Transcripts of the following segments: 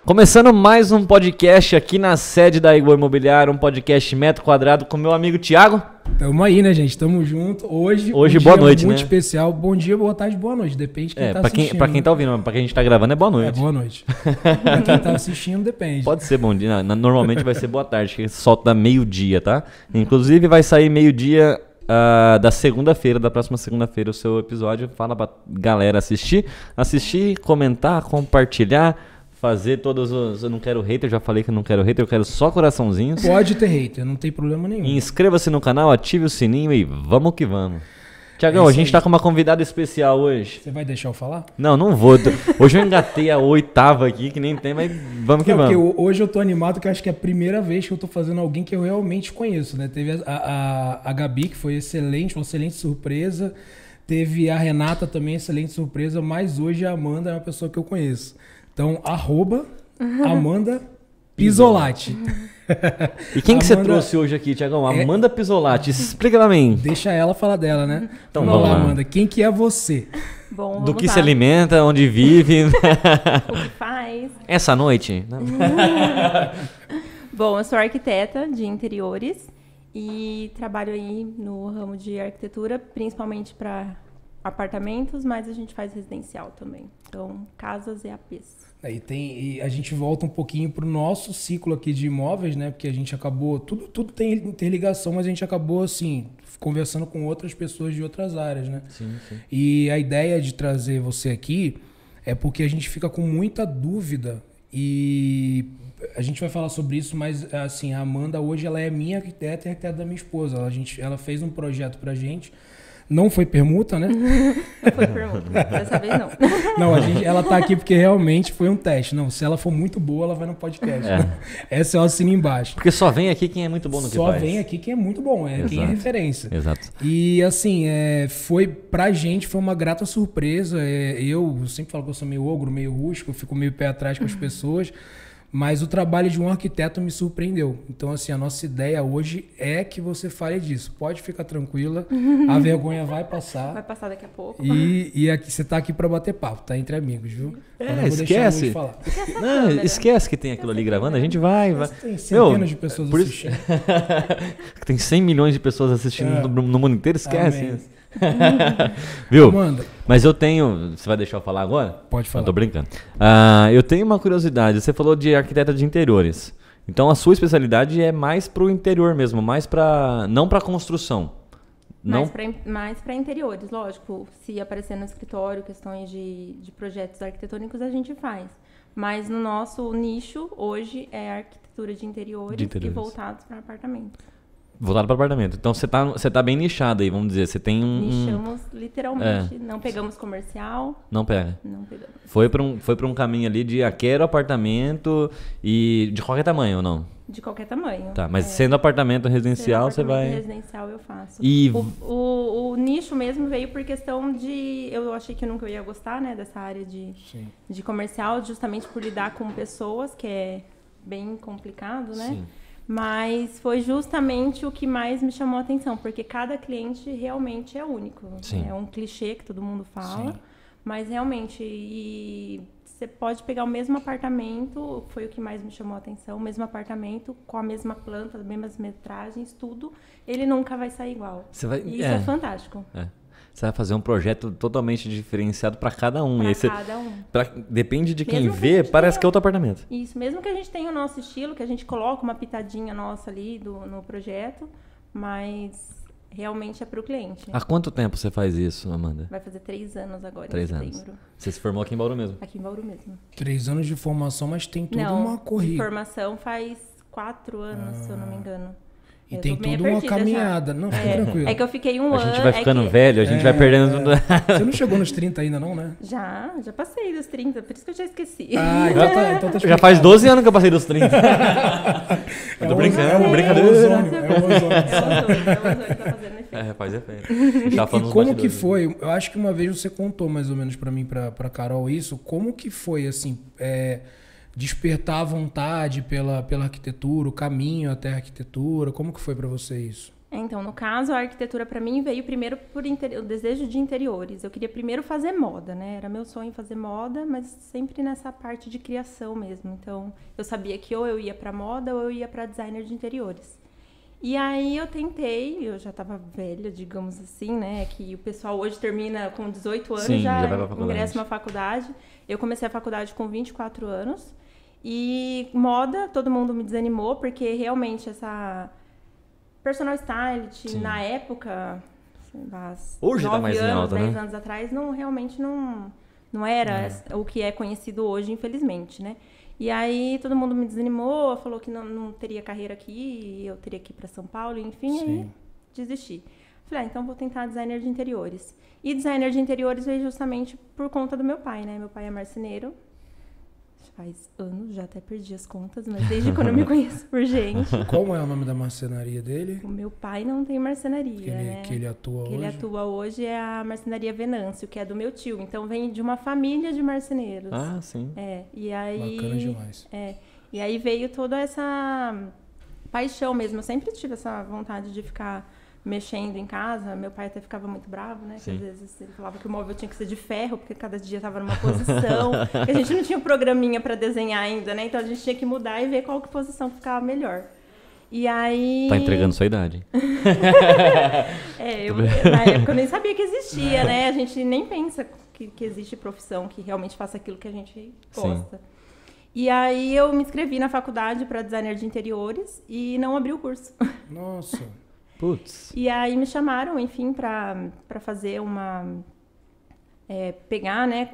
Começando mais um podcast aqui na sede da Igor Imobiliária, um podcast metro quadrado com meu amigo Thiago. Tamo aí, né, gente? Tamo junto. Hoje boa noite, muito né? especial. Bom dia, boa tarde, boa noite. Depende de quem tá assistindo. Pra quem tá ouvindo, pra quem a gente tá gravando é boa noite. É boa noite. Pra quem tá assistindo, depende. Pode ser bom dia. Normalmente vai ser boa tarde, que solta meio-dia, tá? Inclusive vai sair meio-dia da segunda-feira, da próxima segunda-feira, o seu episódio. Fala pra galera assistir, comentar, compartilhar. Fazer todos os... Eu não quero hater, já falei que eu não quero hater, eu quero só coraçãozinhos. Pode ter hater, não tem problema nenhum. Inscreva-se no canal, ative o sininho e vamos que vamos. Tiagão, a gente tá com uma convidada especial hoje. Você vai deixar eu falar? Não vou. Hoje eu engatei a 8ª aqui, que nem tem, mas vamos que vamos. Porque hoje eu tô animado, que eu acho que é a primeira vez que eu tô fazendo alguém que eu realmente conheço, né? Teve a Gabi, que foi excelente, uma excelente surpresa. Teve a Renata também, excelente surpresa. Mas hoje a Amanda é uma pessoa que eu conheço. Então, Amanda Pisolati. E quem que você trouxe hoje aqui, Thiagão? Amanda Pisolati. Explica pra mim. Deixa ela falar dela, né? Então vamos lá, Amanda. Quem que é você? Bom, do que se alimenta, onde vive. O que faz. Essa noite? Bom, eu sou arquiteta de interiores e trabalho aí no ramo de arquitetura, principalmente para apartamentos, mas a gente faz residencial também. Então, casas e APs. E a gente volta um pouquinho pro nosso ciclo aqui de imóveis, né? Porque a gente acabou... Tudo tem interligação, mas a gente acabou, assim, conversando com outras pessoas de outras áreas, né? Sim. E a ideia de trazer você aqui é porque a gente fica com muita dúvida e... A gente vai falar sobre isso, mas, assim, a Amanda hoje ela é minha arquiteta e arquiteta da minha esposa. Ela fez um projeto pra gente. Não foi permuta, né? Não foi permuta, dessa vez não. Não, ela tá aqui porque realmente foi um teste. Não, se ela for muito boa, ela vai no podcast. Né? Essa é o assino embaixo. Porque só vem aqui quem é muito bom no que faz. Só vem aqui quem é muito bom, quem é referência. Exato. E assim, pra gente foi uma grata surpresa. Eu sempre falo que eu sou meio ogro, meio rústico, eu fico meio pé atrás com as pessoas. Mas o trabalho de um arquiteto me surpreendeu. Então, assim, a nossa ideia hoje é que você fale disso. Pode ficar tranquila, a vergonha vai passar. Vai passar daqui a pouco. E aqui, você tá aqui para bater papo, tá entre amigos, viu? Esquece. Falar. Não, esquece que tem aquilo ali gravando, a gente vai. Tem centenas de pessoas assistindo. Tem 100 milhões de pessoas assistindo no mundo inteiro, esquece Amém. isso. Viu? Amanda. Mas eu tenho... Você vai deixar eu falar agora? Pode falar. Eu tô brincando. Eu tenho uma curiosidade. Você falou de arquiteta de interiores. Então a sua especialidade é mais pro interior mesmo, mais para não para construção. Mais para interiores, lógico. Se aparecer no escritório questões de projetos arquitetônicos, a gente faz. Mas no nosso nicho, hoje, é arquitetura de interiores. E voltados para apartamentos. Voltado para apartamento. Então você tá bem nichado aí, vamos dizer. Você tem Nichamos literalmente. Não pegamos comercial. Não pega. Não pegamos. Foi para um caminho ali de quero apartamento e de qualquer tamanho ou não? De qualquer tamanho. Tá, mas sendo apartamento residencial, você vai... residencial eu faço. E... O nicho mesmo veio por questão de... Eu achei que eu nunca ia gostar, né, dessa área de comercial, justamente por lidar com pessoas, que é bem complicado, né? Sim. Mas foi justamente o que mais me chamou a atenção, porque cada cliente realmente é único. Sim. É um clichê que todo mundo fala, Sim. mas realmente você pode pegar o mesmo apartamento, foi o que mais me chamou a atenção, o mesmo apartamento, com a mesma planta, as mesmas metragens, tudo, ele nunca vai sair igual. Você vai... E isso é fantástico. Você vai fazer um projeto totalmente diferenciado para cada um. Cada um. Depende de quem Mesmo vê, parece que é outro apartamento. Isso, mesmo que a gente tenha o nosso estilo, que a gente coloca uma pitadinha nossa ali no projeto, mas realmente é para o cliente. Há quanto tempo você faz isso, Amanda? Vai fazer 3 anos agora, 3 em anos. setembro. Você se formou aqui em Bauru mesmo? Aqui em Bauru mesmo. 3 anos de formação, mas tem toda uma corrida. De formação faz 4 anos, se eu não me engano. E tem toda uma caminhada. Já. Não, fica tranquilo. É que eu fiquei um ano... A gente vai ficando velho, a gente vai perdendo... Você não chegou nos 30 ainda não, né? Já passei dos 30, por isso que eu já esqueci. Então tá já faz 12 anos que eu passei dos 30. Eu tô brincando, é brincadeira. É o ozônio que tá fazendo efeito. Faz efeito. E como que foi? Eu acho que uma vez você contou mais ou menos pra mim, pra Carol isso. Como que foi, assim... despertar a vontade pela arquitetura, o caminho até a arquitetura? Como que foi para você isso? Então, no caso, a arquitetura para mim veio primeiro por o desejo de interiores. Eu queria primeiro fazer moda, né? Era meu sonho fazer moda, mas sempre nessa parte de criação mesmo. Então, eu sabia que ou eu ia para moda ou eu ia para designer de interiores. E aí eu tentei, eu já estava velha, digamos assim, né? Que o pessoal hoje termina com 18 anos, Sim, já já vai pra ingressa na faculdade. Eu comecei a faculdade com 24 anos. E moda, todo mundo me desanimou, porque realmente essa personal stylist, Sim. na época, hoje tá mais em alta, 10 né? anos atrás, realmente não era o que é conhecido hoje, infelizmente, né? E aí todo mundo me desanimou, falou que não teria carreira aqui, eu teria que ir para São Paulo, enfim, Sim. aí desisti. Falei, então vou tentar designer de interiores. E designer de interiores veio justamente por conta do meu pai, né? Meu pai é marceneiro. Faz anos, já até perdi as contas, mas desde quando eu me conheço por gente. Como é o nome da marcenaria dele? O meu pai não tem marcenaria, né? Que ele atua Que hoje? ele atua hoje é a marcenaria Venâncio, que é do meu tio. Então vem de uma família de marceneiros. Ah, sim. E aí... Bacana demais. E aí veio toda essa paixão mesmo. Eu sempre tive essa vontade de ficar mexendo em casa. Meu pai até ficava muito bravo, né? Que às vezes ele falava que o móvel tinha que ser de ferro, porque cada dia estava numa posição. Que a gente não tinha um programinha para desenhar ainda, né? Então a gente tinha que mudar e ver qual que posição ficava melhor. E aí... Tá entregando sua idade. Na época eu nem sabia que existia, né? A gente nem pensa que existe profissão que realmente faça aquilo que a gente gosta. Sim. E aí eu me inscrevi na faculdade para designer de interiores e não abri o curso. Nossa. Putz. E aí me chamaram, enfim, para fazer pegar, né,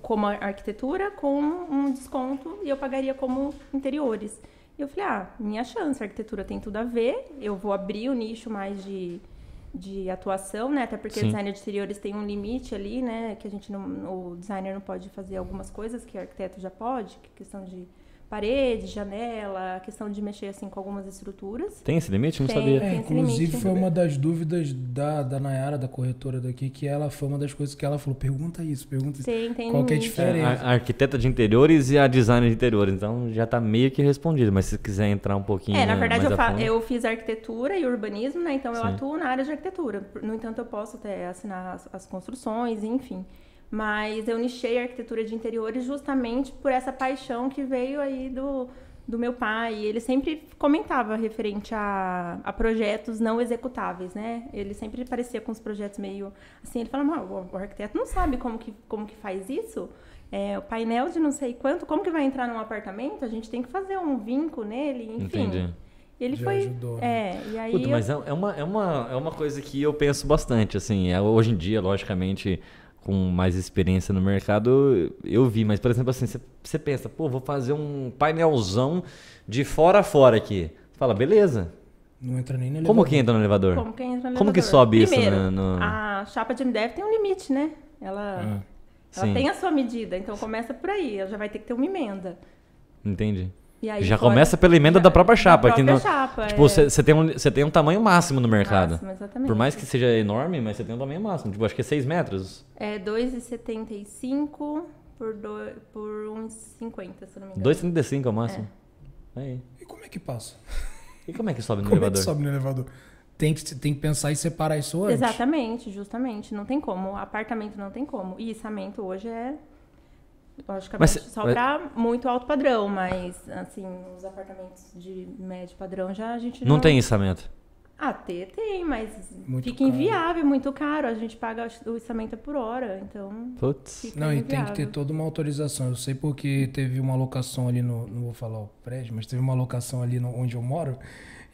como arquitetura com um desconto e eu pagaria como interiores. E eu falei, minha chance, a arquitetura tem tudo a ver, eu vou abrir o nicho mais de atuação, né, até porque o designer de interiores tem um limite ali, né, que o designer não pode fazer algumas coisas que o arquiteto já pode, que é questão de parede, janela, questão de mexer assim com algumas estruturas. Tem esse limite? Não sabia. Inclusive foi uma das dúvidas da Nayara, da corretora daqui, que foi uma das coisas que ela falou, pergunta isso. Tem qual que é a diferença. A arquiteta de interiores e a designer de interiores, então já tá meio que respondido, mas se quiser entrar um pouquinho na verdade mais eu fiz arquitetura e urbanismo, né, então eu atuo na área de arquitetura. No entanto, eu posso até assinar as construções, enfim. Mas eu nichei a arquitetura de interiores justamente por essa paixão que veio aí do meu pai. E ele sempre comentava referente a projetos não executáveis, né? Ele sempre parecia com os projetos meio assim. Ele falava, o arquiteto não sabe como que faz isso? O painel de não sei quanto, como que vai entrar num apartamento? A gente tem que fazer um vinco nele, enfim. Entendi. Ele já ajudou, né? E aí... Puta, mas é uma coisa que eu penso bastante, assim. Hoje em dia, logicamente... com mais experiência no mercado, eu vi. Mas, por exemplo, assim, você pensa, vou fazer um painelzão de fora a fora aqui. Você fala, beleza. Não entra nem no elevador. Como que entra no elevador? Como que sobe Primeiro, isso? A chapa de MDF tem um limite, né? Ela tem a sua medida, então começa por aí. Ela já vai ter que ter uma emenda. Entendi. E aí, já começa pela emenda da própria chapa. Da própria chapa, tipo, você tem um tamanho máximo no mercado. Máximo, exatamente. Por mais que seja enorme, mas você tem um tamanho máximo. Tipo, acho que é 6 metros. 2,75 por 1,50, se eu não me engano. 2,35 é o máximo. Aí. E como é que passa? E como é que sobe no elevador? Como é que sobe no elevador? Tem que pensar e separar isso antes. Exatamente, justamente. Não tem como. Apartamento não tem como. E içamento hoje logicamente, só para muito alto padrão, mas, assim, os apartamentos de médio padrão a gente não tem içamento? Tem, mas muito fica caro. Inviável, muito caro. A gente paga o içamento por hora, então... Putz. Não, inviável. E tem que ter toda uma autorização. Eu sei porque teve uma locação ali não vou falar o prédio, mas teve uma locação ali onde eu moro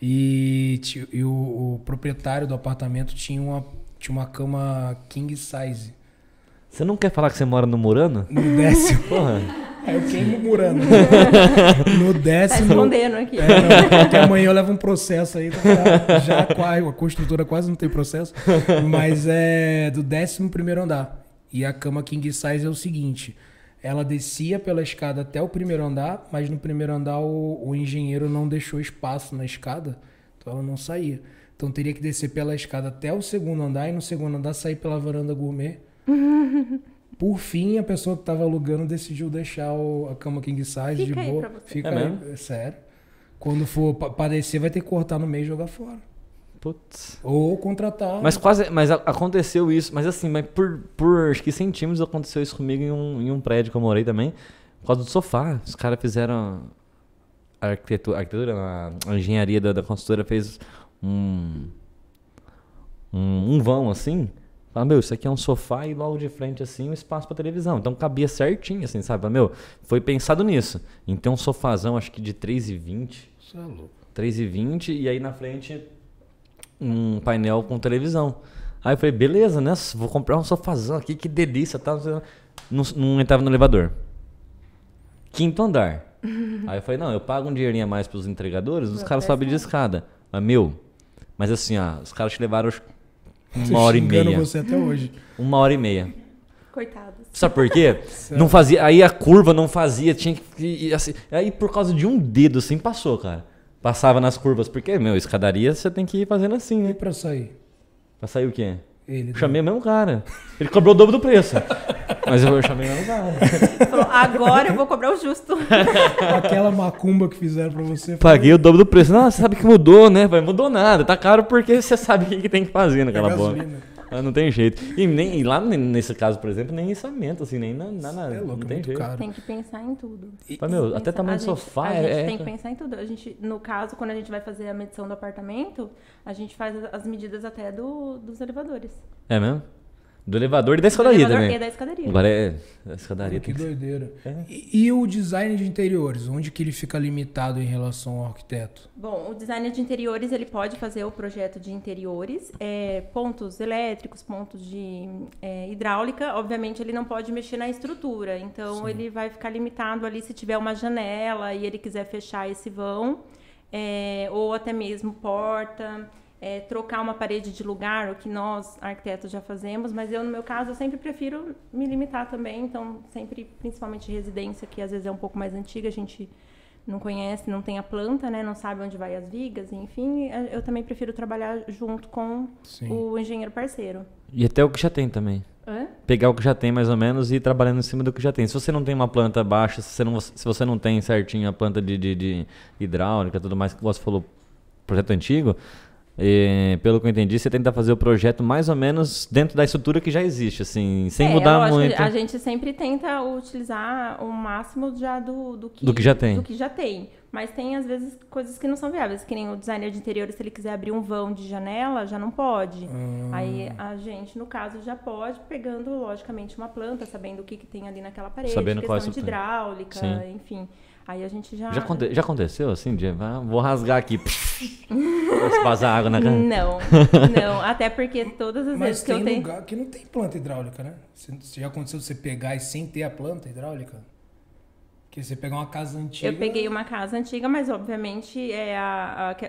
e o proprietário do apartamento tinha uma cama king size. Você não quer falar que você mora no Murano? No 10º. Porra. Eu queimo Murano. No 10º. Tá escondendo aqui. Porque amanhã eu levo um processo aí. Já a construtora quase não tem processo. Mas é do 11º andar. E a cama king size é o seguinte. Ela descia pela escada até o primeiro andar, mas no primeiro andar o engenheiro não deixou espaço na escada. Então ela não saía. Então teria que descer pela escada até o segundo andar e no segundo andar sair pela varanda gourmet. Por fim, a pessoa que estava alugando decidiu deixar a cama king size de boa. Fica aí, é sério. Quando for para descer, vai ter que cortar no meio e jogar fora. Putz. Ou contratar. Mas aconteceu isso, mas assim, mas por acho que centímetros aconteceu isso comigo em um prédio que eu morei também, por causa do sofá. Os caras fizeram a arquitetura, a engenharia da construtora fez um vão assim. Fala, meu, isso aqui é um sofá e logo de frente assim um espaço pra televisão. Então cabia certinho, assim, sabe? Fala, meu, foi pensado nisso. Então um sofazão, acho que de 3,20. Isso é louco. 3,20 e aí na frente um painel com televisão. Aí eu falei, beleza, né? Vou comprar um sofazão aqui, que delícia, tá? Não entrava no elevador. 5º andar. Aí eu falei, não, eu pago um dinheirinho a mais pros entregadores, os caras sobem de escada. Mas assim, ó, os caras te levaram 1h30. Você até hoje. 1h30. Coitados. Sabe por quê? Não fazia, aí a curva não fazia, tinha que assim, aí por causa de um dedo assim passou, cara. Passava nas curvas, porque, meu, escadaria você tem que ir fazendo assim, E né? pra sair? Pra sair o quê? Ele Chamei o mesmo cara. Ele cobrou o dobro do preço. Mas eu chamei o mesmo cara. Falou, agora eu vou cobrar o justo. Aquela macumba que fizeram pra você. Paguei o dobro do preço. Não, você sabe que mudou, né? Mudou nada. Tá caro porque você sabe o que tem que fazer naquela bola. Não tem jeito. E lá nesse caso, por exemplo, nem içamento, assim, nem nada. É louco, não tem muito jeito. caro. Tem que pensar em tudo. Mas, meu, até tamanho do sofá A gente tem que pensar em tudo. A gente, no caso, quando a gente vai fazer a medição do apartamento, a gente faz as medidas até dos elevadores. É mesmo? Do elevador e da escadaria do elevador também. E da escadaria. Agora é a escadaria. Que tem doideira. É. E o design de interiores? Onde que ele fica limitado em relação ao arquiteto? Bom, o designer de interiores, ele pode fazer o projeto de interiores, pontos elétricos, pontos de hidráulica. Obviamente, ele não pode mexer na estrutura. Então, Sim. ele vai ficar limitado ali se tiver uma janela e ele quiser fechar esse vão, ou até mesmo porta. Trocar uma parede de lugar, o que nós, arquitetos, já fazemos, mas eu, no meu caso, eu sempre prefiro me limitar também, então, sempre, principalmente residência, que às vezes é um pouco mais antiga, a gente não conhece, não tem a planta, né, não sabe onde vai as vigas, enfim, eu também prefiro trabalhar junto com Sim. o engenheiro parceiro. E até o que já tem também. Hã? Pegar o que já tem, mais ou menos, e ir trabalhando em cima do que já tem. Se você não tem uma planta baixa, se você não tem certinho a planta de hidráulica, tudo mais que você falou, projeto antigo, pelo que eu entendi, você tenta fazer o projeto mais ou menos dentro da estrutura que já existe, assim, sem mudar lógico, muito. A gente sempre tenta utilizar o máximo já do que já tem. Do que já tem. Mas tem, às vezes, coisas que não são viáveis. Que nem o designer de interiores, se ele quiser abrir um vão de janela, já não pode. Aí a gente, no caso, já pode, pegando, logicamente, uma planta, sabendo o que tem ali naquela parede, Sabendo qual é a questão de hidráulica, Sim. enfim. Aí a gente já... Já aconteceu, assim, vou rasgar aqui, vazar água na cara? Não. Até porque todas as vezes Mas que eu tem tenho... lugar que não tem planta hidráulica, né? Já aconteceu você pegar e sem ter a planta hidráulica? Que você pegar uma casa antiga... Eu peguei uma casa antiga, mas obviamente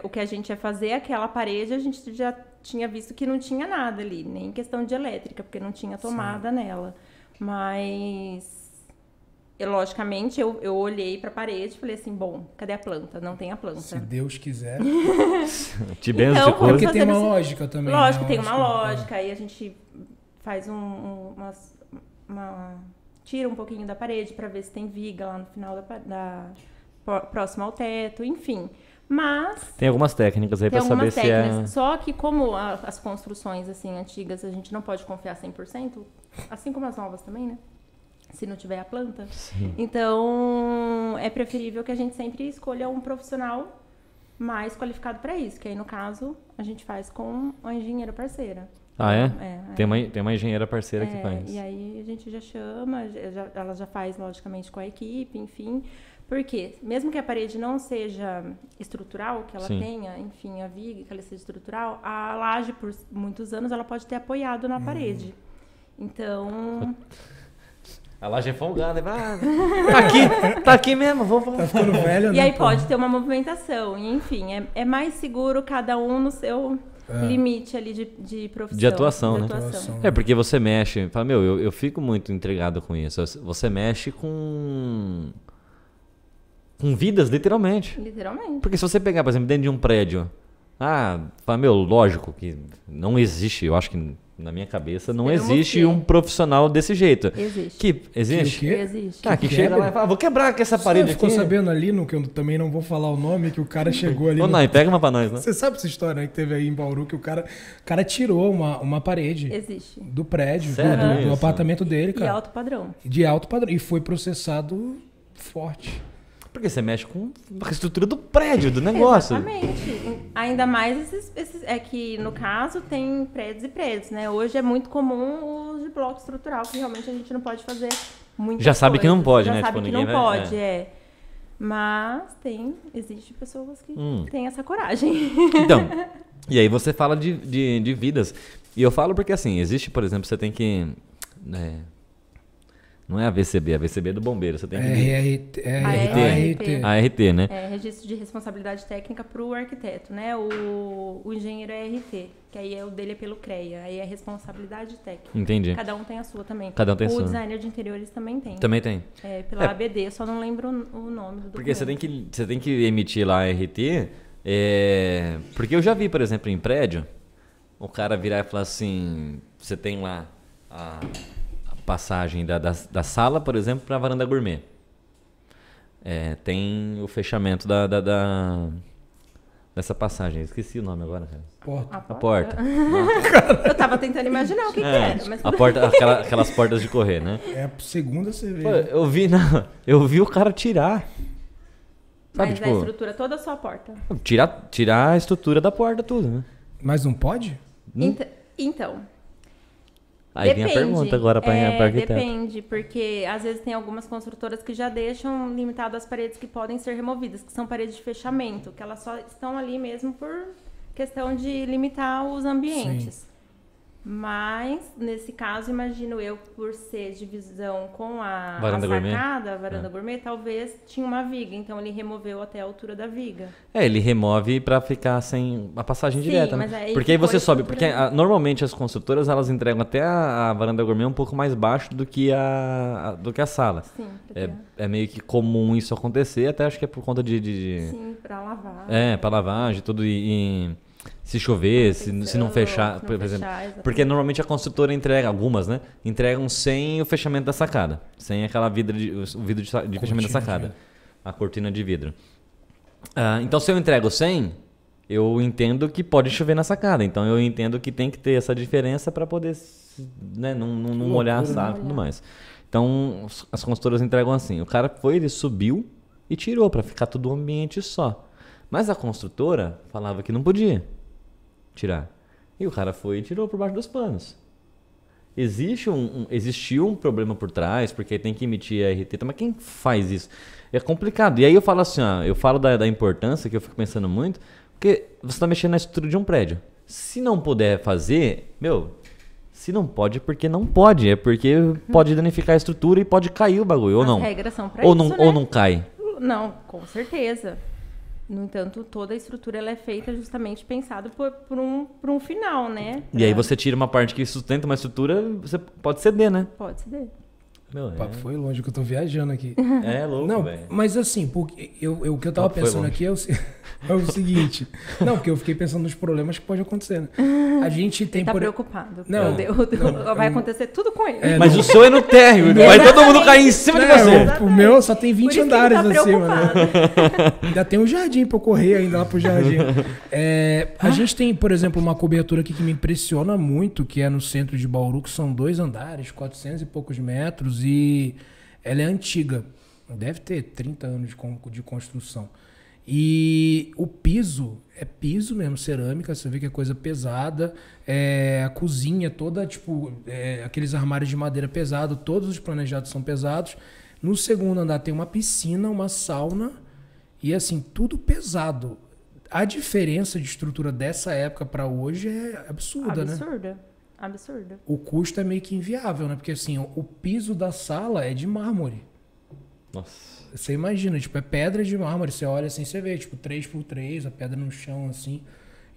o que a gente ia fazer, aquela parede, a gente já tinha visto que não tinha nada ali, nem questão de elétrica, porque não tinha tomada nela. Mas, logicamente, eu olhei para a parede e falei assim, bom, cadê a planta? Não tem a planta. Se Deus quiser. Te benzo Então, de coisa. Porque tem uma assim. lógica também. Lógico, né? tem uma lógica. Aí a gente faz tira um pouquinho da parede para ver se tem viga lá no final próximo ao teto, enfim. Mas Tem algumas técnicas aí tem pra saber algumas se técnicas. Só que como as construções assim antigas a gente não pode confiar 100%, assim como as novas também, né? Se não tiver a planta. Sim. Então, é preferível que a gente sempre escolha um profissional mais qualificado para isso, que aí no caso a gente faz com a engenheira parceira. Ah, é? Tem uma engenheira parceira que faz. E aí a gente já chama, ela já faz logicamente com a equipe, enfim. Porque mesmo que a parede não seja estrutural, que ela Sim. tenha, enfim, a viga, que ela seja estrutural, a laje por muitos anos ela pode ter apoiado na parede. Então... A laje é folgada. Tá aqui mesmo, vou... Tá ficando velho, E aí pode ter uma movimentação. E, enfim, é mais seguro cada um no seu limite ali de profissão. De atuação, né? Atuação. É, porque você mexe... Fala, meu, eu fico muito intrigado com isso. Você mexe com vidas, literalmente. Literalmente. Porque se você pegar, por exemplo, dentro de um prédio... fala, meu, lógico que não existe, eu acho que na minha cabeça, não Pelo existe quê? um profissional desse jeito. Existe. Existe? Que o quê? Existe. Ah, que chega lá e fala, vou quebrar com essa Você parede ficou aqui. sabendo ali, no que eu também não vou falar o nome, que o cara chegou ali... Ô, no- não, pega uma pra nós, né? Você sabe essa história, né, que teve aí em Bauru, que o cara tirou uma parede Existe. do prédio, Sério do isso? apartamento dele, E cara. alto padrão. De alto padrão. E foi processado forte. Porque você mexe com a estrutura do prédio, do negócio. Exatamente. Ainda mais é que, no caso, tem prédios e prédios, né? Hoje é muito comum o uso de bloco estrutural, que realmente a gente não pode fazer muita Já sabe que não pode, Já né? sabe Tipo, que ninguém não vai- pode, Mas existem pessoas que têm essa coragem. Então, e aí você fala de vidas. E eu falo porque, assim, existe, por exemplo, você tem que... não é a VCB é do bombeiro. Você tem que... RT. A RT, né? É registro de responsabilidade técnica para o arquiteto, né? O engenheiro é RT, que aí o dele é pelo CREA, aí é responsabilidade técnica. Entendi. Cada um tem a sua também. Cada um tem a sua. O designer de interiores também tem. Também tem. Pela ABD, eu só não lembro o nome do Porque documento. você tem que emitir lá a RT. Porque eu já vi, por exemplo, em prédio, o cara virar e falar assim: você tem lá a passagem da sala, por exemplo, para a varanda gourmet. Tem o fechamento dessa passagem. Esqueci o nome agora, cara. Porta. A porta. Eu tava tentando imaginar o que era, mas A porta, aquelas portas de correr, né? É a segunda Pô, cerveja. eu vi o cara tirar. Sabe, mas a estrutura toda a sua porta. tirar a estrutura da porta, tudo, né? Mas não pode? Então, Aí vem a pergunta agora para arquiteto. depende, porque às vezes tem algumas construtoras que já deixam limitado as paredes que podem ser removidas, que são paredes de fechamento, que elas só estão ali mesmo por questão de limitar os ambientes. Mas, nesse caso, imagino eu, por ser divisão com a Varanda gourmet? sacada, a varanda gourmet, talvez tinha uma viga, então ele removeu até a altura da viga. Ele remove para ficar sem a passagem Sim, direta, mas né? aí Porque aí ficou você sobe, estruturando. porque normalmente as construtoras elas entregam até a varanda gourmet um pouco mais baixo do que do que a sala. Sim, porque, É meio que comum isso acontecer, até acho que é por conta sim, pra lavar. para lavagem, tudo e se chover, se não fechar, por exemplo. exatamente. Porque normalmente a construtora entrega, algumas, né? Entregam sem o fechamento da sacada. Sem aquela o vidro de fechamento da sacada. A cortina de vidro. Então, se eu entrego sem, eu entendo que pode chover na sacada. Então, eu entendo que tem que ter essa diferença para poder, né, não molhar a sala e tudo mais. Então, as construtoras entregam assim. O cara ele subiu e tirou para ficar tudo um ambiente só. Mas a construtora falava que não podia tirar. E o cara foi e tirou por baixo dos panos. Existiu um problema por trás, porque tem que emitir a RT, mas quem faz isso? É complicado. E aí eu falo assim, eu falo da importância, que eu fico pensando muito, porque você está mexendo na estrutura de um prédio. Se não puder fazer, se não pode, porque não pode. É porque pode danificar a estrutura e pode cair o bagulho, ou As não. regras são pra Ou isso, não, né? ou não cai. Não, com certeza. No entanto, toda a estrutura ela é feita justamente pensado por um final, né? E aí você tira uma parte que sustenta uma estrutura, você pode ceder, né? Pode ser. O papo foi longe, que eu tô viajando aqui. É louco, Não, velho. mas assim, porque o que eu tava Foi pensando longe. aqui é o seguinte. Não, porque eu fiquei pensando nos problemas que pode acontecer, né? A gente tem Tá por preocupado. Não, Vai acontecer tudo com ele. Mas o seu é no térreo, vai todo mundo cair em cima de você. O meu só tem 20 Por isso que ele andares tá acima, né? preocupado. Ainda tem um jardim pra eu correr ainda lá pro jardim. A gente tem, por exemplo, uma cobertura aqui que me impressiona muito, que é no centro de Bauru, que são 2 andares, 400 e poucos metros, e ela é antiga. Deve ter 30 anos de construção. E o piso é piso mesmo, cerâmica, você vê que é coisa pesada. A cozinha toda, tipo, aqueles armários de madeira pesado, todos os planejados são pesados. No segundo andar tem uma piscina, uma sauna e assim, tudo pesado. A diferença de estrutura dessa época para hoje é absurda, né? Absurda. O custo é meio que inviável, né? Porque assim, o piso da sala é de mármore. Nossa. Você imagina, tipo, é pedra de mármore. Você olha assim, você vê, tipo, 3x3, a pedra no chão, assim.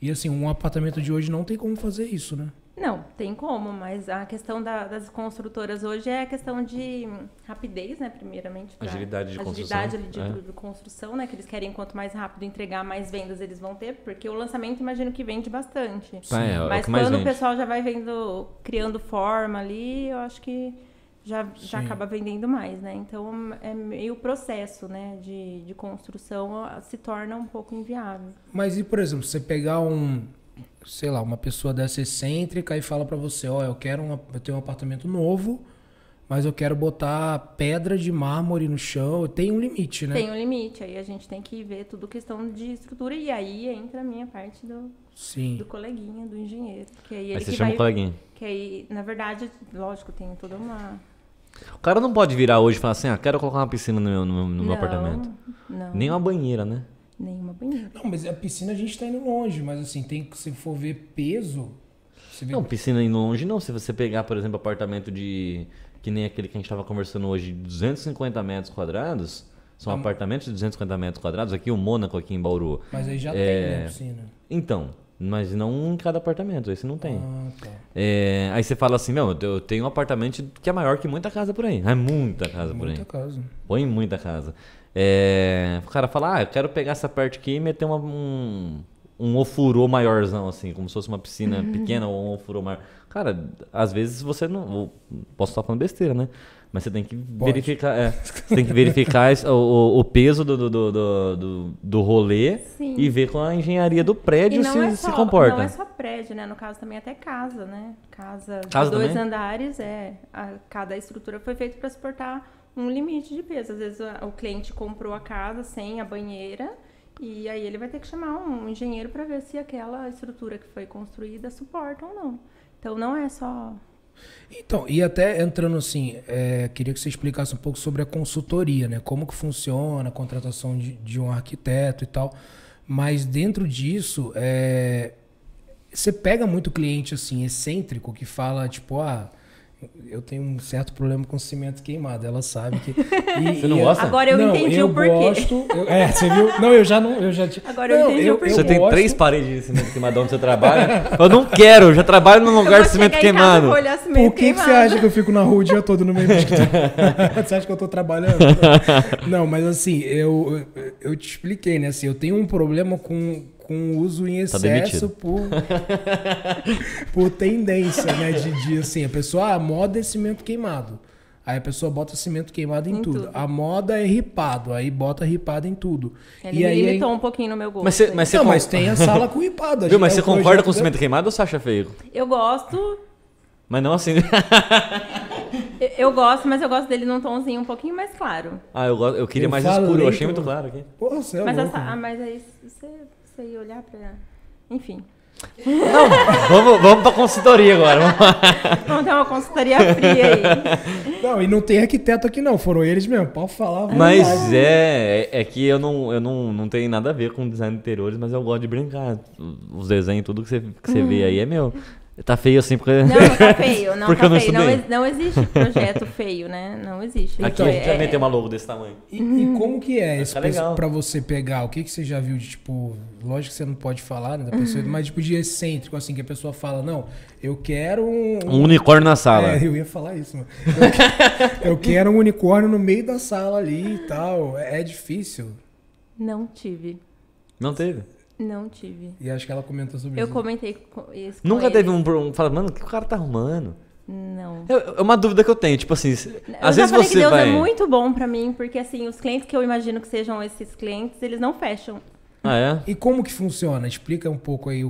E assim, um apartamento de hoje não tem como fazer isso, né? Não, tem como, mas a questão das construtoras hoje é a questão de rapidez, né, primeiramente. Agilidade de construção. Agilidade de construção, né, que eles querem quanto mais rápido entregar, mais vendas eles vão ter, porque o lançamento imagino que vende bastante. Mas quando o pessoal já vai criando forma ali, eu acho que já acaba vendendo mais, né? Então, é meio processo, né, de construção se torna um pouco inviável. Mas e, por exemplo, você pegar sei lá, uma pessoa dessa excêntrica e fala pra você, ó, eu tenho um apartamento novo, mas eu quero botar pedra de mármore no chão, tem um limite, né? Tem um limite, aí a gente tem que ver tudo questão de estrutura, e aí entra a minha parte do coleguinha, do engenheiro. Que aí você chama o coleguinha. Que aí, na verdade, lógico, tem toda uma... O cara não pode virar hoje e falar assim, quero colocar uma piscina no meu apartamento. Não. Nem uma banheira, né? Nenhuma banheira. Não, mas a piscina a gente tá indo longe, mas assim, se for ver peso... Não, piscina indo longe não. Se você pegar, por exemplo, apartamento que nem aquele que a gente estava conversando hoje, de 250 metros quadrados, são apartamentos de 250 metros quadrados, aqui o Mônaco, aqui em Bauru. Mas aí já tem, né, piscina? Então, mas não em cada apartamento, esse não tem. Tá. Aí você fala assim, eu tenho um apartamento que é maior que muita casa por aí. É muita casa por aí. Muita casa. Põe muita casa. O cara fala, eu quero pegar essa parte aqui e meter um ofurô maiorzão, assim, como se fosse uma piscina pequena ou um ofurô maior. Cara, às vezes você não... Posso estar falando besteira, né? Mas você tem que verificar... você tem que verificar o peso do rolê. Sim. E ver com a engenharia do prédio se comporta. Não é só prédio, né? No caso também até casa, né? Casa de 2 andares, cada estrutura foi feita para suportar um limite de peso. Às vezes o cliente comprou a casa sem a banheira e aí ele vai ter que chamar um engenheiro para ver se aquela estrutura que foi construída suporta ou não. Então não é só... Então, e até entrando assim, queria que você explicasse um pouco sobre a consultoria, né? Como que funciona a contratação de um arquiteto e tal. Mas dentro disso, você pega muito cliente assim, excêntrico, que fala tipo, eu tenho um certo problema com cimento queimado, ela sabe que... Você não gosta? Agora eu entendi o porquê. Gosto, você viu? Não, eu já... Agora eu entendi o porquê. Você tem 3 paredes de cimento queimado onde você trabalha? Eu não quero, eu já trabalho num lugar de cimento queimado. Por que você acha que eu fico na rua o dia todo no meio do Você acha que eu tô trabalhando? Não, mas assim, eu te expliquei, né? Assim, eu tenho um problema com uso em excesso por tendência, né? De assim, a pessoa, a moda é cimento queimado. Aí a pessoa bota cimento queimado em tudo. A moda é ripado, aí bota ripado em tudo. Ele me limitou um pouquinho no meu gosto. Mas tem a sala com ripado. Viu, mas você concorda com o cimento queimado ou você acha feio? Eu gosto. Mas não assim. Eu gosto, mas eu gosto dele num tomzinho um pouquinho mais claro. Eu queria mais escuro, eu achei muito claro aqui. Porra, você é louco. Mas aí você ia olhar pra... Enfim. Não, vamos pra consultoria agora. Vamos ter uma consultoria fria aí. Não, e não tem arquiteto aqui não, foram eles mesmo, pode falar. Mas é que eu não tenho nada a ver com design de interiores, mas eu gosto de brincar. Os desenhos, tudo que você vê aí é meu. Tá feio assim porque... Não tá feio, não porque tá eu não feio. estudei. Não existe projeto feio, né? Não existe. Aqui a gente vai meter uma logo desse tamanho. E como que é esse legal. Pra você pegar? O que você já viu de, tipo... Lógico que você não pode falar, né, da pessoa, mas tipo de excêntrico, assim, que a pessoa fala, não, eu quero um unicórnio na sala. Eu ia falar isso, mano. Eu quero um unicórnio no meio da sala ali e tal. É difícil. Não tive. Não teve? Não tive. E acho que ela comentou sobre isso. isso. Eu comentei isso com Nunca ele. teve fala, mano, o que o cara tá arrumando? Não. É uma dúvida que eu tenho, tipo assim, às vezes falei você que Deus vai... é muito bom pra mim, porque assim, os clientes que eu imagino que sejam esses clientes, eles não fecham. Ah, é? E como que funciona? Explica um pouco aí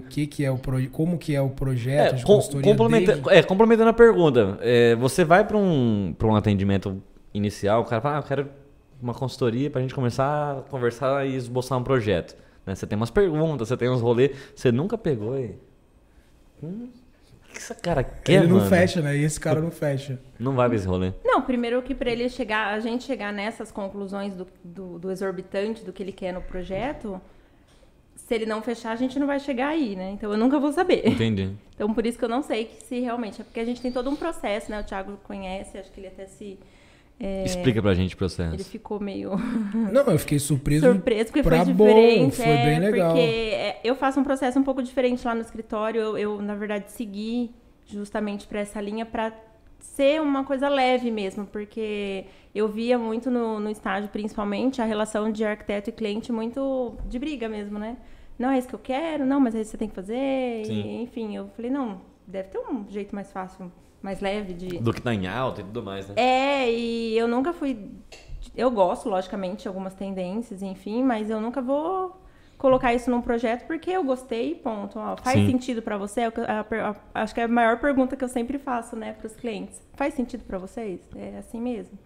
como que é o projeto de consultoria complementando a pergunta, você vai para um atendimento inicial, o cara fala, eu quero uma consultoria pra gente começar a conversar e esboçar um projeto. Né? Você tem umas perguntas, você tem uns rolês, você nunca pegou e... O que esse cara quer, Ele não mano? fecha, né? E esse cara não fecha. Não vai pra esse rolê. Não, primeiro que pra ele a gente chegar nessas conclusões do exorbitante do que ele quer no projeto, se ele não fechar, a gente não vai chegar aí, né? Então eu nunca vou saber. Entendi. Então por isso que eu não sei se realmente... É porque a gente tem todo um processo, né? O Thiago conhece, acho que ele até se... Explica pra gente o processo. Ele ficou meio... Não, eu fiquei surpreso porque foi diferente. Foi bem legal. Porque eu faço um processo um pouco diferente lá no escritório. Eu na verdade, segui justamente para essa linha, para ser uma coisa leve mesmo, porque eu via muito no estágio, principalmente, a relação de arquiteto e cliente muito de briga mesmo, né? Não, é isso que eu quero, não, mas é isso que você tem que fazer. E, enfim, eu falei, não, deve ter um jeito mais fácil, mais leve de... Do que tá em alta e tudo mais, né? E eu nunca fui... Eu gosto, logicamente, de algumas tendências, enfim, mas eu nunca vou colocar isso num projeto porque eu gostei e ponto. Ó, faz sentido para você? Acho que é a maior pergunta que eu sempre faço, né, para os clientes. Faz sentido para vocês? É assim mesmo.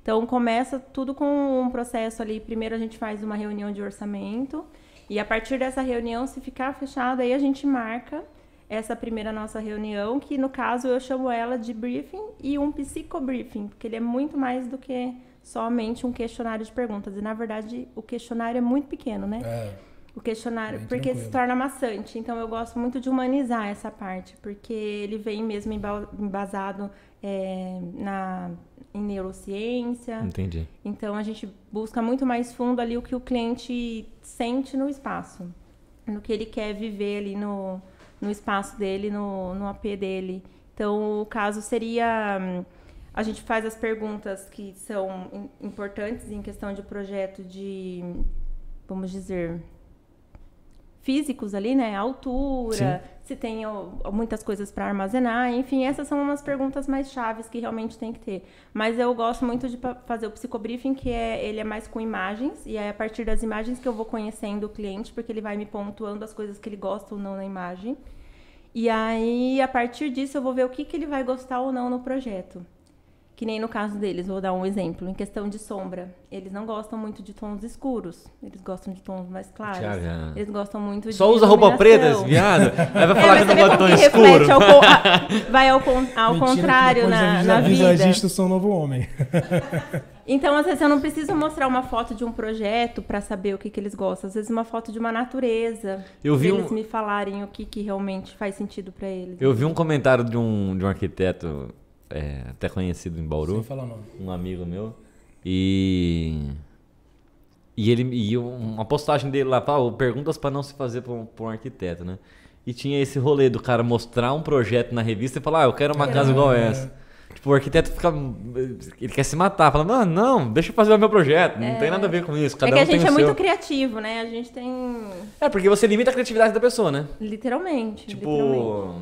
Então, começa tudo com um processo ali. Primeiro, a gente faz uma reunião de orçamento e, a partir dessa reunião, se ficar fechado, aí a gente marca essa primeira nossa reunião, que, no caso, eu chamo ela de briefing e um psicobriefing, porque ele é muito mais do que somente um questionário de perguntas. E, na verdade, o questionário é muito pequeno, né? O questionário, porque se torna maçante. Então, eu gosto muito de humanizar essa parte, porque ele vem mesmo embasado em neurociência. Entendi. Então, a gente busca muito mais fundo ali o que o cliente sente no espaço, no que ele quer viver ali no espaço dele, no AP dele. Então, o caso seria... A gente faz as perguntas que são importantes em questão de projeto de, vamos dizer... físicos ali, né? Altura, se tem muitas coisas para armazenar, enfim, essas são umas perguntas mais chaves que realmente tem que ter. Mas eu gosto muito de fazer o psicobriefing, que ele é mais com imagens, e é a partir das imagens que eu vou conhecendo o cliente, porque ele vai me pontuando as coisas que ele gosta ou não na imagem. E aí, a partir disso, eu vou ver o que ele vai gostar ou não no projeto. Que nem no caso deles, vou dar um exemplo. Em questão de sombra, eles não gostam muito de tons escuros. Eles gostam de tons mais claros. Thiago, eles gostam muito de só usa roupa preta, esse viado? Aí vai falar que não gosta de tom escuro. Vai ao contrário na vida. Visagistas são novo homem. Então, às vezes, eu não preciso mostrar uma foto de um projeto para saber o que eles gostam. Às vezes, uma foto de uma natureza. Eles me falarem o que realmente faz sentido para eles. Eu vi um comentário de um arquiteto... até conhecido em Bauru, sem falar nome. Um amigo meu, e uma postagem dele lá, perguntas para não se fazer para um arquiteto, né? E tinha esse rolê do cara mostrar um projeto na revista e falar, eu quero uma casa igual essa. Tipo, o arquiteto fica, ele quer se matar, fala, mano, não, deixa eu fazer o meu projeto, não tem nada a ver com isso, cada um tem o seu. É que a gente é muito criativo, né? A gente tem... porque você limita a criatividade da pessoa, né? Literalmente. Tipo,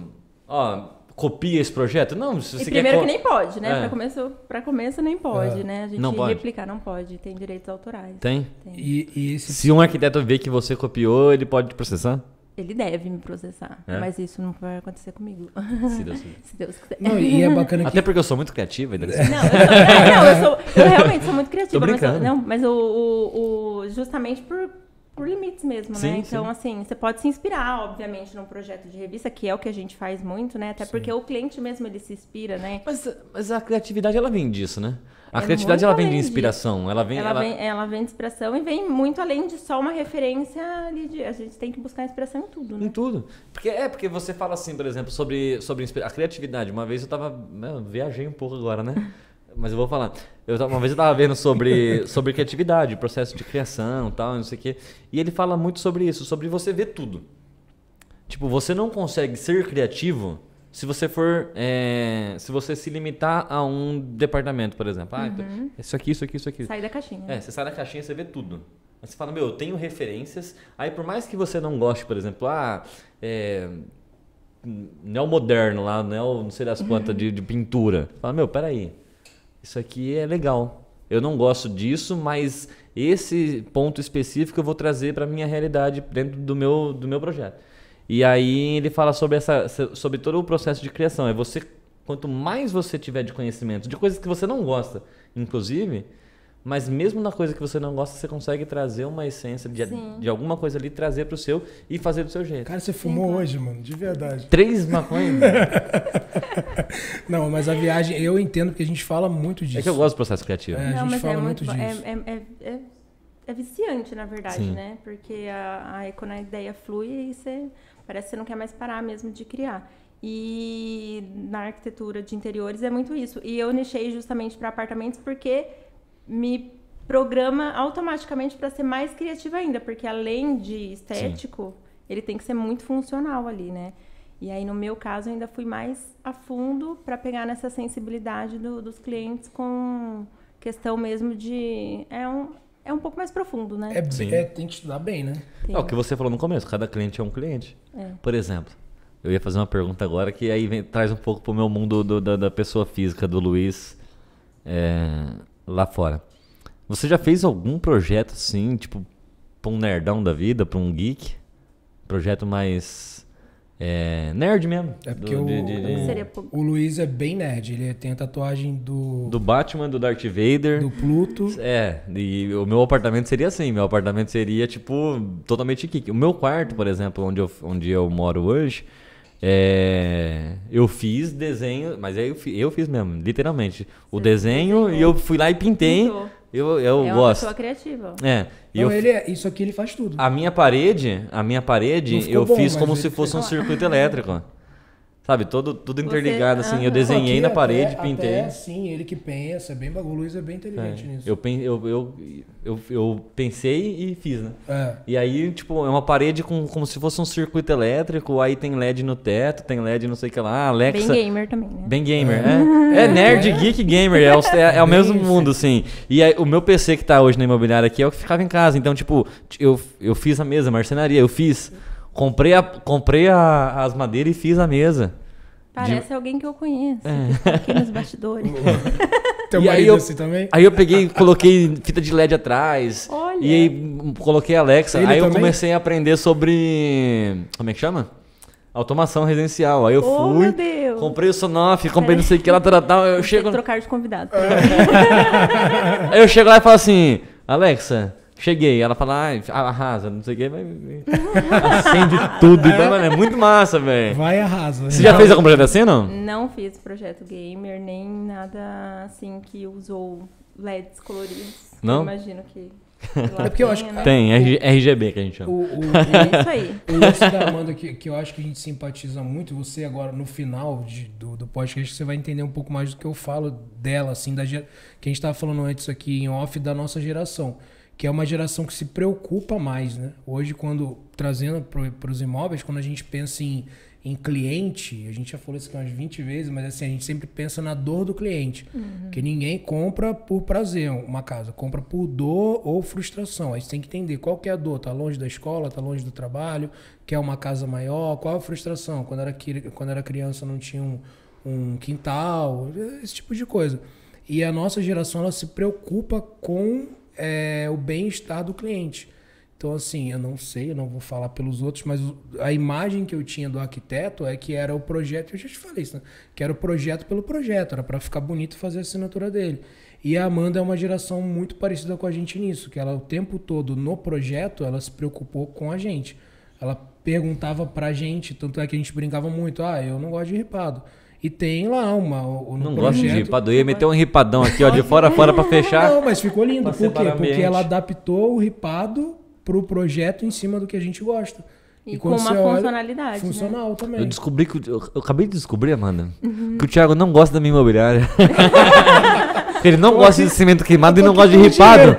copia esse projeto? Não, se você primeiro que nem pode, né? Pra começo nem pode, né? A gente não pode. Replicar não pode, tem direitos autorais. Tem? E se um arquiteto ver que você copiou, ele pode te processar? Ele deve me processar, mas isso não vai acontecer comigo. Se Deus quiser. Se Deus quiser. Não, e é bacana que... Até porque eu sou muito criativa. Eu realmente sou muito criativa. Tô brincando. Mas justamente por limites mesmo, sim, né? Então, sim. assim, você pode se inspirar, obviamente, num projeto de revista, que é o que a gente faz muito, né? Até porque o cliente mesmo, ele se inspira, né? Mas a criatividade, ela vem disso, né? A criatividade, ela vem de inspiração. Ela vem de inspiração e vem muito além de só uma referência ali. A gente tem que buscar inspiração em tudo, né? Em tudo. Porque você fala assim, por exemplo, sobre a criatividade. Uma vez eu viajei um pouco agora, né? Mas eu vou falar. Uma vez eu tava vendo sobre criatividade, processo de criação e tal, não sei o quê. E ele fala muito sobre isso, sobre você ver tudo. Tipo, você não consegue ser criativo se você for... se você se limitar a um departamento, por exemplo. Então, isso aqui. Sai da caixinha. Você sai da caixinha e você vê tudo. Aí você fala, eu tenho referências. Aí por mais que você não goste, por exemplo, neomoderno lá, não sei das quantas de pintura. Fala, peraí. Isso aqui é legal. Eu não gosto disso, mas esse ponto específico eu vou trazer para minha realidade dentro do meu projeto. E aí ele fala sobre todo o processo de criação. Quanto mais você tiver de conhecimento, de coisas que você não gosta, inclusive, mas mesmo na coisa que você não gosta, você consegue trazer uma essência de alguma coisa ali, trazer pro seu e fazer do seu jeito. Cara, você fumou hoje, mano, de verdade. 3 maconhas. Não, mas a viagem, eu entendo porque a gente fala muito disso. É que eu gosto do processo criativo. A gente fala muito disso. É viciante, na verdade, né? Porque quando a ideia flui, parece que você não quer mais parar mesmo de criar. E na arquitetura de interiores é muito isso. E eu nichei justamente para apartamentos porque me programa automaticamente para ser mais criativa ainda, porque além de estético, ele tem que ser muito funcional ali, né? E aí, no meu caso, eu ainda fui mais a fundo para pegar nessa sensibilidade dos clientes com questão mesmo de... É um pouco mais profundo, né? Tem que estudar bem, né? É o que você falou no começo, cada cliente é um cliente. Por exemplo, eu ia fazer uma pergunta agora que aí traz um pouco pro meu mundo da pessoa física, do Luiz, lá fora. Você já fez algum projeto assim, tipo, pra um nerdão da vida, pra um geek? Projeto mais nerd mesmo? É porque o Luiz é bem nerd. Ele tem a tatuagem do Batman, do Darth Vader. Do Pluto. E o meu apartamento seria assim. Meu apartamento seria, tipo, totalmente geek. O meu quarto, por exemplo, onde eu moro hoje, eu fiz desenho, mas aí eu fiz mesmo, literalmente. O desenho e eu fui lá e pintei. Pintou. Eu uma gosto. pessoa criativa. Então, isso aqui ele faz tudo. A minha parede eu fiz como se fosse um circuito elétrico. Sabe, tudo interligado, assim. Eu desenhei na parede, pintei. Sim, ele que pensa, o Luiz é bem inteligente nisso. Eu pensei e fiz, né? E aí, tipo, é uma parede como se fosse um circuito elétrico, aí tem LED no teto, tem LED não sei o que lá, Alexa... Bem gamer também, né? Bem gamer, nerd, geek, gamer, é o mesmo mundo, assim. E aí, o meu PC que tá hoje na imobiliária aqui é o que ficava em casa, então, tipo, eu fiz a mesa, marcenaria, comprei as madeiras e fiz a mesa. Parece alguém que eu conheço, que tá aqui nos bastidores. Teu marido assim também? Aí eu peguei, coloquei fita de LED atrás. Olha. E aí coloquei Alexa. Aí eu comecei a aprender sobre... Como é que chama? Automação residencial. Aí eu fui, meu Deus. comprei o Sonoff, comprei não sei o que lá, tal. Eu chego... trocar de convidado. Aí eu chego lá e falo assim, Alexa... Cheguei, ela fala, arrasa, não sei o que, acende tudo. Então, mano, é muito massa, velho. Vai, arrasa. Você já fez algum projeto assim, não? Não fiz projeto gamer, nem nada assim que usou LEDs coloridos. Não? Eu imagino que... É porque eu acho que... Tem, RGB que a gente chama. É isso aí. O lance da Amanda que eu acho que a gente simpatiza muito, você agora no final do podcast, você vai entender um pouco mais do que eu falo dela, assim, que a gente tava falando antes aqui em off da nossa geração. Que é uma geração que se preocupa mais, né? Hoje, trazendo para os imóveis, quando a gente pensa em cliente, a gente já falou isso aqui umas 20 vezes, mas assim, a gente sempre pensa na dor do cliente. Porque ninguém compra por prazer uma casa, compra por dor ou frustração. Aí você tem que entender qual que é a dor. Tá longe da escola, tá longe do trabalho, quer uma casa maior, qual a frustração? Quando era criança não tinha um quintal, esse tipo de coisa. E a nossa geração, ela se preocupa com... o bem-estar do cliente. Então, assim, eu não sei, eu não vou falar pelos outros, mas a imagem que eu tinha do arquiteto é que era o projeto, eu já te falei isso, né? Que era o projeto pelo projeto, era para ficar bonito e fazer a assinatura dele. E a Amanda é uma geração muito parecida com a gente nisso, que ela o tempo todo no projeto, ela se preocupou com a gente. Ela perguntava pra gente, tanto é que a gente brincava muito, eu não gosto de ripado. E tem lá não gosto de ripado. Eu ia meter um ripadão aqui, ó, de fora a fora pra fechar. Não, mas ficou lindo. Por quê? Porque ela adaptou o ripado pro projeto em cima do que a gente gosta. E com uma funcionalidade. Funcional, né? Também. Eu acabei de descobrir, Amanda, que o Thiago não gosta da minha imobiliária. Ele não gosta de cimento queimado e não gosta de ripado.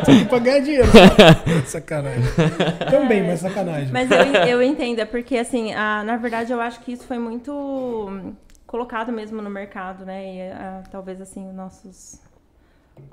Tem que ganhar dinheiro. Sacanagem. Também, mas sacanagem. Mas eu entendo, é porque assim, na verdade eu acho que isso foi muito colocado mesmo no mercado, né? E talvez assim, os nossos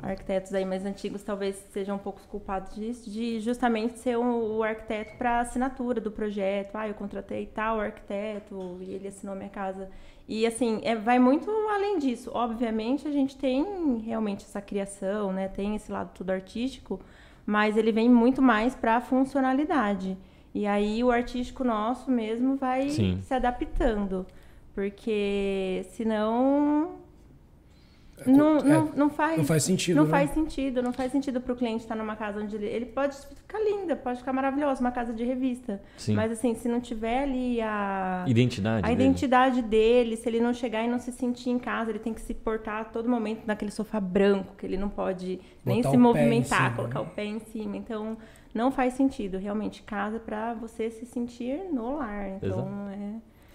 arquitetos aí mais antigos talvez sejam um pouco culpados disso, de justamente ser o arquiteto para assinatura do projeto. Eu contratei tal arquiteto e ele assinou minha casa. E assim, vai muito além disso. Obviamente a gente tem realmente essa criação, né? Tem esse lado tudo artístico, mas ele vem muito mais para a funcionalidade. E aí o artístico nosso mesmo vai se adaptando, porque senão não faz sentido. Não faz sentido para o cliente estar numa casa onde ele pode ficar linda, pode ficar maravilhosa, uma casa de revista. Sim. Mas assim, se não tiver ali a identidade dele, se ele não chegar e não se sentir em casa, ele tem que se portar a todo momento naquele sofá branco, que ele não pode nem se movimentar, colocar o pé em cima. Então, não faz sentido. Realmente, casa para você se sentir no lar. Então,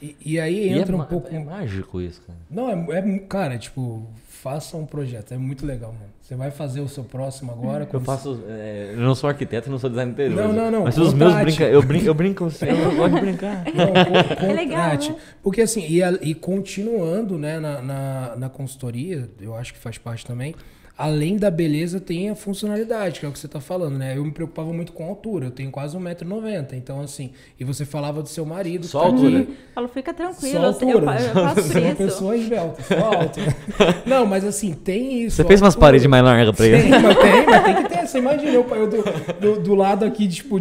E aí entra um pouco... É mágico isso, cara. Não, cara, tipo... faça um projeto. É muito legal, mano. Você vai fazer o seu próximo agora. Eu faço. Eu não sou arquiteto, não sou designer interior. Não. Mas os meus brincam. Eu brinco assim, eu gosto de brincar. Não, É legal, né? Porque assim, e continuando, né, na consultoria, eu acho que faz parte também. Além da beleza, tem a funcionalidade, que é o que você tá falando, né? Eu me preocupava muito com a altura, eu tenho quase 1,90 m. Então, assim, e você falava do seu marido. Só altura? Falo, fica tranquilo, Só altura. eu faço Você é uma isso. pessoa esbelta, só altura. Não, mas assim, tem isso. Você fez umas paredes mais largas pra ele? Mas tem que ter. Você imagina eu do lado aqui, tipo,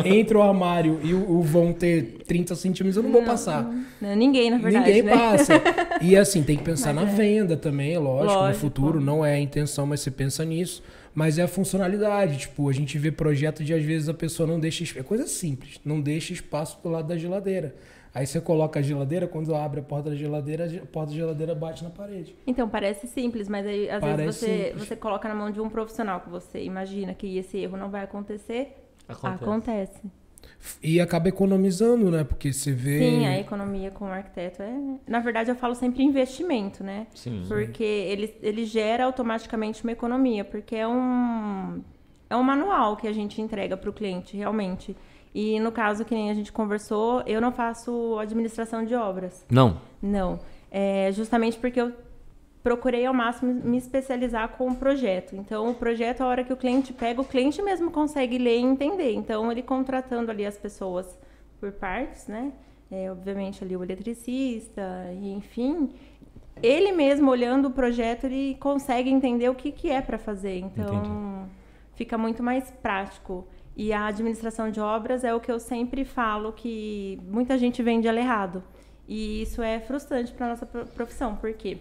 entre o armário e o vão ter 30 centímetros, eu não vou passar. Não, ninguém, na verdade. Ninguém né? passa. E assim, tem que pensar na venda também, é lógico. No futuro não é a intenção, mas você pensa nisso. Mas é a funcionalidade. Tipo, a gente vê projeto de às vezes a pessoa não deixa. É coisa simples. Não deixa espaço do lado da geladeira. Aí você coloca a geladeira, quando abre a porta da geladeira, a porta da geladeira bate na parede. Então, parece simples, mas aí às vezes você coloca na mão de um profissional que você imagina que esse erro não vai acontecer. Acontece. E acaba economizando, né? Porque você vê... Sim, a economia com o arquiteto é... Na verdade, eu falo sempre investimento, né? Sim. Porque ele gera automaticamente uma economia, porque é um manual que a gente entrega para o cliente, realmente. E no caso, que nem a gente conversou, eu não faço administração de obras. Não? Não. É justamente porque eu procurei ao máximo me especializar com o projeto. Então, o projeto, a hora que o cliente pega, o cliente mesmo consegue ler e entender. Então, ele contratando ali as pessoas por partes, né? Obviamente, ali o eletricista, e enfim, ele mesmo olhando o projeto, ele consegue entender o que é para fazer. Então, fica muito mais prático. E a administração de obras é o que eu sempre falo, que muita gente vende ela errado. E isso é frustrante para nossa profissão, por quê?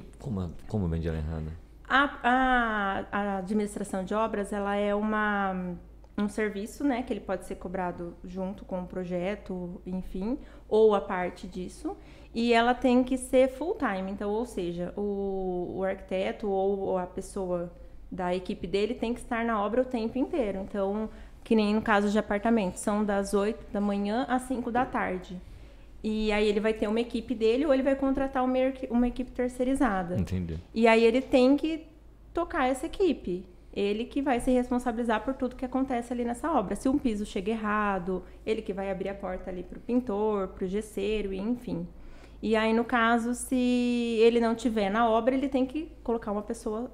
Como vende ela errada? A administração de obras, ela é um serviço, né, que ele pode ser cobrado junto com o projeto, enfim, ou a parte disso, e ela tem que ser full time. Então, ou seja, o arquiteto ou a pessoa da equipe dele tem que estar na obra o tempo inteiro. Então, que nem no caso de apartamento, são das 8 da manhã às 5 da tarde. E aí ele vai ter uma equipe dele ou ele vai contratar uma equipe terceirizada. Entendi. E aí ele tem que tocar essa equipe. Ele que vai se responsabilizar por tudo que acontece ali nessa obra. Se um piso chega errado, ele que vai abrir a porta ali para o pintor, para o gesseiro, enfim. E aí, no caso, se ele não tiver na obra, ele tem que colocar uma pessoa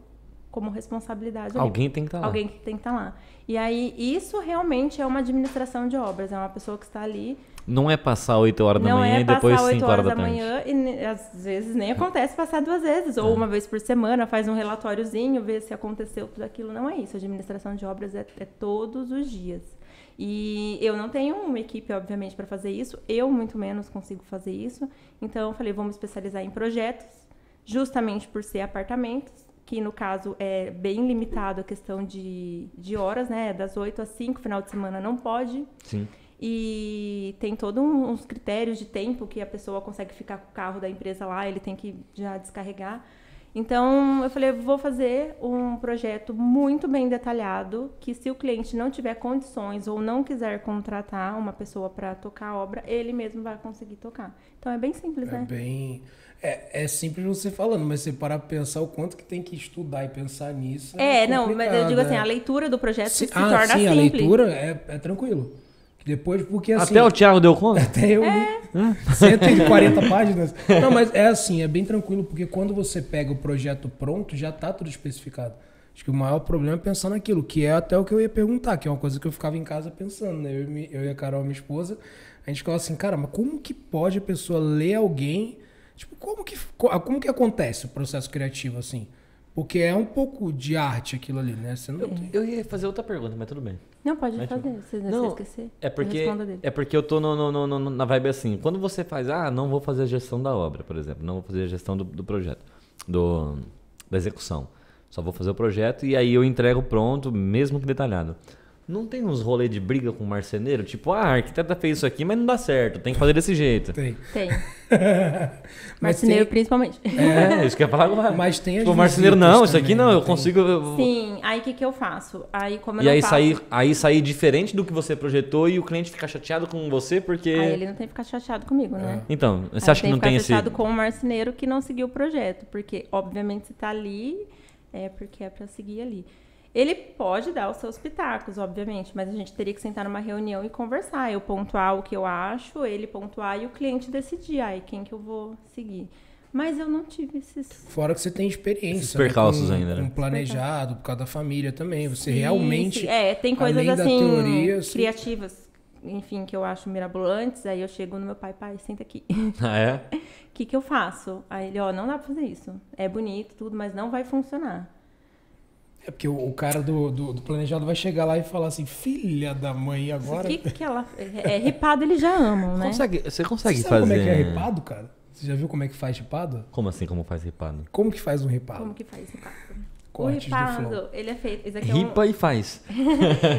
como responsabilidade ali. Alguém tem que estar lá. Alguém que tem que estar lá. E aí, isso realmente é uma administração de obras. É uma pessoa que está ali... Não é passar 8 horas da manhã e depois 5 horas da tarde. Manhã, e às vezes nem acontece passar 2 vezes, ou uma vez por semana, faz um relatóriozinho, vê se aconteceu tudo aquilo. Não é isso. A administração de obras é todos os dias. E eu não tenho uma equipe, obviamente, para fazer isso. Eu, muito menos, consigo fazer isso. Então, eu falei, vamos especializar em projetos, justamente por ser apartamentos, que, no caso, é bem limitado a questão de horas, né? Das 8 às 5, final de semana não pode. Sim. E tem todos uns critérios de tempo que a pessoa consegue ficar com o carro da empresa lá, ele tem que já descarregar. Então, eu falei, vou fazer um projeto muito bem detalhado, que se o cliente não tiver condições ou não quiser contratar uma pessoa para tocar a obra, ele mesmo vai conseguir tocar. Então, é bem simples, né? É simples você falando, mas você parar para pensar o quanto que tem que estudar e pensar nisso. Não, mas eu digo assim, a leitura do projeto se torna sim, simples. A leitura é tranquilo. Depois, porque assim... Até o Thiago deu conta? Até eu li 140 páginas. Não, mas é assim, é bem tranquilo, porque quando você pega o projeto pronto, já tá tudo especificado. Acho que o maior problema é pensar naquilo, que é até o que eu ia perguntar, que é uma coisa que eu ficava em casa pensando, né? Eu e a Carol, minha esposa, a gente ficava assim, cara, mas como que pode a pessoa ler alguém... Tipo, como que acontece o processo criativo, assim? Porque é um pouco de arte aquilo ali, né? Você não tem. Eu ia fazer outra pergunta, mas tudo bem. Não, pode fazer, se você esquecer. É porque eu tô na vibe assim, quando você faz, não vou fazer a gestão da obra, por exemplo, não vou fazer a gestão do projeto, da execução. Só vou fazer o projeto e aí eu entrego pronto, mesmo que detalhado. Não tem uns rolês de briga com o marceneiro? Tipo, a arquiteta fez isso aqui, mas não dá certo. Tem que fazer desse jeito. Tem. Marceneiro, principalmente. Isso que eu ia falar agora. Mas tem as tipo, marceneiro, não, isso aqui também, não, eu tem. consigo... Sim, aí o que eu faço? Aí como eu E não aí faço... sair diferente do que você projetou e o cliente ficar chateado com você porque... Aí ele não tem que ficar chateado comigo, né? Então, você Aí acha que não tem que esse... ficar chateado com o marceneiro que não seguiu o projeto. Porque, obviamente, se tá ali, é porque é pra seguir ali. Ele pode dar os seus pitacos, obviamente, mas a gente teria que sentar numa reunião e conversar. Eu pontuar o que eu acho, ele pontuar e o cliente decidir aí quem que eu vou seguir. Mas eu não tive esses... Fora que você tem experiência. Esses percalços ainda, né? Com planejado, por causa da família também. Você Sim, realmente... sim. Tem coisas além da assim, teoria, você- criativas, enfim, que eu acho mirabolantes. Aí eu chego no meu pai, senta aqui. Ah, é? O que eu faço? Aí ele, não dá pra fazer isso. É bonito, tudo, mas não vai funcionar. É porque o cara do planejado vai chegar lá e falar assim, filha da mãe, agora... O que ela... ripado eles já amam, né? Você consegue Você fazer... sabe como é que é ripado, cara? Você já viu como é que faz ripado? Como assim, como faz ripado? Como que faz um ripado? Como que faz ripado? Cortes O do ripado, flow. ele é feito... Esse aqui Ripa e faz.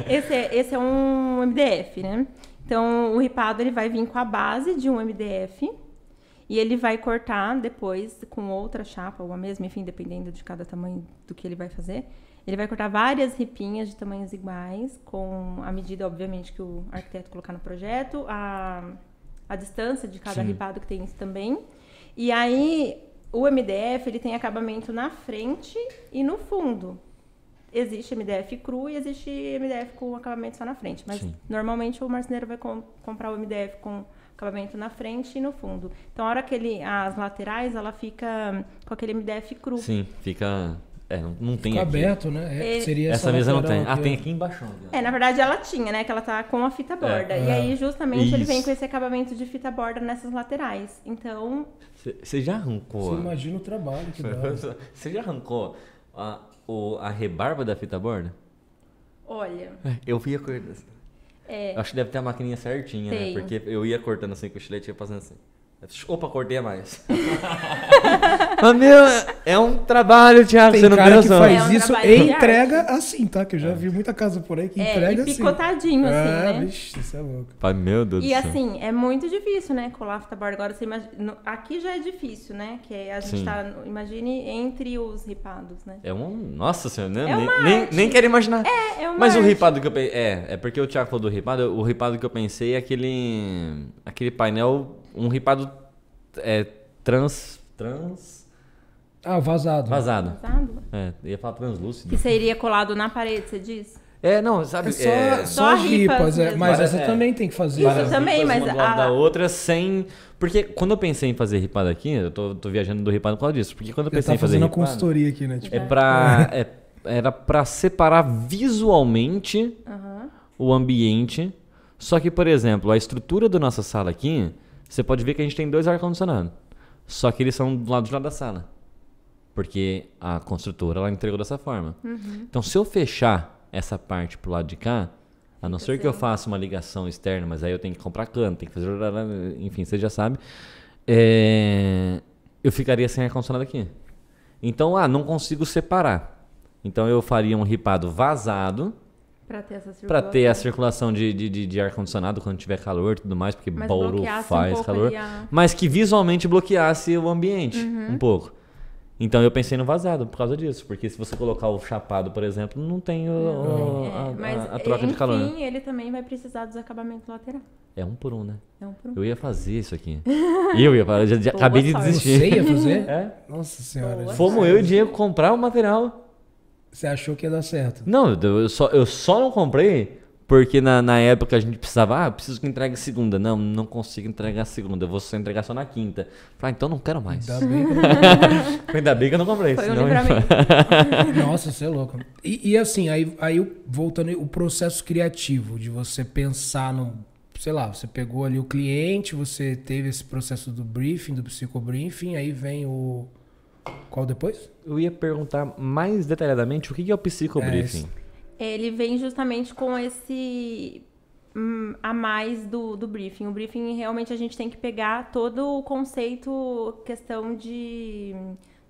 esse é um MDF, né? Então, o ripado, ele vai vir com a base de um MDF e ele vai cortar depois com outra chapa, ou a mesma, enfim, dependendo de cada tamanho do que ele vai fazer. Ele vai cortar várias ripinhas de tamanhos iguais, com a medida, obviamente, que o arquiteto colocar no projeto, a distância de cada ripado que tem isso também. E aí, o MDF, ele tem acabamento na frente e no fundo. Existe MDF cru e existe MDF com acabamento só na frente. Mas, normalmente, o marceneiro vai comprar o MDF com acabamento na frente e no fundo. Então, a hora que as laterais, ela fica com aquele MDF cru. Sim, fica... não tem Fica aqui. aberto, né? Seria Essa mesa não tem. lateral Tem aqui embaixo. Na verdade ela tinha, né? Que ela tá com a fita borda. E aí, justamente, ele vem com esse acabamento de fita borda nessas laterais. Então... Você já arrancou... Você imagina o trabalho que dá. Você já arrancou a rebarba da fita borda? Olha... Eu ia cortando assim. Acho que deve ter a maquininha certinha, né? Porque eu ia cortando assim com o estilete e ia fazendo assim. Opa, cortei a mais. Mas, meu, é um trabalho, Thiago. Tem você não cara que pensa. faz isso trabalho e de entrega assim, tá? Que eu já vi muita casa por aí que entrega e assim. picotadinho, assim, né? Vixe, isso é louco. Pai, meu Deus E do céu. assim, é muito difícil, né? Colar fita borda. Agora, você imagina... Aqui já é difícil, né? Que a gente tá, imagine, entre os ripados, né? Nossa senhora, né? É uma nem quero imaginar. É uma Mas o arte. ripado que eu pensei... É porque o Thiago falou do ripado. O ripado que eu pensei é aquele painel... Um ripado trans... Vazado. Vazado. Vazado? Eu ia falar translúcido. Que seria colado na parede, você diz? Não, sabe... Só as ripas, mesmo. mas Várias- essa também tem que fazer. Isso né? também, ripas mas uma do lado da outra sem... Porque quando eu pensei em fazer ripado aqui, eu tô viajando do ripado por causa disso. Porque quando eu Ele pensei tá em fazer fazendo a ripado... consultoria aqui, né? Tipo, Era pra separar visualmente o ambiente. Só que, por exemplo, a estrutura da nossa sala aqui, você pode ver que a gente tem 2 ar-condicionados. Só que eles são do lado de lá da sala. Porque a construtora, ela entregou dessa forma. Então, se eu fechar essa parte pro lado de cá, a não ser que eu faça uma ligação externa, mas aí eu tenho que comprar cano, tem que fazer... Enfim, você já sabe. Eu ficaria sem ar-condicionado aqui. Então, não consigo separar. Então, eu faria um ripado vazado Pra ter essa circulação. para ter a circulação de ar-condicionado quando tiver calor e tudo mais, porque Mas Bauru bloqueasse faz pouco calor. ali Mas que visualmente bloqueasse o ambiente um pouco. Então eu pensei no vazado por causa disso. Porque se você colocar o chapado, por exemplo, não tem a troca de calor. Enfim, ele também vai precisar dos acabamentos laterais. É um por um, né? É um por um. Eu ia fazer isso aqui. Já Boa acabei de sorte. desistir. Você ia fazer? É. Nossa senhora. Boa. Fomos eu e o Diego comprar o material. Você achou que ia dar certo? Não, eu só não comprei porque na época a gente precisava, eu preciso que entregue segunda. Não consigo entregar segunda, eu vou só entregar só na quinta. Falei, então não quero mais. Ainda bem que Ainda bem que eu não comprei. Foi um senão- livramento. Nossa, você é louco. E assim, aí voltando o processo criativo de você pensar no... Sei lá, você pegou ali o cliente, você teve esse processo do briefing, do psicobriefing, aí vem o... Qual depois? Eu ia perguntar mais detalhadamente o que é o psicobriefing. Ele vem justamente com esse a mais do briefing. O briefing, realmente, a gente tem que pegar todo o conceito, questão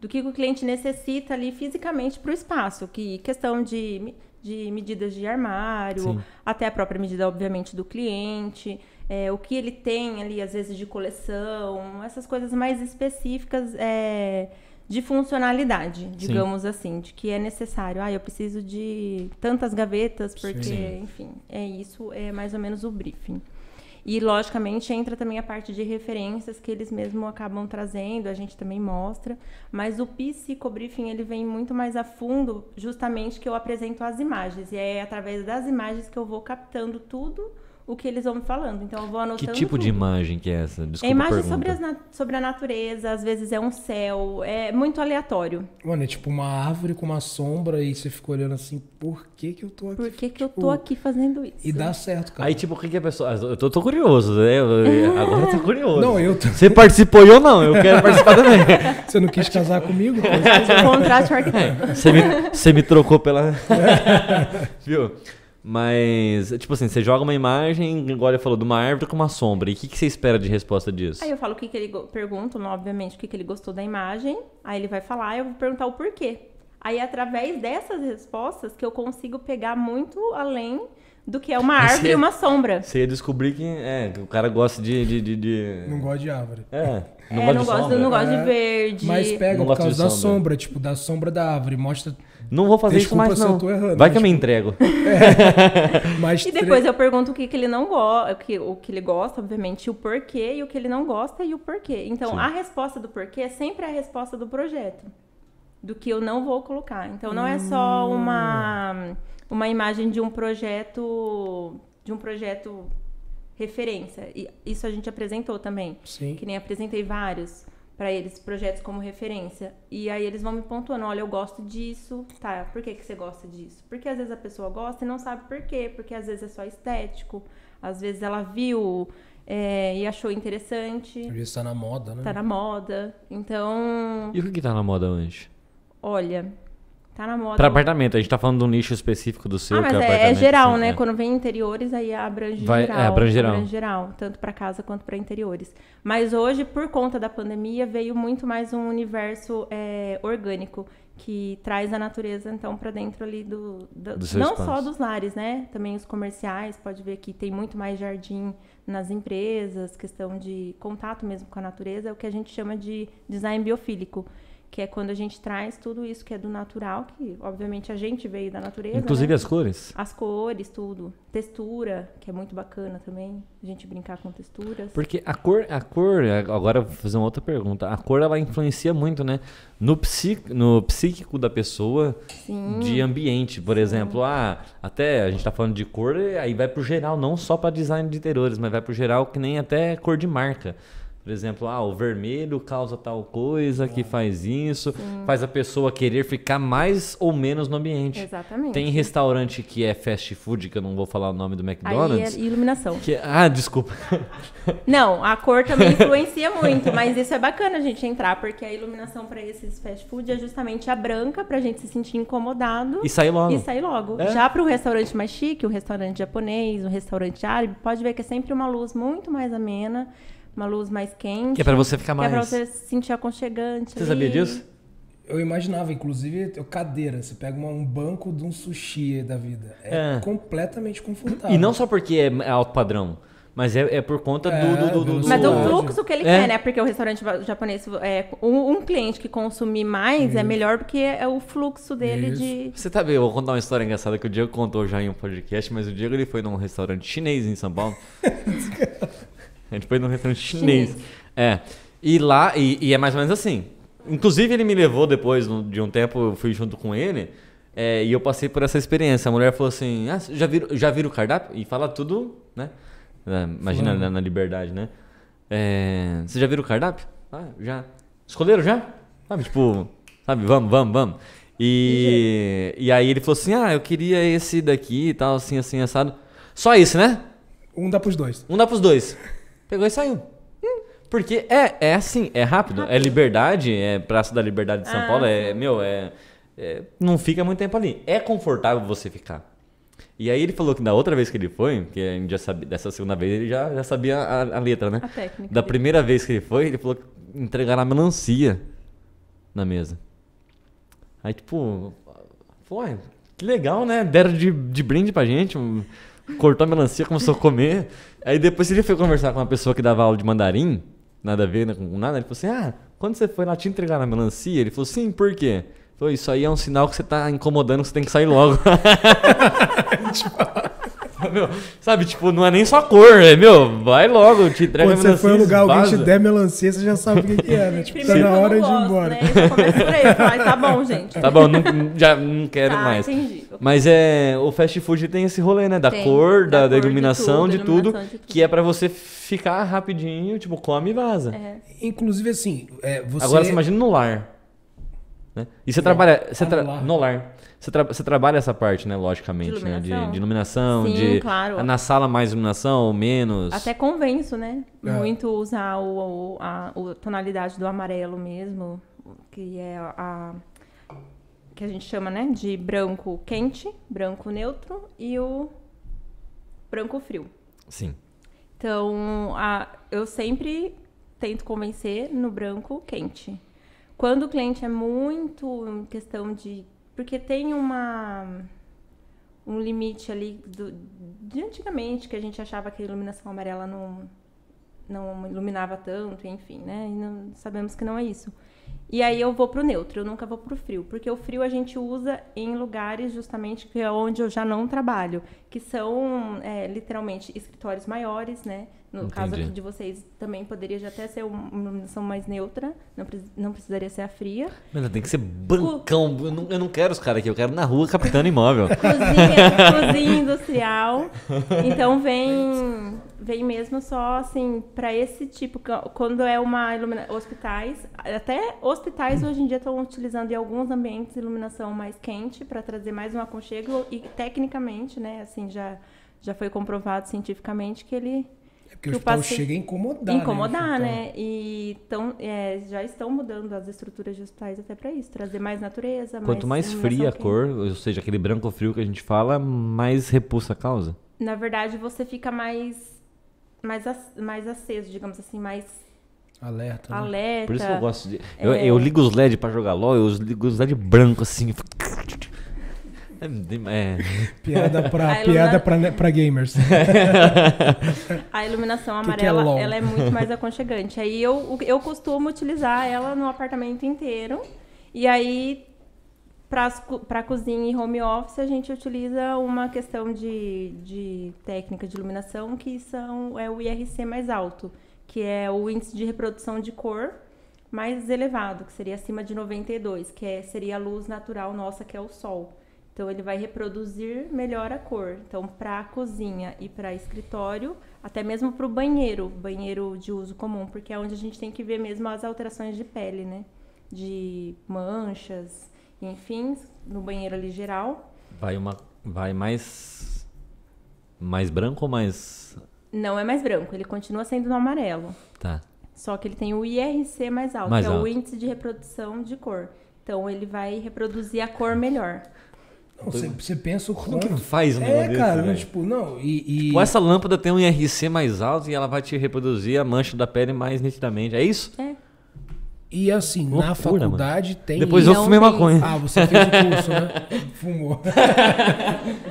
do que o cliente necessita ali fisicamente para o espaço, que questão de medidas de armário, Sim. até a própria medida, obviamente, do cliente, o que ele tem ali, às vezes, de coleção, essas coisas mais específicas de funcionalidade, digamos assim, de que é necessário. Eu preciso de tantas gavetas, porque, enfim, isso é mais ou menos o briefing. E, logicamente, entra também a parte de referências que eles mesmos acabam trazendo, a gente também mostra. Mas o psicobriefing, ele vem muito mais a fundo, justamente que eu apresento as imagens. E é através das imagens que eu vou captando tudo o que eles vão me falando. Então, eu vou anotando Que tipo de imagem que é essa? Desculpa é imagem pergunta. sobre a natureza, às vezes é um céu, é muito aleatório. Mano, é tipo uma árvore com uma sombra e você fica olhando assim, por que eu tô aqui? Por que eu tô aqui fazendo isso? E dá certo, cara. Aí, tipo, o que que a pessoa... Eu tô curioso, né? Agora eu tô curioso. Não, eu tô... Você participou e eu não, eu quero participar também. Você não quis casar comigo? Contrate o arquiteto. Você me trocou pela... Viu? Mas, tipo assim, você joga uma imagem, igual ele falou, de uma árvore com uma sombra. E o que que você espera de resposta disso? Aí eu falo o que ele pergunto, obviamente, o que ele gostou da imagem. Aí ele vai falar, eu vou perguntar o porquê. Aí, através dessas respostas, que eu consigo pegar muito além do que é uma árvore e uma sombra. Você ia descobrir que o cara gosta de... Não gosta de árvore. Não gosto de verde. Mas pega Não por gosto causa de da sombra. sombra, tipo, da sombra da árvore. Mostra. Não vou fazer Desculpa isso mais, se eu não. tô errando, Vai que mas, eu me entrego. Mas E depois eu pergunto o que ele não gosta, o que ele gosta, obviamente, e o porquê, e o que ele não gosta e o porquê. Então, Sim. a resposta do porquê é sempre a resposta do projeto, do que eu não vou colocar. Então, não é só uma imagem de um projeto referência. E isso a gente apresentou também. Sim. Que nem apresentei vários para eles, projetos como referência. E aí eles vão me pontuando, olha, eu gosto disso. Tá, por que você gosta disso? Porque às vezes a pessoa gosta e não sabe por quê. Porque às vezes é só estético. Às vezes ela viu e achou interessante. Às vezes tá na moda, né? Tá na moda. Então, E o que tá na moda hoje? olha, tá na moda. Pra apartamento, a gente tá falando de um nicho específico do seu, Mas que é é apartamento. geral, assim, né? Quando vem interiores, aí abrange Vai- geral. abrange geral. Abrange geral, tanto para casa quanto para interiores. Mas hoje, por conta da pandemia, veio muito mais um universo orgânico, que traz a natureza, então, para dentro ali do seu não espaço. só dos lares, né? Também os comerciais, pode ver que tem muito mais jardim nas empresas, questão de contato mesmo com a natureza, é o que a gente chama de design biofílico. Que é quando a gente traz tudo isso que é do natural, que obviamente a gente veio da natureza. Inclusive né? as cores? As cores, tudo. Textura, que é muito bacana também. A gente brincar com texturas. Porque a cor, agora eu vou fazer uma outra pergunta. A cor, ela influencia muito, né? No psíquico da pessoa, Sim. de ambiente. Por exemplo, até a gente tá falando de cor, aí vai pro geral, não só para design de interiores, mas vai pro geral que nem até cor de marca. Por exemplo, o vermelho causa tal coisa que faz isso, faz a pessoa querer ficar mais ou menos no ambiente. Exatamente. Tem restaurante que é fast food, que eu não vou falar o nome do Aí McDonald's. é iluminação. Desculpa. Não, a cor também influencia muito, mas isso é bacana a gente entrar, porque a iluminação para esses fast food é justamente a branca, pra gente se sentir incomodado. E sair logo. E sair logo. É. Já para um restaurante mais chique, um restaurante japonês, um restaurante árabe, pode ver que é sempre uma luz muito mais amena, uma luz mais quente. Que é pra você ficar mais... Que é pra você se sentir aconchegante. Você sabia disso? Eu imaginava, inclusive, cadeira. Você pega um banco de um sushi da vida. É completamente confortável. E não só porque é alto padrão, mas é por conta do... Mas o Lógico. fluxo que ele quer, né? Porque o restaurante japonês, um cliente que consumir mais é melhor do que o fluxo dele de... Você tá vendo? Eu vou contar uma história engraçada que o Diego contou já em um podcast, mas o Diego ele foi num restaurante chinês em São Paulo. A gente foi num restaurante chinês. E lá, e é mais ou menos assim. Inclusive ele me levou depois de um tempo, eu fui junto com ele, e eu passei por essa experiência. A mulher falou assim, já viram o cardápio? E fala tudo, né? Imagina na liberdade, né? Você já viram o cardápio? Já. Escolheram já? Sabe, tipo, vamos. E aí ele falou assim, eu queria esse daqui e tal, assim, assado. Só esse, né? Um dá pros dois. Um dá pros dois. Pegou e saiu. Porque é assim, é rápido. É Liberdade, é Praça da Liberdade de São Paulo. Não fica muito tempo ali. É confortável você ficar. E aí ele falou que da outra vez que ele foi, que a gente já sabia, dessa segunda vez ele já sabia a letra, né? A técnica Da dele. primeira vez que ele foi, ele falou que entregaram a melancia. na mesa. Aí, tipo, pô, que legal, né? Deram de brinde pra gente, cortou a melancia, começou a comer. Aí depois ele foi conversar com uma pessoa que dava aula de mandarim, nada a ver, né, com nada. Ele falou assim, quando você foi lá te entregar na melancia, ele falou, sim, por quê? Ele falou, isso aí é um sinal que você tá incomodando, que você tem que sair logo. Meu, sabe, tipo, não é nem só cor, vai logo, te entrega a melancia. Quando você for no lugar, alguém te der melancia, você já sabe o que é, né? Tipo, tá na hora de ir embora. Né? Já começa por aí, fala, tá bom, gente. Tá bom, já não quero mais. Entendi. Mas o fast food tem esse rolê, né? Da cor, da iluminação, de tudo, que é pra você ficar rapidinho, tipo, come e vaza. Inclusive, assim, você... Agora você imagina no lar. Né? E você trabalha... No lar. Você trabalha essa parte, né? Logicamente, né? De iluminação, sim, claro. Na sala mais iluminação ou menos. Até convenço, né? Muito usar a tonalidade do amarelo mesmo, que é que a gente chama, né? De branco quente, branco neutro e o branco frio. Sim. Então, eu sempre tento convencer no branco quente. Quando o cliente é muito em questão de... Porque tem um limite ali de antigamente, que a gente achava que a iluminação amarela não iluminava tanto, enfim, né? E sabemos que não é isso. E aí eu vou pro neutro, eu nunca vou pro frio. Porque o frio a gente usa em lugares justamente que é onde eu já não trabalho. Que são, literalmente, escritórios maiores, né? No caso aqui de vocês, também poderia já até ser uma iluminação mais neutra. Não precisaria ser a fria. Mas tem que ser bancão. Eu não quero os caras aqui, eu quero na rua captando imóvel. Cozinha industrial. Então vem mesmo só assim, para esse tipo, quando é uma iluminação, hospitais, até hospitais hoje em dia estão utilizando em alguns ambientes iluminação mais quente para trazer mais um aconchego e tecnicamente, né, assim, já foi comprovado cientificamente que ele... Porque o hospital chega a incomodar, né? E já estão mudando as estruturas de hospitais até para isso, trazer mais natureza, Quanto mais fria a cor, ou seja, aquele branco frio que a gente fala, mais repulsa causa. Na verdade, você fica mais aceso, digamos assim, mais alerta. Né? Alerta. Por isso que eu gosto de... Eu ligo os LED pra jogar LOL, eu ligo os LED branco assim. Piada pra gamers. A iluminação amarela, ela é muito mais aconchegante. Aí eu costumo utilizar ela no apartamento inteiro. E aí, para cozinha e home office, a gente utiliza uma questão de técnica de iluminação que é o IRC mais alto, que é o índice de reprodução de cor mais elevado, que seria acima de 92, seria a luz natural nossa, que é o sol. Então, ele vai reproduzir melhor a cor. Então, para a cozinha e para escritório, até mesmo para o banheiro de uso comum, porque é onde a gente tem que ver mesmo as alterações de pele, né? De manchas, enfim, no banheiro ali geral. Vai mais branco ou mais... Não é mais branco, ele continua sendo no amarelo. Tá. Só que ele tem o IRC mais alto, que é o índice de reprodução de cor. Então, ele vai reproduzir a cor melhor. Não, você pensa o quanto... Como que faz um negócio desse, cara, véio? tipo, não, Tipo, essa lâmpada tem um IRC mais alto e ela vai te reproduzir a mancha da pele mais nitidamente, é isso? É. E assim, loucura, na faculdade tem... Depois eu fumei maconha. Você fez o curso, né? Fumou.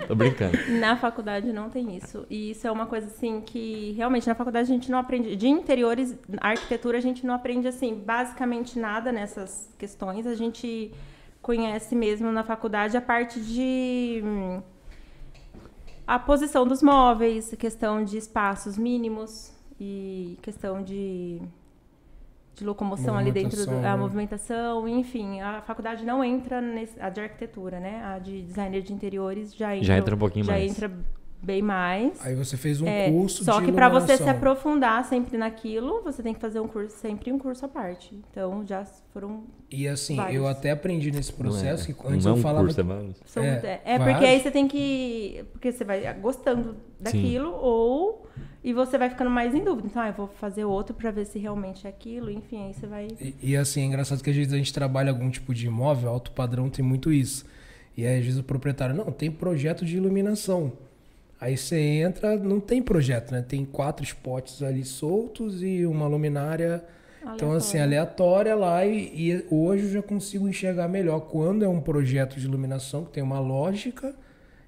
Tô brincando. Na faculdade não tem isso. E isso é uma coisa, assim, que realmente na faculdade a gente não aprende... De interiores, arquitetura, a gente não aprende, assim, basicamente nada nessas questões. A gente... conhece mesmo na faculdade a parte de a posição dos móveis, questão de espaços mínimos e questão de locomoção ali dentro da movimentação, enfim, a faculdade não entra a de arquitetura, né? A de designer de interiores já entra um pouquinho mais. Já entra bem mais. Aí você fez um curso de Só que para você se aprofundar sempre naquilo, você tem que fazer um curso à parte. Então, já foram E assim, vários. Eu até aprendi nesse processo que antes não eu falava... Curso, porque aí você tem que... Porque você vai gostando daquilo, e você vai ficando mais em dúvida. Então, eu vou fazer outro para ver se realmente é aquilo, enfim, aí você vai... E assim, é engraçado que às vezes a gente trabalha algum tipo de imóvel, alto padrão tem muito isso. E aí, às vezes o proprietário, não, tem projeto de iluminação. Aí você entra, não tem projeto, né? Tem 4 spots ali soltos e uma luminária. Então, assim, aleatória lá e hoje eu já consigo enxergar melhor quando é um projeto de iluminação que tem uma lógica.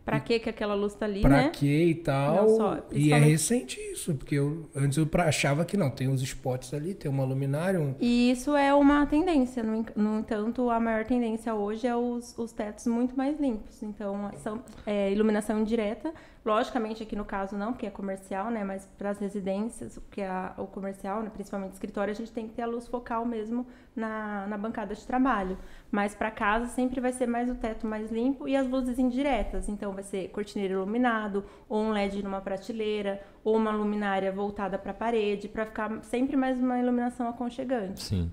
Pra que aquela luz tá ali, Pra né? quê e tal. Não só, E é principalmente- recente isso, porque antes eu achava que não, tem os spots ali, tem uma luminária, E isso é uma tendência. No entanto, a maior tendência hoje é os tetos muito mais limpos. Então, iluminação indireta. Logicamente, aqui no caso não, porque é comercial, né? Mas para as residências, porque o comercial, né? Principalmente escritório, a gente tem que ter a luz focal mesmo na bancada de trabalho. Mas para casa sempre vai ser mais o teto mais limpo e as luzes indiretas. Então, vai ser cortineiro iluminado, ou um LED numa prateleira, ou uma luminária voltada para a parede, para ficar sempre mais uma iluminação aconchegante. Sim.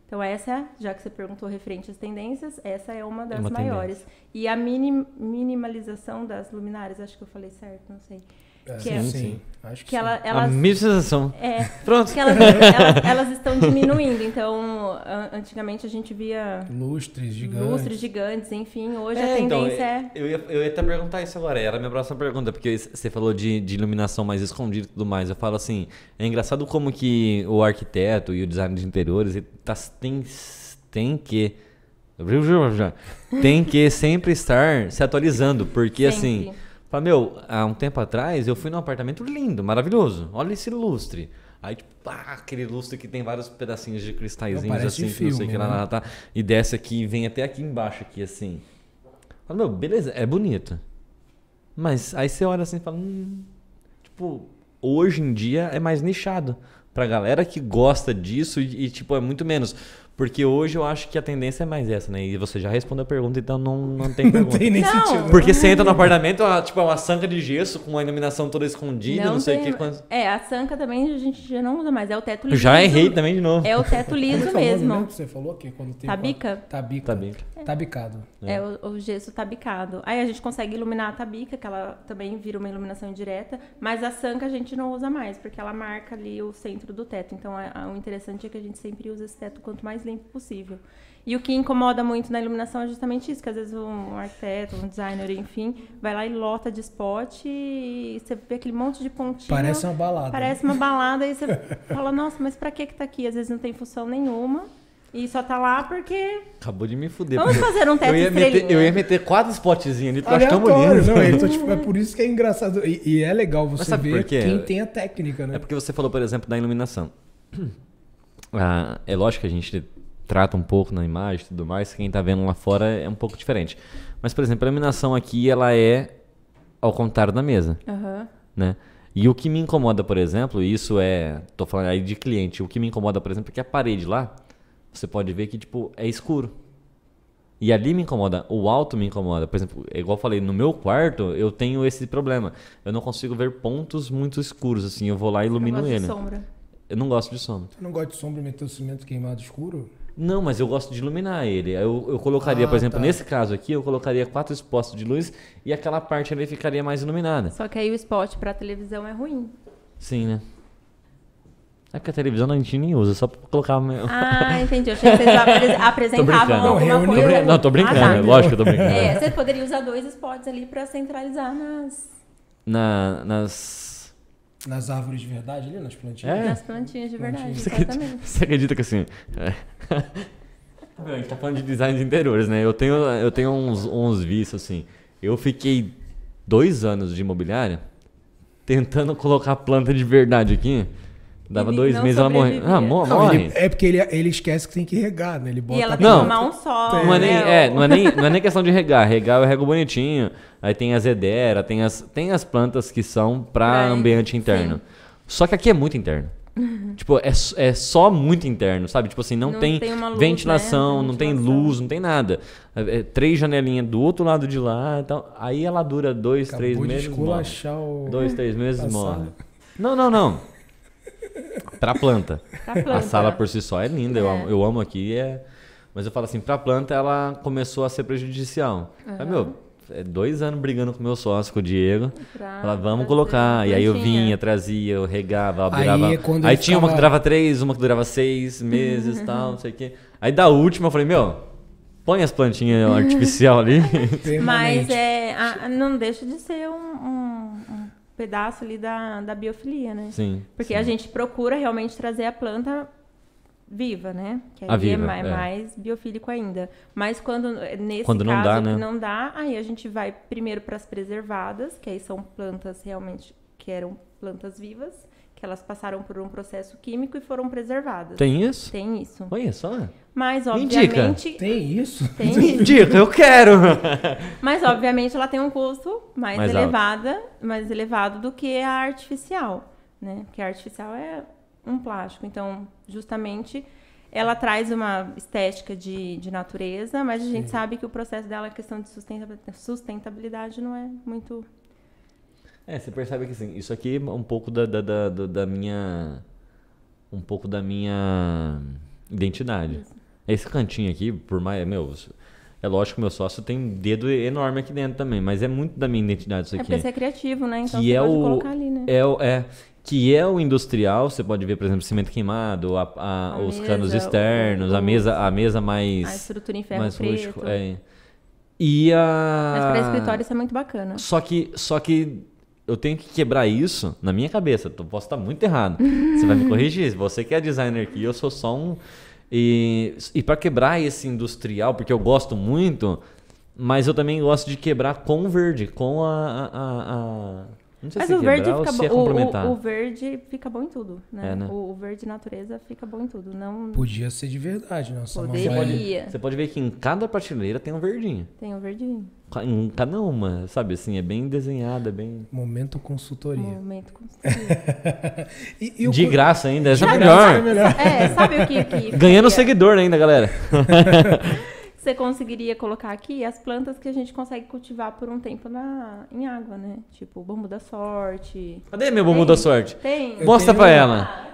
Então essa, já que você perguntou referente às tendências, essa é uma das uma maiores. tendência. E a minimalização das luminárias, acho que eu falei certo, não sei. sim. Acho Que sim. A elas, minimização. Pronto. que elas estão diminuindo. Então, antigamente a gente via Lustres gigantes, enfim. Hoje a Então, tendência é... eu ia até perguntar isso agora, era a minha próxima pergunta, porque você falou de iluminação mais escondida e tudo mais. Eu falo assim, é engraçado como que o arquiteto e o design de interiores ele tem que sempre estar se atualizando, porque Sempre. assim, fala, há um tempo atrás eu fui num apartamento lindo, maravilhoso, olha esse lustre. Aí, tipo, aquele lustre que tem vários pedacinhos de cristalzinhos Parece assim, que não sei o que filme, lá, né? tá, e desce aqui e vem até aqui embaixo, aqui assim. Fala, beleza, é bonito. Mas aí você olha assim e fala, tipo, hoje em dia é mais nichado. Pra galera que gosta disso tipo, é muito menos. Porque hoje eu acho que a tendência é mais essa, né? E você já respondeu a pergunta, então não tem pergunta. Não tem nem Não. sentido. Porque você entra no apartamento, tipo, é uma sanca de gesso com a iluminação toda escondida, não sei o tem- que. a sanca também a gente já não usa mais, é o teto liso. Já errei também de novo. É o teto Como liso é que é o nome mesmo. que você falou que quando tem Tabica? Tabica. Tabicado. É o gesso tabicado. Aí a gente consegue iluminar a tabica, que ela também vira uma iluminação indireta, mas a sanca a gente não usa mais, porque ela marca ali o centro do teto. Então o interessante é que a gente sempre usa esse teto quanto mais limpo possível. E o que incomoda muito na iluminação é justamente isso, que às vezes um arquiteto, um designer, enfim, vai lá e lota de spot e você vê aquele monte de pontinho. Parece uma balada. Parece uma balada e você fala, nossa, mas pra que tá aqui? Às vezes não tem função nenhuma. E só tá lá porque... Acabou de me fuder. Vamos porque fazer um teto estrelinha. eu ia meter 4 spotzinhos ali, porque eu acho tão Aleatório, bonito. não, então, tipo, é por isso que é engraçado. E é legal você sabe ver por quê? quem tem a técnica, né? É porque você falou, por exemplo, da iluminação. É lógico que a gente trata um pouco na imagem e tudo mais, quem tá vendo lá fora é um pouco diferente. Mas, por exemplo, a iluminação aqui, ela é ao contrário da mesa, Aham. né? E o que me incomoda, por exemplo, isso tô falando aí de cliente, o que me incomoda, por exemplo, é que a parede lá, você pode ver que, tipo, é escuro. E ali me incomoda, o alto me incomoda. Por exemplo, igual eu falei, no meu quarto eu tenho esse problema. Eu não consigo ver pontos muito escuros, assim, eu vou lá e ilumino Eu gosto ele. de sombra. Eu não gosto de sombra. Você não gosta de sombra e meter o cimento queimado escuro? Não, mas eu gosto de iluminar ele. Eu colocaria, por exemplo, nesse caso aqui, eu colocaria 4 postos de luz e aquela parte ali ficaria mais iluminada. Só que aí o spot pra televisão é ruim. Sim, né? É que a televisão a gente nem usa, só pra colocar... Ah, entendi. Eu achei que vocês apresentavam brincando. alguma Não, coisa. Não, tô brincando, Ah, tá. lógico que eu tô brincando. Você poderia usar 2 spots ali pra centralizar Nas árvores de verdade ali, nas plantinhas? É. nas plantinhas de verdade, Você exatamente. você acredita que assim... Meu, a gente tá falando de design de interiores, né? Eu tenho uns vícios, assim. Eu fiquei 2 anos de imobiliária tentando colocar planta de verdade aqui. Dava E 2 não meses, ela morre. sobrevivia. Não, Morre. é porque ele esquece que tem que regar, né? Ele bota E ela a tem que Não. tomar um sol, Não é, né? não é nem questão de regar. Regar eu rego bonitinho. Aí tem a zedera, tem as plantas que são pra Pra ambiente sim. interno. Só que aqui é muito interno. Tipo, é só muito interno, sabe? Tipo assim, não tem uma luz, ventilação, né? não tem luz, não tem nada. 3 janelinhas do outro lado de lá e tal. Aí ela dura 2, 3 Acabou de meses. Morre. esculachar o... 2, 3 meses a morre. sala. Não. Pra planta. Pra planta. A sala por si só é linda, eu amo aqui. Mas eu falo assim, pra planta ela começou a ser prejudicial. Aí, 2 anos brigando com meu sócio, com o Diego. Falava, vamos colocar. E aí eu vinha, trazia, eu regava, ela virava. Aí é quando Aí ele tinha uma que ficava- durava 3, uma que durava 6 meses e tal, não sei o quê. Aí da última eu falei, põe as plantinhas artificial ali. Mas Permanente. não deixa de ser um pedaço ali da biofilia, né? Sim. Porque sim. a gente procura realmente trazer a planta viva, né? Que A aí viva, é mais biofílico ainda. Mas nesse Quando não caso dá, que né? não dá, aí a gente vai primeiro para as preservadas, que aí são plantas realmente que eram plantas vivas, que elas passaram por um processo químico e foram preservadas. Tem isso? Tem isso. Olha só. Mas, Me indica. obviamente... Tem isso? Tem isso. Dica, eu quero! Mas, obviamente, ela tem um custo mais Mais elevado do que a artificial, né? Porque a artificial é um plástico. Então, justamente, ela traz uma estética de natureza, mas a gente sabe que o processo dela, a questão de sustentabilidade, não é muito... Você percebe que assim, isso aqui é um pouco da minha... Um pouco da minha identidade. Esse cantinho aqui, por mais... É lógico que meu sócio tem um dedo enorme aqui dentro também, mas é muito da minha identidade isso aqui. É porque você é criativo, né? Então que você é pode o, colocar ali, né? que é o industrial, você pode ver, por exemplo, cimento queimado, os mesa, canos externos, a mesa mais... A estrutura em ferro mais preto. rústico, E a... Mas para escritório isso é muito bacana. Só que eu tenho que quebrar isso na minha cabeça. Eu posso estar muito errado. Você vai me corrigir. Você que é designer aqui, eu sou só um... E para quebrar esse industrial, porque eu gosto muito, mas eu também gosto de quebrar com o verde, com não sei Mas se o verde quebrar ou fica se é bom. complementar. O verde fica bom em tudo, né? Né? O verde natureza fica bom em tudo. Não Podia ser de verdade, nossa. poderia. Você pode ver que em cada prateleira tem um verdinho. Tem o verdinho. Em cada uma, sabe assim, é bem desenhada, bem... Momento consultoria. Momento construtivo. De graça ainda, essa é De melhor. graça é melhor. Sabe o que Ganhando faria? seguidor ainda, galera. Você conseguiria colocar aqui as plantas que a gente consegue cultivar por um tempo em água, né? Tipo o bambu da sorte. Cadê meu bambu da sorte? Tem. Mostra tenho pra um. ela.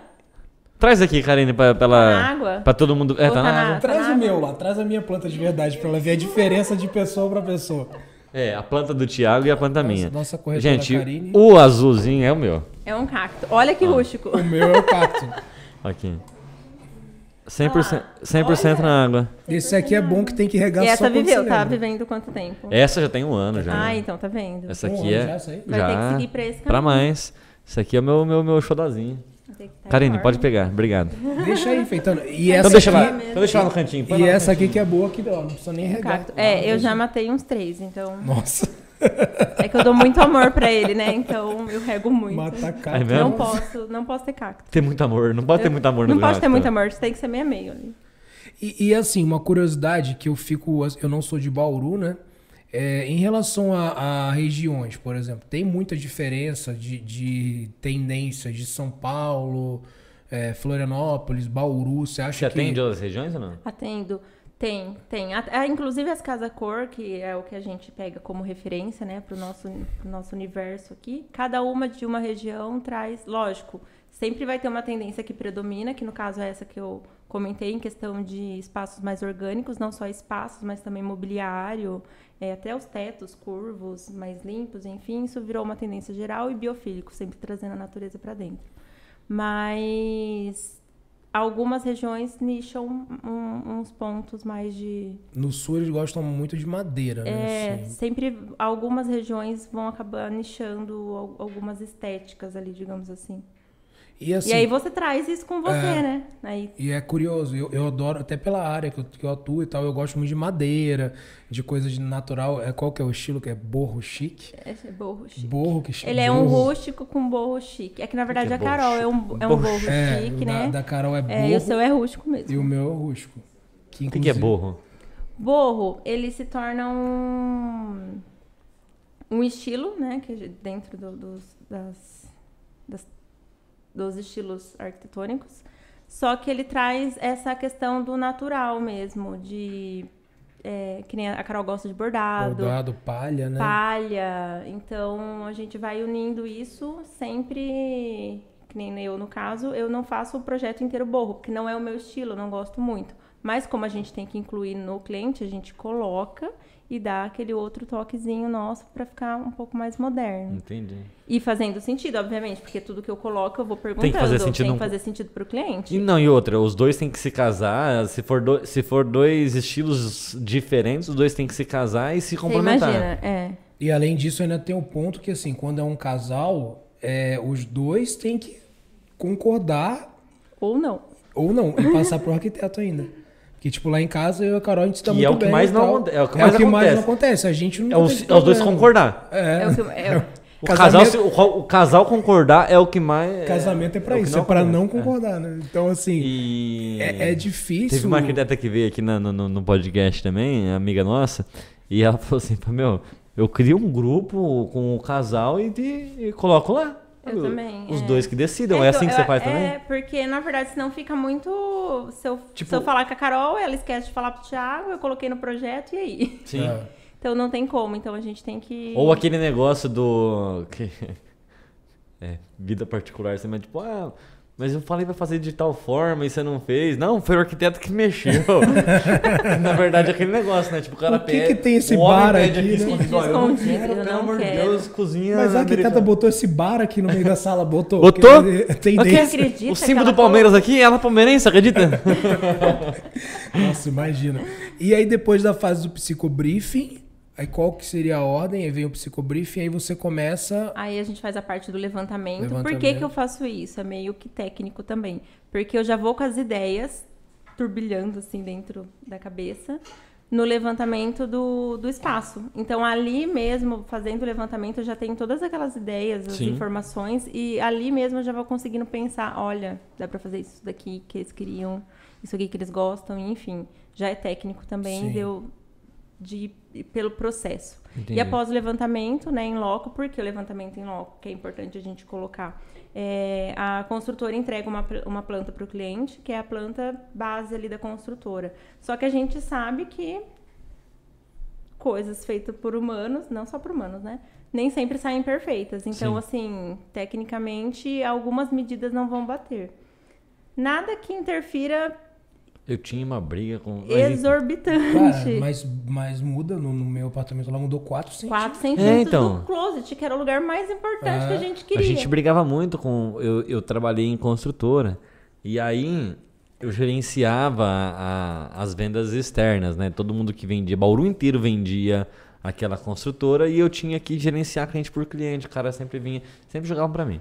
Traz aqui, Karine, pra Na água? pra todo mundo... Ou tá na água. Traz na o meu lá, traz a minha planta de verdade pra ela ver a diferença de pessoa pra pessoa. A planta do Thiago e a planta minha. Nossa corretora Gente, Karine. o azulzinho é o meu. É um cacto. Olha que rústico. O meu é o cacto. Aqui. 100% na água. Esse aqui é bom que tem que regar E só essa quando viveu, você tá lembra. vivendo quanto tempo? Essa já tem um ano já. Ah, então, tá vendo? Essa Um aqui ano é... já, essa aí? Vai ter que seguir pra esse Pra caminho. mais. Esse aqui é o meu xodazinho. Vai ter que tá Karine, enorme. pode pegar. Obrigado. Deixa aí, feitando. E Então essa deixa lá. aqui, Então deixa lá no cantinho. põe e lá no essa aqui cantinho. que é boa, que ó, não precisa nem regar. Cacto. Eu já matei uns 3, então... Nossa, É que eu dou muito amor pra ele, né? Então eu rego muito. matar É cacto. mesmo? Não posso ter cacto. Tem muito amor. Não pode ter muito amor no Não pode ter gato. muito amor, tem que ser meio a meio ali. E assim, uma curiosidade que eu não sou de Bauru, né? Em relação a regiões, por exemplo, tem muita diferença de tendência de São Paulo, Florianópolis, Bauru. Você acha Você que... atende outras regiões ou não? Atendo. Tem. Inclusive as Casa Cor, que é o que a gente pega como referência, né, pro nosso universo aqui. Cada uma de uma região traz, lógico, sempre vai ter uma tendência que predomina, que no caso é essa que eu comentei, em questão de espaços mais orgânicos, não só espaços, mas também mobiliário, até os tetos curvos, mais limpos, enfim, isso virou uma tendência geral e biofílico, sempre trazendo a natureza para dentro. Mas algumas regiões nicham uns pontos mais de... No sul eles gostam muito de madeira, né? Assim. Sempre algumas regiões vão acabar nichando algumas estéticas ali, digamos assim. E, assim, E aí você traz isso com você, né? Aí, e é curioso, eu adoro, até pela área que eu atuo e tal, eu gosto muito de madeira, de coisa de natural. Qual que é o estilo? Que é borro chique? é borro chique. Borro que chique. Ele é um rústico com borro chique. É que na verdade que é a Carol é um borro chique, né? Da Carol é borro E o seu é rústico mesmo. e o meu é rústico. O que é borro? Borro, ele se torna um estilo, né? Que dentro dos estilos arquitetônicos. Só que ele traz essa questão do natural mesmo, de... que nem a Carol gosta de bordado. Bordado, palha, né? Palha. Então, a gente vai unindo isso sempre... Que nem eu, no caso, eu não faço o projeto inteiro borro, porque não é o meu estilo, eu não gosto muito. Mas como a gente tem que incluir no cliente, a gente coloca e dá aquele outro toquezinho nosso para ficar um pouco mais moderno. Entendi. E fazendo sentido, obviamente, porque tudo que eu coloco eu vou perguntando. Tem que fazer sentido. Tem que fazer sentido pro cliente. E outra, os dois têm que se casar. Se for dois estilos diferentes, os dois têm que se casar e se Você complementar. imagina, E além disso, ainda tem o ponto que, assim, quando é um casal, os dois têm que concordar Ou não. Ou não, e passar pro arquiteto ainda. Porque, tipo, lá em casa, eu e a Carol, a gente tá muito é o que bem mais e não tal. acontece. É o que mais não acontece. A gente não É os dois concordar. O casal concordar é o que mais... Casamento é pra isso, é pra não concordar, né? Então, assim, é difícil. Teve uma arquiteta que veio aqui no podcast também, amiga nossa, e ela falou assim, meu, eu crio um grupo com o casal e coloco lá. Eu também. Os dois que decidam. É assim que você faz também? É, porque na verdade senão fica muito... Se eu falar com a Carol, ela esquece de falar pro Thiago, eu coloquei no projeto e aí? Sim. Então não tem como, então a gente tem que... Ou aquele negócio do... vida particular, assim, mas tipo, mas eu falei pra fazer de tal forma e você não fez. Não, foi o arquiteto que mexeu. Na verdade, é aquele negócio, né? Tipo, o cara pede... que tem esse bar aqui, né? Escondido, eu não quero, pelo amor de Deus, cozinha... Mas a arquiteta botou esse bar aqui no meio da sala, botou? Botou? Tem acredita o símbolo do Palmeiras aqui, ela é palmeirense, acredita? Nossa, imagina. E aí, depois da fase do psicobriefing... Aí qual que seria a ordem? Aí vem o psicobriefing, aí você começa... Aí a gente faz a parte do levantamento. Por que eu faço isso? É meio que técnico também. Porque eu já vou com as ideias turbilhando assim dentro da cabeça no levantamento do espaço. Então ali mesmo, fazendo o levantamento, eu já tenho todas aquelas ideias, as informações, e ali mesmo eu já vou conseguindo pensar, olha, dá pra fazer isso daqui que eles queriam, isso aqui que eles gostam, enfim. Já é técnico também, pelo processo. Entendi. E após o levantamento, né, em loco, por que o levantamento em loco? Que é importante a gente colocar. A construtora entrega uma planta para o cliente, que é a planta base ali da construtora. Só que a gente sabe que coisas feitas por humanos, não só por humanos, né, nem sempre saem perfeitas. Então, assim, tecnicamente, algumas medidas não vão bater. Nada que interfira... Eu tinha uma briga com... Exorbitante. Cara, mas muda no meu apartamento. Lá mudou 4 centímetros. 4 centímetros do closet, que era o lugar mais importante que a gente queria. A gente brigava muito com... Eu trabalhei em construtora. E aí, eu gerenciava as vendas externas, né? Todo mundo que vendia... Bauru inteiro vendia aquela construtora. E eu tinha que gerenciar cliente por cliente. O cara sempre vinha... Sempre jogava pra mim.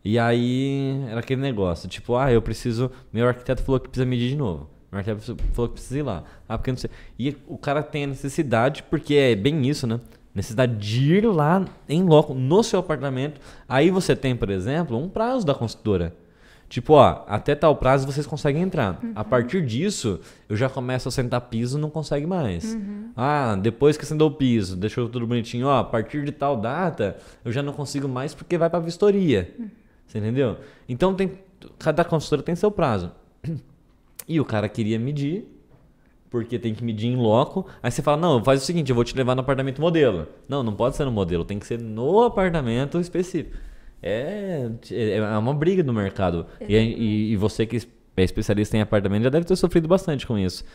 E aí, era aquele negócio. Tipo, eu preciso... Meu arquiteto falou que precisa medir de novo. O arquiteto falou que precisa ir lá. Porque não sei. E o cara tem a necessidade, porque é bem isso, né? Necessidade de ir lá em loco, no seu apartamento. Aí você tem, por exemplo, um prazo da construtora. Tipo, até tal prazo vocês conseguem entrar. A partir disso, eu já começo a sentar piso, não consegue mais. Depois que sentou o piso, deixou tudo bonitinho. A partir de tal data, eu já não consigo mais porque vai pra vistoria. Você entendeu? Então, cada construtora tem seu prazo. E o cara queria medir, porque tem que medir em loco. Aí você fala, não, faz o seguinte, eu vou te levar no apartamento modelo. Não pode ser no modelo, tem que ser no apartamento específico. É uma briga no mercado. E você que é especialista em apartamento já deve ter sofrido bastante com isso.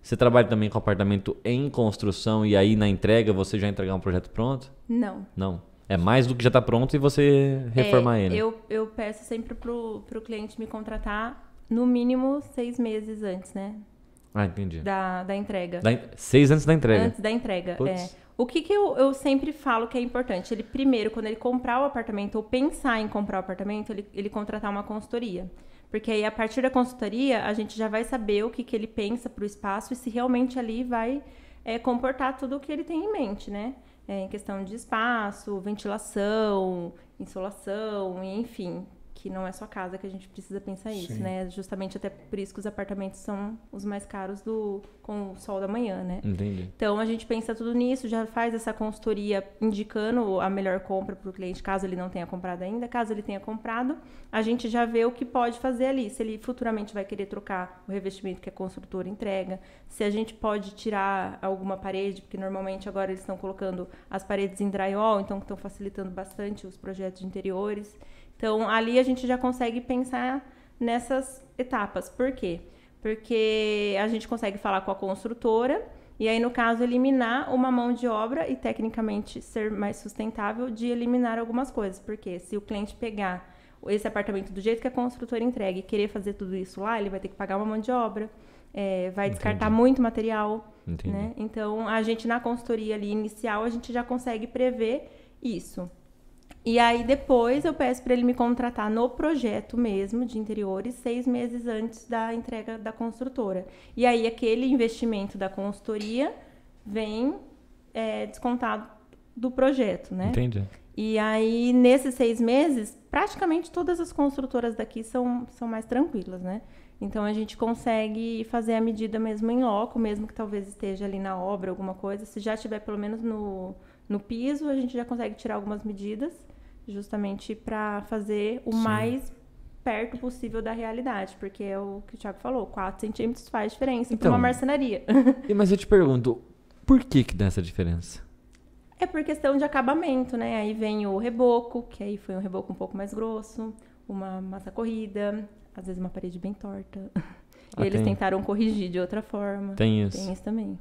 Você trabalha também com apartamento em construção e aí na entrega você já entregar um projeto pronto? Não. É mais do que já está pronto e você reformar ele. Eu peço sempre pro cliente me contratar no mínimo 6 meses antes, né? Entendi. Da entrega. 6 antes da entrega? Antes da entrega, O que eu sempre falo que é importante? Ele primeiro, quando ele comprar o apartamento ou pensar em comprar o apartamento, ele contratar uma consultoria. Porque aí, a partir da consultoria, a gente já vai saber o que ele pensa para o espaço e se realmente ali vai comportar tudo o que ele tem em mente, né? Em questão de espaço, ventilação, insolação, enfim, que não é só casa que a gente precisa pensar isso, né? Justamente até por isso que os apartamentos são os mais caros com o sol da manhã, né? Entendi. Então, a gente pensa tudo nisso, já faz essa consultoria indicando a melhor compra para o cliente, caso ele não tenha comprado ainda. Caso ele tenha comprado, a gente já vê o que pode fazer ali. Se ele futuramente vai querer trocar o revestimento que a construtora entrega, se a gente pode tirar alguma parede, porque normalmente agora eles estão colocando as paredes em drywall, então estão facilitando bastante os projetos de interiores. Então, ali a gente já consegue pensar nessas etapas. Por quê? Porque a gente consegue falar com a construtora e aí, no caso, eliminar uma mão de obra e, tecnicamente, ser mais sustentável de eliminar algumas coisas. Porque se o cliente pegar esse apartamento do jeito que a construtora entrega e querer fazer tudo isso lá, ele vai ter que pagar uma mão de obra, vai descartar muito material. Né? Então, a gente, na consultoria ali inicial, a gente já consegue prever isso. E aí depois eu peço para ele me contratar no projeto mesmo de interiores 6 meses antes da entrega da construtora. E aí aquele investimento da consultoria vem descontado do projeto, né? Entendi. E aí nesses 6 meses, praticamente todas as construtoras daqui são mais tranquilas, né? Então a gente consegue fazer a medida mesmo em loco, mesmo que talvez esteja ali na obra alguma coisa. Se já estiver pelo menos no piso, a gente já consegue tirar algumas medidas, justamente para fazer o mais perto possível da realidade, porque é o que o Thiago falou, 4 centímetros faz diferença para uma marcenaria. Mas eu te pergunto, por que dá essa diferença? É por questão de acabamento, né? Aí vem o reboco, que aí foi um reboco um pouco mais grosso, uma massa corrida, às vezes uma parede bem torta. E eles tentaram corrigir de outra forma. Tem isso. Tem isso também.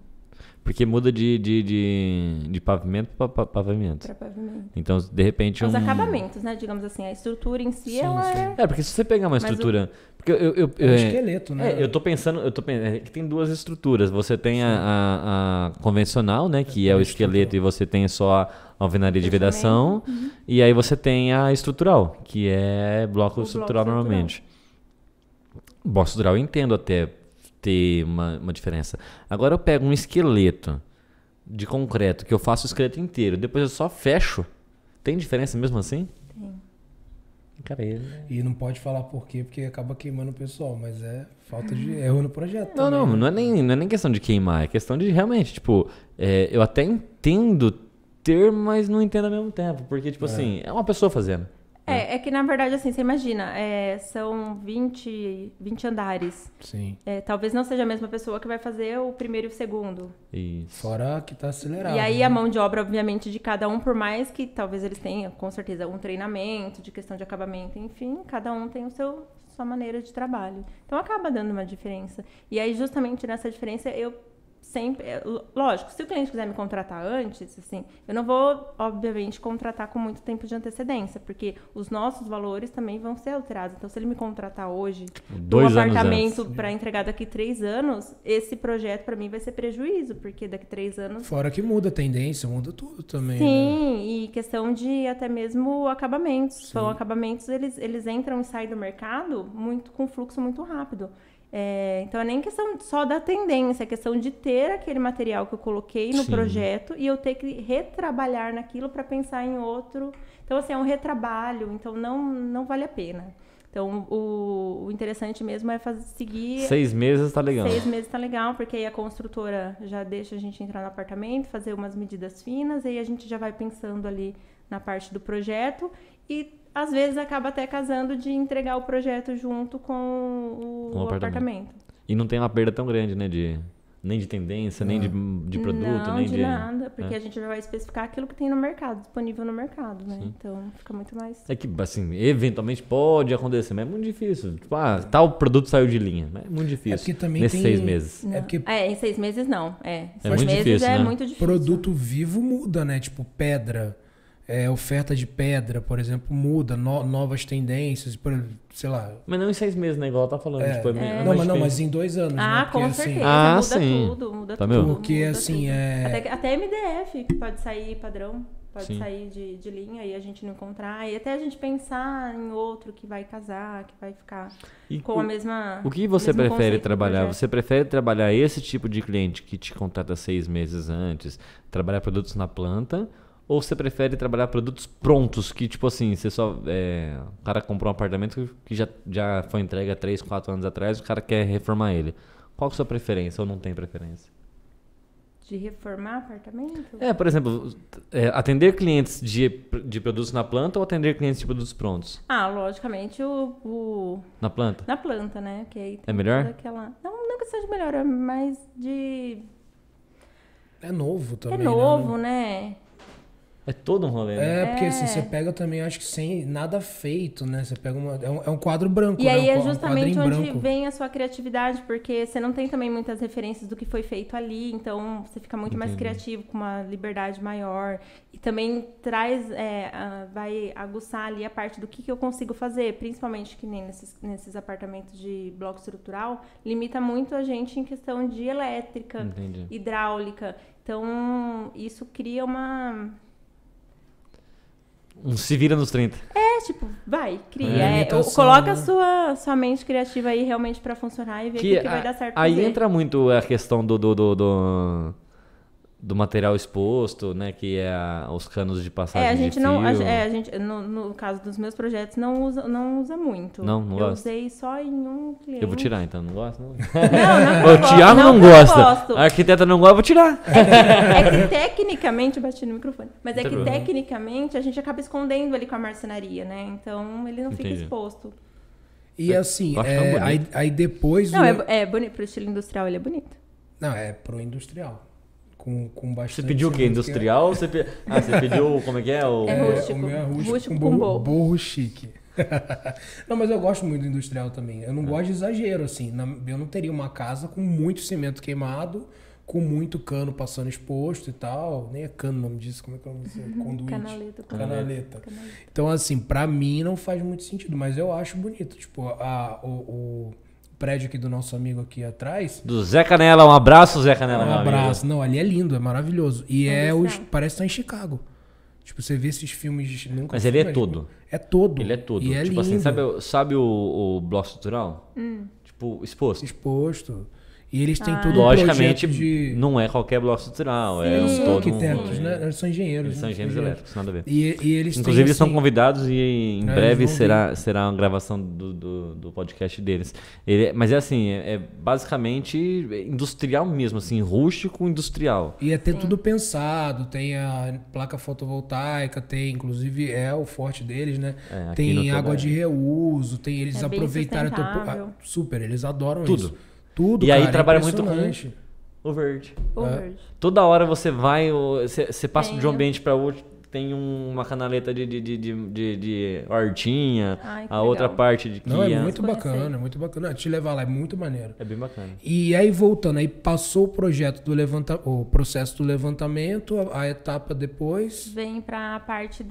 Porque muda de pavimento para pavimento. Para pavimento. Então, de repente... Os acabamentos, né? Digamos assim, a estrutura em si, ela é... porque se você pegar uma estrutura... Porque é um esqueleto, né? Eu tô pensando que tem duas estruturas. Você tem a convencional, né? Que é o esqueleto e você tem só a alvenaria de vedação. E aí você tem a estrutural, que é bloco estrutural normalmente. Bloco estrutural eu entendo até ter uma diferença. Agora eu pego um esqueleto de concreto, que eu faço o esqueleto inteiro, depois eu só fecho. Tem diferença mesmo assim? Tem. Cara, e não pode falar por quê, porque acaba queimando o pessoal, mas é falta de erro no projeto. Não é nem questão de queimar, é questão de realmente, tipo, eu até entendo ter, mas não entendo ao mesmo tempo, porque, tipo assim, é uma pessoa fazendo. É que, na verdade, assim, você imagina, são 20 andares. Sim. Talvez não seja a mesma pessoa que vai fazer o primeiro e o segundo. Isso. Fora que tá acelerado. E aí a mão de obra, obviamente, de cada um, por mais que talvez eles tenham, com certeza, um treinamento de questão de acabamento, enfim, cada um tem sua maneira de trabalho. Então acaba dando uma diferença. E aí, justamente nessa diferença, eu sempre... Lógico, se o cliente quiser me contratar antes, assim, eu não vou, obviamente, contratar com muito tempo de antecedência, porque os nossos valores também vão ser alterados. Então, se ele me contratar hoje, 2 um anos apartamento para entregar daqui 3 anos, esse projeto para mim vai ser prejuízo, porque daqui 3 anos... Fora que muda a tendência, muda tudo também. Sim, né? E questão de até mesmo acabamentos. São acabamentos, eles entram e saem do mercado com fluxo muito rápido. Então, é nem questão só da tendência, é questão de ter aquele material que eu coloquei no projeto e eu ter que retrabalhar naquilo para pensar em outro. Então, assim, é um retrabalho, então não vale a pena. Então, o interessante mesmo é seguir... 6 meses tá legal. 6 meses tá legal, porque aí a construtora já deixa a gente entrar no apartamento, fazer umas medidas finas, aí a gente já vai pensando ali na parte do projeto e às vezes acaba até casando de entregar o projeto junto com o apartamento. E não tem uma perda tão grande, né? Nem de tendência, nem de produto, não, nem de nada, porque a gente já vai especificar aquilo que tem no mercado, disponível no mercado, né? Sim. Então fica muito mais... É que, assim, eventualmente pode acontecer, mas é muito difícil. Tipo, tal produto saiu de linha. Mas é muito difícil. É porque também nesses 6 meses. Em 6 meses não. 6 muito meses difícil, né? muito difícil. Produto vivo muda, né? Tipo, pedra. Oferta de pedra, por exemplo, muda, novas tendências, sei lá. Mas não em 6 meses, né? Igual ela tá falando. Tipo, mas em 2 anos, né? Porque, com certeza. Muda muda tudo. Porque, muda assim, tudo. Até MDF, que pode sair padrão, pode sair de linha e a gente não encontrar. E até a gente pensar em outro que vai casar, que vai ficar com a mesma... O que você prefere trabalhar? Você prefere trabalhar esse tipo de cliente que te contrata 6 meses antes, trabalhar produtos na planta... Ou você prefere trabalhar produtos prontos, que tipo assim, você só... o cara comprou um apartamento que já foi entregue há 3, 4 anos atrás, o cara quer reformar ele. Qual que é a sua preferência ou não tem preferência? De reformar apartamento? Por exemplo, atender clientes de produtos na planta ou atender clientes de produtos prontos? Logicamente Na planta? Na planta, né? Que aí é melhor? Não questão de melhor, é mais de... É novo também, É novo, né? É todo um rolê, né? Porque assim, você pega também, acho que sem nada feito, né? Você pega é um quadro branco, e né? aí é justamente onde vem a sua criatividade, porque você não tem também muitas referências do que foi feito ali, então você fica muito mais criativo, com uma liberdade maior. E também vai aguçar ali a parte do que eu consigo fazer, principalmente que nem nesses apartamentos de bloco estrutural, limita muito a gente em questão de elétrica, hidráulica. Então, isso cria uma Se vira nos 30. Tipo, vai, cria. Limitação, Coloca né? sua mente criativa aí realmente pra funcionar e ver o que vai dar certo Aí fazer. entra muito a questão do material exposto, né? Que é os canos de passagem A gente de não. fio. A gente, no caso dos meus projetos, não usa muito. Não eu gosta? usei só em um cliente. Eu vou tirar, então. Não gosto, não? Não, O Thiago não que eu gosta. gosto. A arquiteta não gosta, eu vou tirar. É que tecnicamente, eu bati no microfone, mas é que Tá bom. tecnicamente a gente acaba escondendo ali com a marcenaria, né? Então ele não fica Entendi. exposto. E assim, Eu acho tão bonito. aí depois... Não, é bonito. Pro estilo industrial ele é bonito. Não, é pro industrial. Com bastante... Você pediu o quê? Industrial? Você pediu, como é que é? É rústico. O meu é rústico Rústico com com borro chique. Não, mas eu gosto muito do industrial também. Eu não gosto de exagero, assim. Eu não teria uma casa com muito cimento queimado, com muito cano passando exposto e tal. Nem é cano o nome disso, como é que é o nome disso? Conduíte. Canaleta. Então, assim, pra mim não faz muito sentido, mas eu acho bonito. Tipo, o prédio aqui do nosso amigo aqui atrás... Do Zé Canela, um abraço, Zé Canela. Um meu amigo. abraço. Não, ali é lindo, é maravilhoso. E Industrial. parece estar em Chicago. Tipo, você vê esses filmes... Nunca Mas ele é vi, todo. É todo. Ele é todo. E é tipo lindo. assim, sabe o bloco estrutural? Tipo, exposto. Exposto. E eles têm todo Logicamente, um projeto de... não é qualquer bloco estrutural. Sim. É Eles são todo arquitetos, né? Eles são engenheiros. Eles são né? engenheiros elétricos, nada a ver. E eles têm, Inclusive, eles estão assim, convidados e em eles breve vão será uma gravação do podcast deles. Mas é assim, é basicamente industrial mesmo, assim, rústico industrial. E é tudo pensado, tem a placa fotovoltaica, tem, inclusive, é o forte deles, né? É, aqui Tem no água Tobé. de reuso, eles É bem aproveitaram... sustentável. Super, eles adoram Tudo. isso. Tudo, E aí cara, trabalha muito impressionante. O verde. O verde. Toda hora você vai, você passa de um Tenho. ambiente para outro, tem uma canaleta de hortinha, Ai, que a outra legal. parte de que Não, é é- muito Conhecer. bacana, é muito bacana. Te levar lá é muito maneiro. É bem bacana. E aí, voltando, aí passou o projeto do o processo do levantamento, a etapa depois. Vem para a parte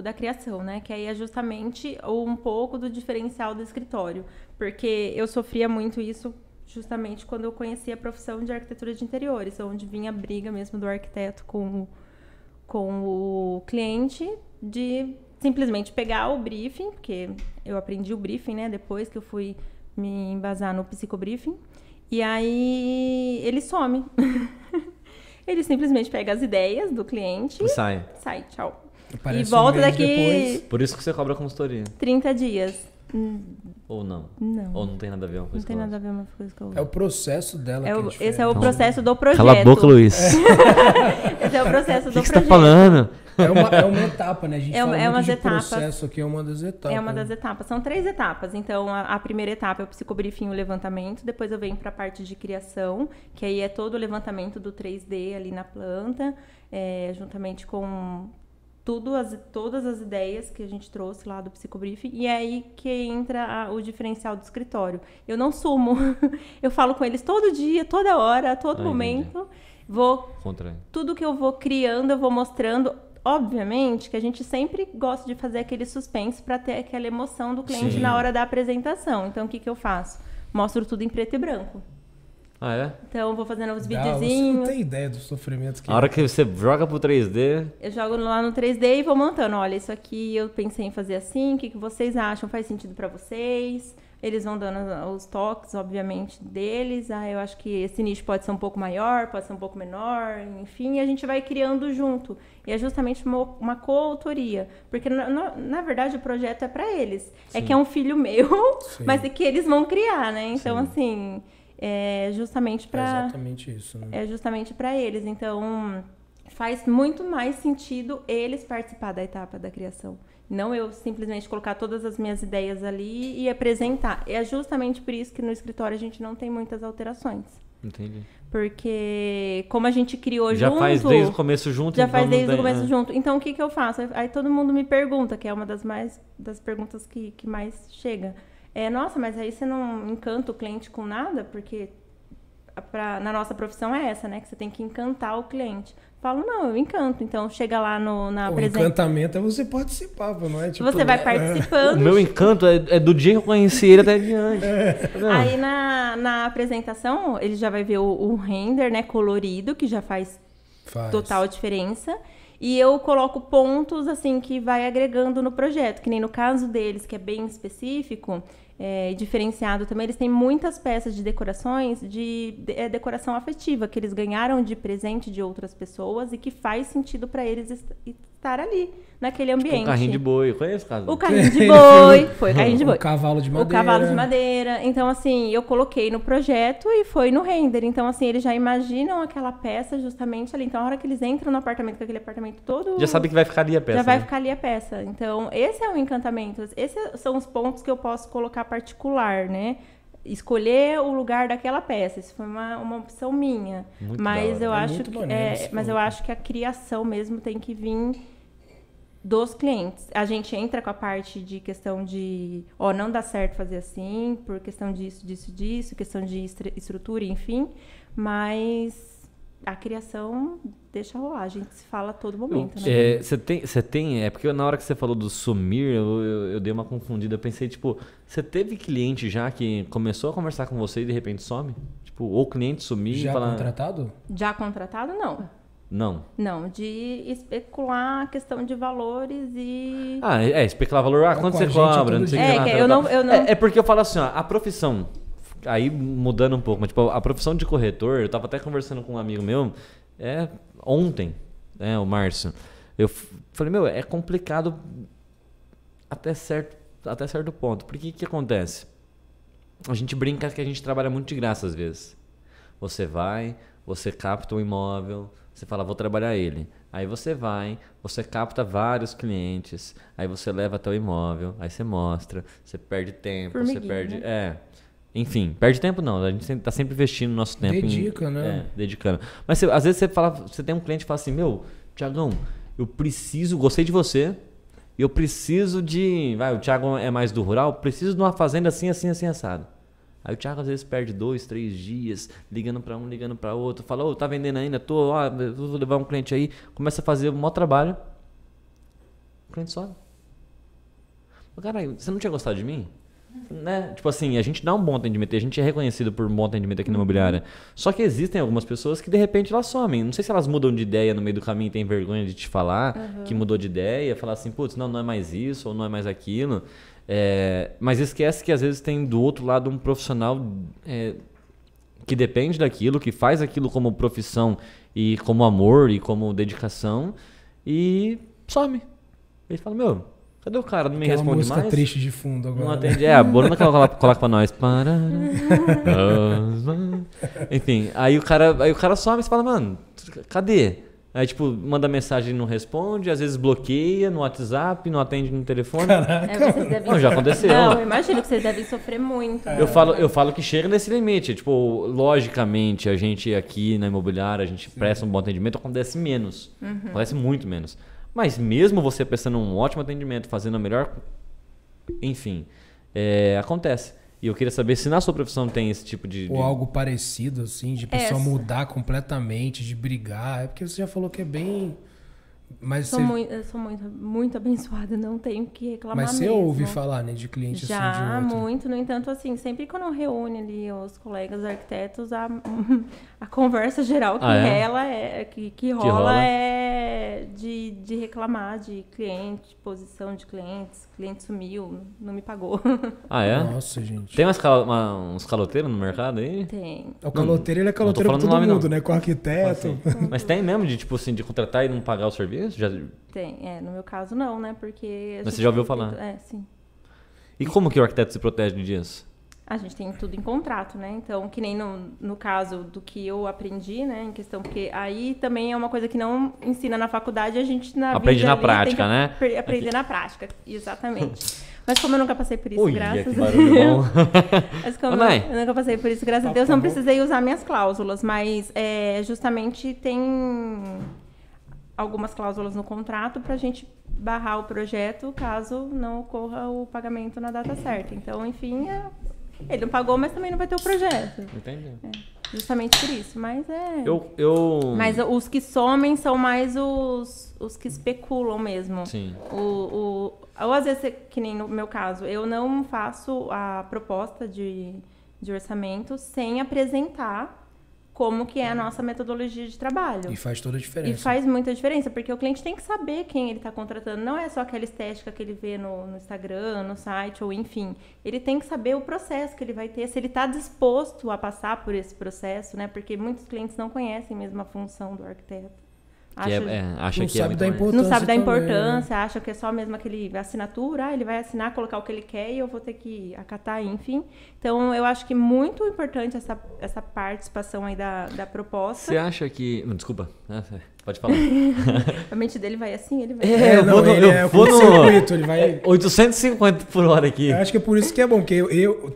da criação, né? Que aí é justamente um pouco do diferencial do escritório. Porque eu sofria muito isso justamente quando eu conheci a profissão de arquitetura de interiores, onde vinha a briga mesmo do arquiteto com o cliente de simplesmente pegar o briefing, porque eu aprendi o briefing, né? Depois que eu fui me embasar no psicobriefing. E aí ele some. Ele simplesmente pega as ideias do cliente E sai. sai, tchau. Aparece E volta um mês daqui depois. Por isso que você cobra consultoria. 30 dias. Ou não? Não. Ou não tem nada a ver uma Não coisa tem com a nada a ver uma coisa com a É outra. o processo dela que é diferente. Esse é o processo do projeto. Cala a boca, Luiz. Esse é o processo O do que você tá projeto. falando? É uma etapa, né? A gente É fala muito umas de etapas. processo aqui, é uma das etapas. É uma das etapas. São 3 etapas. Então, a primeira etapa é o psicobriefing e o levantamento. Depois eu venho para a parte de criação, que aí é todo o levantamento do 3D ali na planta, juntamente com todas as ideias que a gente trouxe lá do psicobriefing. E é aí que entra o diferencial do escritório. Eu não sumo. Eu falo com eles todo dia, toda hora, a todo momento. Tudo que eu vou criando, eu vou mostrando. Obviamente que a gente sempre gosta de fazer aquele suspense para ter aquela emoção do cliente na hora da apresentação. Então, o que eu faço? Mostro tudo em preto e branco. Ah, é? Então, eu vou fazendo os Você não videozinhos. tem ideia do sofrimento que A hora que você joga pro 3D... Eu jogo lá no 3D e vou montando. Olha, isso aqui eu pensei em fazer assim. O que vocês acham? Faz sentido para vocês? Eles vão dando os toques, obviamente, deles. Eu acho que esse nicho pode ser um pouco maior, pode ser um pouco menor, enfim. E a gente vai criando junto. E é justamente uma coautoria. Porque, na verdade, o projeto é para eles. Sim. É que é um filho meu, mas é que eles vão criar, né? Então, assim... É justamente para... É exatamente isso, né? É justamente para eles. Então, faz muito mais sentido eles participar da etapa da criação. Não eu simplesmente colocar todas as minhas ideias ali e apresentar. É justamente por isso que no escritório a gente não tem muitas alterações. Entendi. Porque como a gente criou já junto... Já faz desde o começo junto. Já faz desde o começo junto. Então, o que eu faço? Aí todo mundo me pergunta, que é uma das perguntas que mais chega. Nossa, mas aí você não encanta o cliente com nada? Porque na nossa profissão é essa, né? Que você tem que encantar o cliente. Falo, não, eu encanto. Então, chega lá na apresentação. O encantamento é você participar, não é? Tipo, você vai participando. O meu encanto é do dia que eu conheci ele até adiante. Aí, na apresentação, ele já vai ver o render, né? Colorido, que já faz total diferença. E eu coloco pontos, assim, que vai agregando no projeto. Que nem no caso deles, que é bem específico, diferenciado também, eles têm muitas peças de decorações de decoração afetiva, que eles ganharam de presente de outras pessoas e que faz sentido para eles estar ali, naquele ambiente. Tipo, o carrinho de boi, conhece o caso? O carrinho de boi, foi o carrinho de boi. O cavalo de madeira. O cavalo de madeira. Então, assim, eu coloquei no projeto e foi no render. Então, assim, eles já imaginam aquela peça justamente ali. Então, a hora que eles entram no apartamento, com aquele apartamento todo... Já sabe que vai ficar ali a peça. Já vai né? ficar ali a peça. Então, esse é o encantamento. Esses são os pontos que eu posso colocar particular, né? Escolher o lugar daquela peça. Isso foi uma opção minha. Muito Mas da hora. eu acho mas eu acho que a criação mesmo tem que vir dos clientes. A gente entra com a parte de questão de, não dá certo fazer assim, por questão disso, questão de estrutura, enfim, mas a criação deixa rolar, a gente se fala a todo momento, né? Você tem, porque na hora que você falou do sumir, eu dei uma confundida, eu pensei, tipo, você teve cliente já que começou a conversar com você e de repente some? Tipo, ou o cliente sumir Já e falar... contratado? Já contratado, não. Não, de especular a questão de valores e... especular valor, quanto você cobra, não sei o que lá. Eu não... É porque eu falo assim, a profissão, aí mudando um pouco, mas tipo, a profissão de corretor, eu tava até conversando com um amigo meu, ontem, o Márcio, eu falei, é complicado até certo ponto, porque que acontece? A gente brinca que a gente trabalha muito de graça às vezes. Você capta um imóvel, você fala, vou trabalhar ele. Aí você capta vários clientes, aí você leva até o imóvel, aí você mostra, você perde tempo, você perde... Né? Enfim, perde tempo não, a gente tá sempre investindo nosso tempo. Dedicando. Mas às vezes você tem um cliente que fala assim, Thiagão, gostei de você, eu preciso de... o Thiago é mais do rural, preciso de uma fazenda assim, assim, assim, assado. Aí o Thiago às vezes perde 2, 3 dias, ligando pra um, ligando pra outro, fala, tá vendendo ainda? Vou levar um cliente aí, começa a fazer o maior trabalho, o cliente sobe. Caralho, você não tinha gostado de mim? Né? Tipo assim, a gente dá um bom atendimento, a gente é reconhecido por um bom atendimento aqui na imobiliária. Só que existem algumas pessoas que de repente elas somem. Não sei se elas mudam de ideia no meio do caminho e tem vergonha de te falar que mudou de ideia, falar assim, putz, não é mais isso ou não é mais aquilo. Mas esquece que às vezes tem do outro lado um profissional que depende daquilo, que faz aquilo como profissão e como amor e como dedicação e some. Ele fala, cadê o cara? Não me responde mais? Música triste de fundo agora. Não atende. A Bruna que ela coloca pra nós. Enfim, aí o cara some e você fala, mano, cadê? Aí, tipo, manda mensagem e não responde, às vezes bloqueia no WhatsApp, não atende no telefone. Caraca, já aconteceu. Não, eu imagino que vocês devem sofrer muito. Eu falo que chega nesse limite. Tipo, logicamente, a gente aqui na imobiliária, a gente presta um bom atendimento, acontece menos. Acontece muito menos. Mas mesmo você prestando um ótimo atendimento, fazendo a melhor... Enfim, acontece. E eu queria saber se na sua profissão tem esse tipo de... Ou algo parecido, assim, de pessoa mudar completamente, de brigar. É porque você já falou que é bem... Mas eu sou muito abençoada, não tenho que reclamar mesmo. Mas você mesmo. ouve falar, né, de cliente assim, de outro? Já, muito. No entanto, assim, sempre quando reúne ali os colegas arquitetos, a conversa geral que rola é de reclamar de cliente, posição de clientes. Cliente sumiu, não me pagou. Ah, é? Nossa, gente. Tem uns caloteiros no mercado aí? Tem. O caloteiro, ele é caloteiro com todo mundo, né? Com arquiteto. Assim. Mas tem mesmo de, tipo assim, de contratar e não pagar o serviço? Já... Tem, no meu caso não, né? Porque... Mas você já ouviu falar? Sim. E como que o arquiteto se protege disso? A gente tem tudo em contrato, né? Então, que nem no caso do que eu aprendi, né? Em questão, porque aí também é uma coisa que não ensina na faculdade, a gente aprende na prática, né? Aprender na prática, exatamente. Mas como eu nunca passei por isso, graças a Deus. Mas como eu nunca passei por isso, graças a Deus, não precisei usar minhas cláusulas. Mas justamente tem algumas cláusulas no contrato para a gente barrar o projeto caso não ocorra o pagamento na data certa. Então, enfim, ele não pagou, mas também não vai ter o projeto. Entendi. Justamente por isso, mas Mas os que somem são mais os que especulam mesmo. Sim. Ou às vezes, que nem no meu caso, eu não faço a proposta de orçamento sem apresentar como que é a nossa metodologia de trabalho. E faz toda a diferença. E faz muita diferença, porque o cliente tem que saber quem ele está contratando. Não é só aquela estética que ele vê no Instagram, no site, ou enfim. Ele tem que saber o processo que ele vai ter, se ele está disposto a passar por esse processo, né? Porque muitos clientes não conhecem mesmo a função do arquiteto. Acha não que sabe é da muito mais. importância. Não sabe da também, importância, acha que é só mesmo aquele assinatura, ele vai assinar, colocar o que ele quer e eu vou ter que acatar, enfim. Então, eu acho que muito importante essa participação aí da proposta. Você acha que... Desculpa, pode falar. A mente dele vai assim, ele vai... Eu vou no ele vai... 850 por hora aqui. Eu acho que é por isso que é bom, porque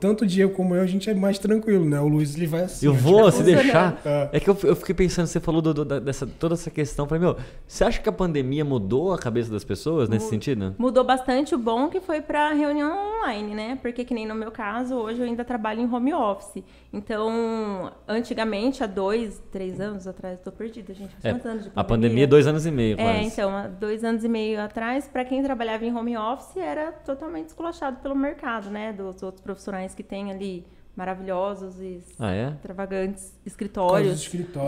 tanto o Diego como eu, a gente é mais tranquilo, né? O Luiz, ele vai assim. Eu vou, se deixar. É. É que eu fiquei pensando, você falou toda essa questão. Falei, você acha que a pandemia mudou a cabeça das pessoas nesse sentido? Mudou bastante, o bom que foi para reunião online, né? Porque que nem no meu caso, hoje eu ainda trabalho em home office. Então, antigamente, há 2, 3 anos atrás, tô perdida, gente. Faz quantos anos de pandemia? A pandemia é 2 anos e meio, quase. Então, há 2 anos e meio atrás, para quem trabalhava em home office, era totalmente esculachado pelo mercado, né? Dos outros profissionais que tem ali maravilhosos e extravagantes escritórios.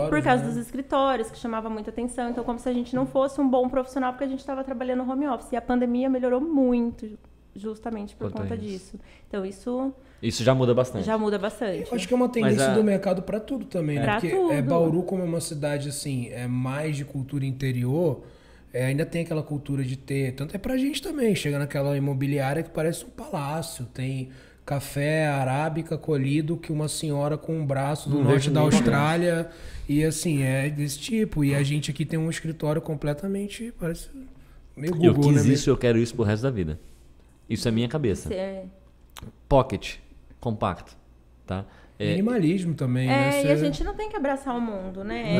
Por causa dos escritórios, que chamava muita atenção. Então, como se a gente não fosse um bom profissional, porque a gente estava trabalhando no home office. E a pandemia melhorou muito, justamente por conta disso. Então, isso já muda bastante. Já muda bastante. Eu acho que é uma tendência do mercado para tudo também, né? Pra Porque tudo. Bauru, como é uma cidade assim, é mais de cultura interior, ainda tem aquela cultura de ter, tanto é pra gente também, chega naquela imobiliária que parece um palácio, tem café arábica colhido que uma senhora com um braço do norte da Austrália, e assim, é desse tipo. E a gente aqui tem um escritório completamente, parece meio Google, eu quis né? isso, eu quero isso pro resto da vida. Isso é minha cabeça. Pocket, compacto, tá? Minimalismo também, né? E a gente não tem que abraçar o mundo, né?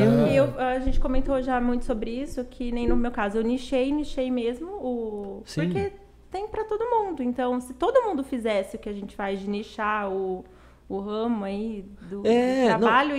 A gente comentou já muito sobre isso, que nem no meu caso, eu nichei mesmo porque tem para todo mundo. Então, se todo mundo fizesse o que a gente faz de nichar o ramo aí do trabalho,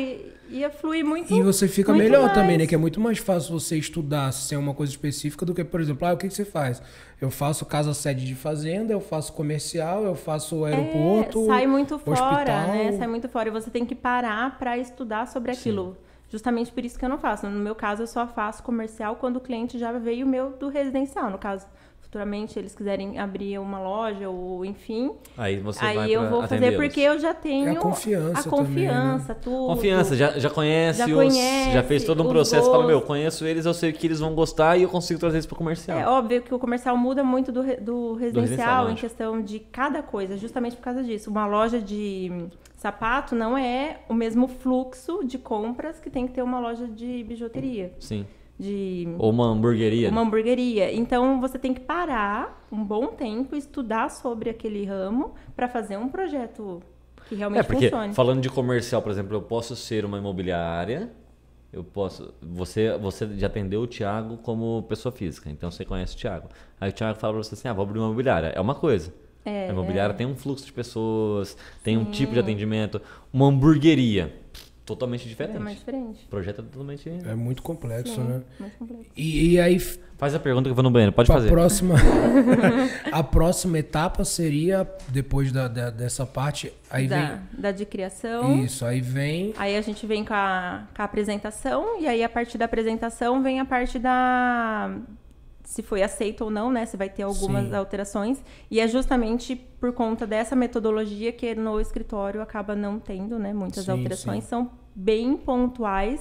ia fluir muito. E você fica muito melhor mais. também, né? Que é muito mais fácil você estudar se é uma coisa específica do que, por exemplo, o que você faz? Eu faço casa-sede de fazenda, eu faço comercial, eu faço aeroporto, sai muito fora, hospital. né? Sai muito fora e você tem que parar para estudar sobre aquilo. Justamente por isso que eu não faço. No meu caso, eu só faço comercial quando o cliente já veio o meu do residencial. No caso, futuramente eles quiserem abrir uma loja ou enfim, aí eu vou fazer porque eu já tenho a confiança também, né? tudo. Confiança, já conhece, já fez todo um processo, fala, conheço eles, eu sei que eles vão gostar e eu consigo trazer isso pro comercial. É óbvio que o comercial muda muito do residencial em lógico. questão de cada coisa, justamente por causa disso. Uma loja de sapato não é o mesmo fluxo de compras que tem que ter uma loja de bijuteria. Sim. Ou uma hamburgueria. Então, você tem que parar um bom tempo, estudar sobre aquele ramo para fazer um projeto que realmente funcione. Falando de comercial, por exemplo, eu posso ser uma imobiliária, você já atendeu o Thiago como pessoa física, então você conhece o Thiago. Aí o Thiago fala para você assim, vou abrir uma imobiliária. É uma coisa. A imobiliária tem um fluxo de pessoas, tem um tipo de atendimento. Uma hamburgueria, totalmente diferente. O projeto é totalmente... É muito complexo, né? Muito complexo. E aí... Faz a pergunta que eu vou no banheiro, pode fazer. A próxima etapa seria, depois dessa parte... Aí da de criação. Isso, aí vem... Aí a gente vem com a apresentação, e aí a partir da apresentação vem a parte se foi aceito ou não, né? Se vai ter algumas alterações. E é justamente por conta dessa metodologia que no escritório acaba não tendo, né? Muitas alterações. São bem pontuais.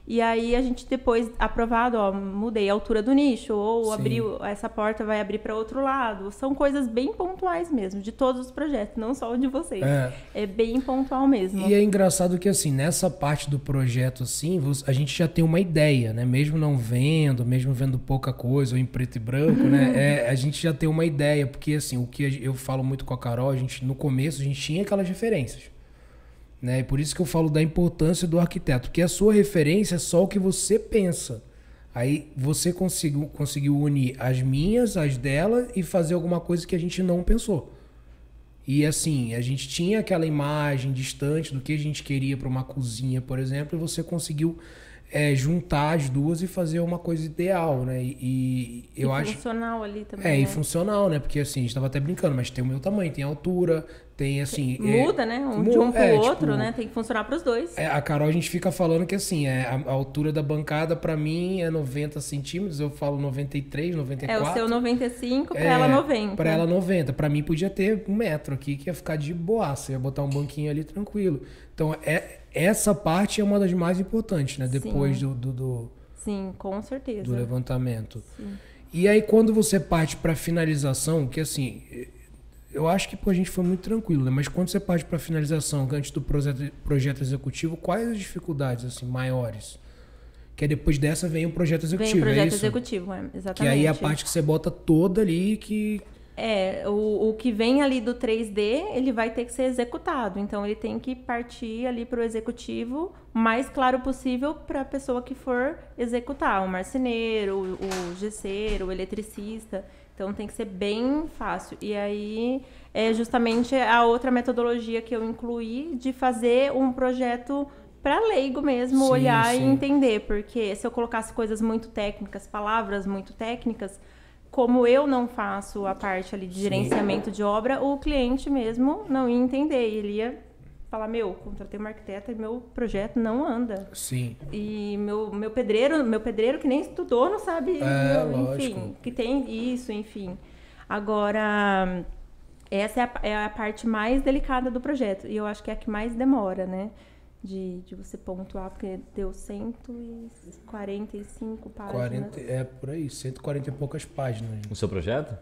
E aí a gente depois, aprovado, mudei a altura do nicho, ou abriu, essa porta vai abrir para outro lado. São coisas bem pontuais mesmo, de todos os projetos, não só o de vocês. É bem pontual mesmo. E é engraçado que, assim, nessa parte do projeto, assim, a gente já tem uma ideia, né? Mesmo não vendo, mesmo vendo pouca coisa, ou em preto e branco, né? A gente já tem uma ideia, porque, assim, o que eu falo muito com a Carol, no começo, a gente tinha aquelas referências. Né? E por isso que eu falo da importância do arquiteto, porque a sua referência é só o que você pensa. Aí você conseguiu unir as minhas, as dela e fazer alguma coisa que a gente não pensou. E assim, a gente tinha aquela imagem distante do que a gente queria para uma cozinha, por exemplo, e você conseguiu juntar as duas e fazer uma coisa ideal, né? E eu acho... funcional ali também, e né? funcional, né? Porque assim, a gente tava até brincando, mas tem o meu tamanho, tem a altura, tem assim... Muda, né? De um pro outro, tipo, né? Tem que funcionar pros dois. A Carol, a gente fica falando que assim, a altura da bancada pra mim é 90 centímetros, eu falo 93, 94. O seu 95, pra ela 90. Pra ela 90. Pra mim podia ter 1 metro aqui, que ia ficar de boaça, ia botar um banquinho ali tranquilo. Então, essa parte é uma das mais importantes, né? Depois do Sim, com certeza. Do levantamento. Sim. E aí, quando você parte pra finalização, que assim... Eu acho que a gente foi muito tranquilo, né? Mas quando você parte para finalização, antes do projeto executivo, quais as dificuldades assim maiores? Que aí depois dessa vem o projeto executivo, Vem o projeto é isso? executivo, exatamente. Que aí é a parte que você bota toda ali que... O que vem ali do 3D, ele vai ter que ser executado. Então, ele tem que partir ali para o executivo o mais claro possível para a pessoa que for executar. O marceneiro, o gesseiro, o eletricista. Então, tem que ser bem fácil. E aí, é justamente a outra metodologia que eu incluí de fazer um projeto para leigo mesmo, olhar e entender. Porque se eu colocasse coisas muito técnicas, palavras muito técnicas, como eu não faço a parte ali de gerenciamento de obra, o cliente mesmo não ia entender. Ele ia falar, contratei uma arquiteta e meu projeto não anda. Sim. E meu pedreiro que nem estudou, não sabe, enfim, que tem isso, enfim. Agora, essa é a parte mais delicada do projeto. E eu acho que é a que mais demora, né? De você pontuar, porque deu 145 páginas. Por aí, 140 e poucas páginas. O seu projeto?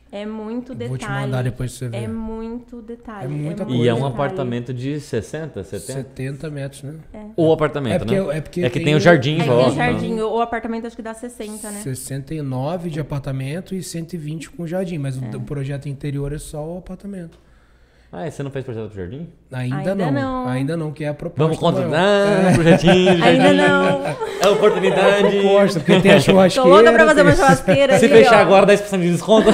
É muito detalhe. Vou te mandar depois pra você ver. É muito detalhe. É muita coisa. E é um apartamento de 60, 70? 70 metros, né? O apartamento, né? É que tem o jardim em volta. Tem jardim. O apartamento acho que dá 60, né? 69 de apartamento e 120 com jardim. Mas o projeto interior é só o apartamento. Ah, e você não fez projeto pro jardim? Ainda não, que é a proposta. Vamos contratar projetinho, jardim. Ainda não. É oportunidade. Proposta, porque tem a churrasqueira. Tô louca pra fazer uma churrasqueira. Se ali, fechar agora, 10% de desconto.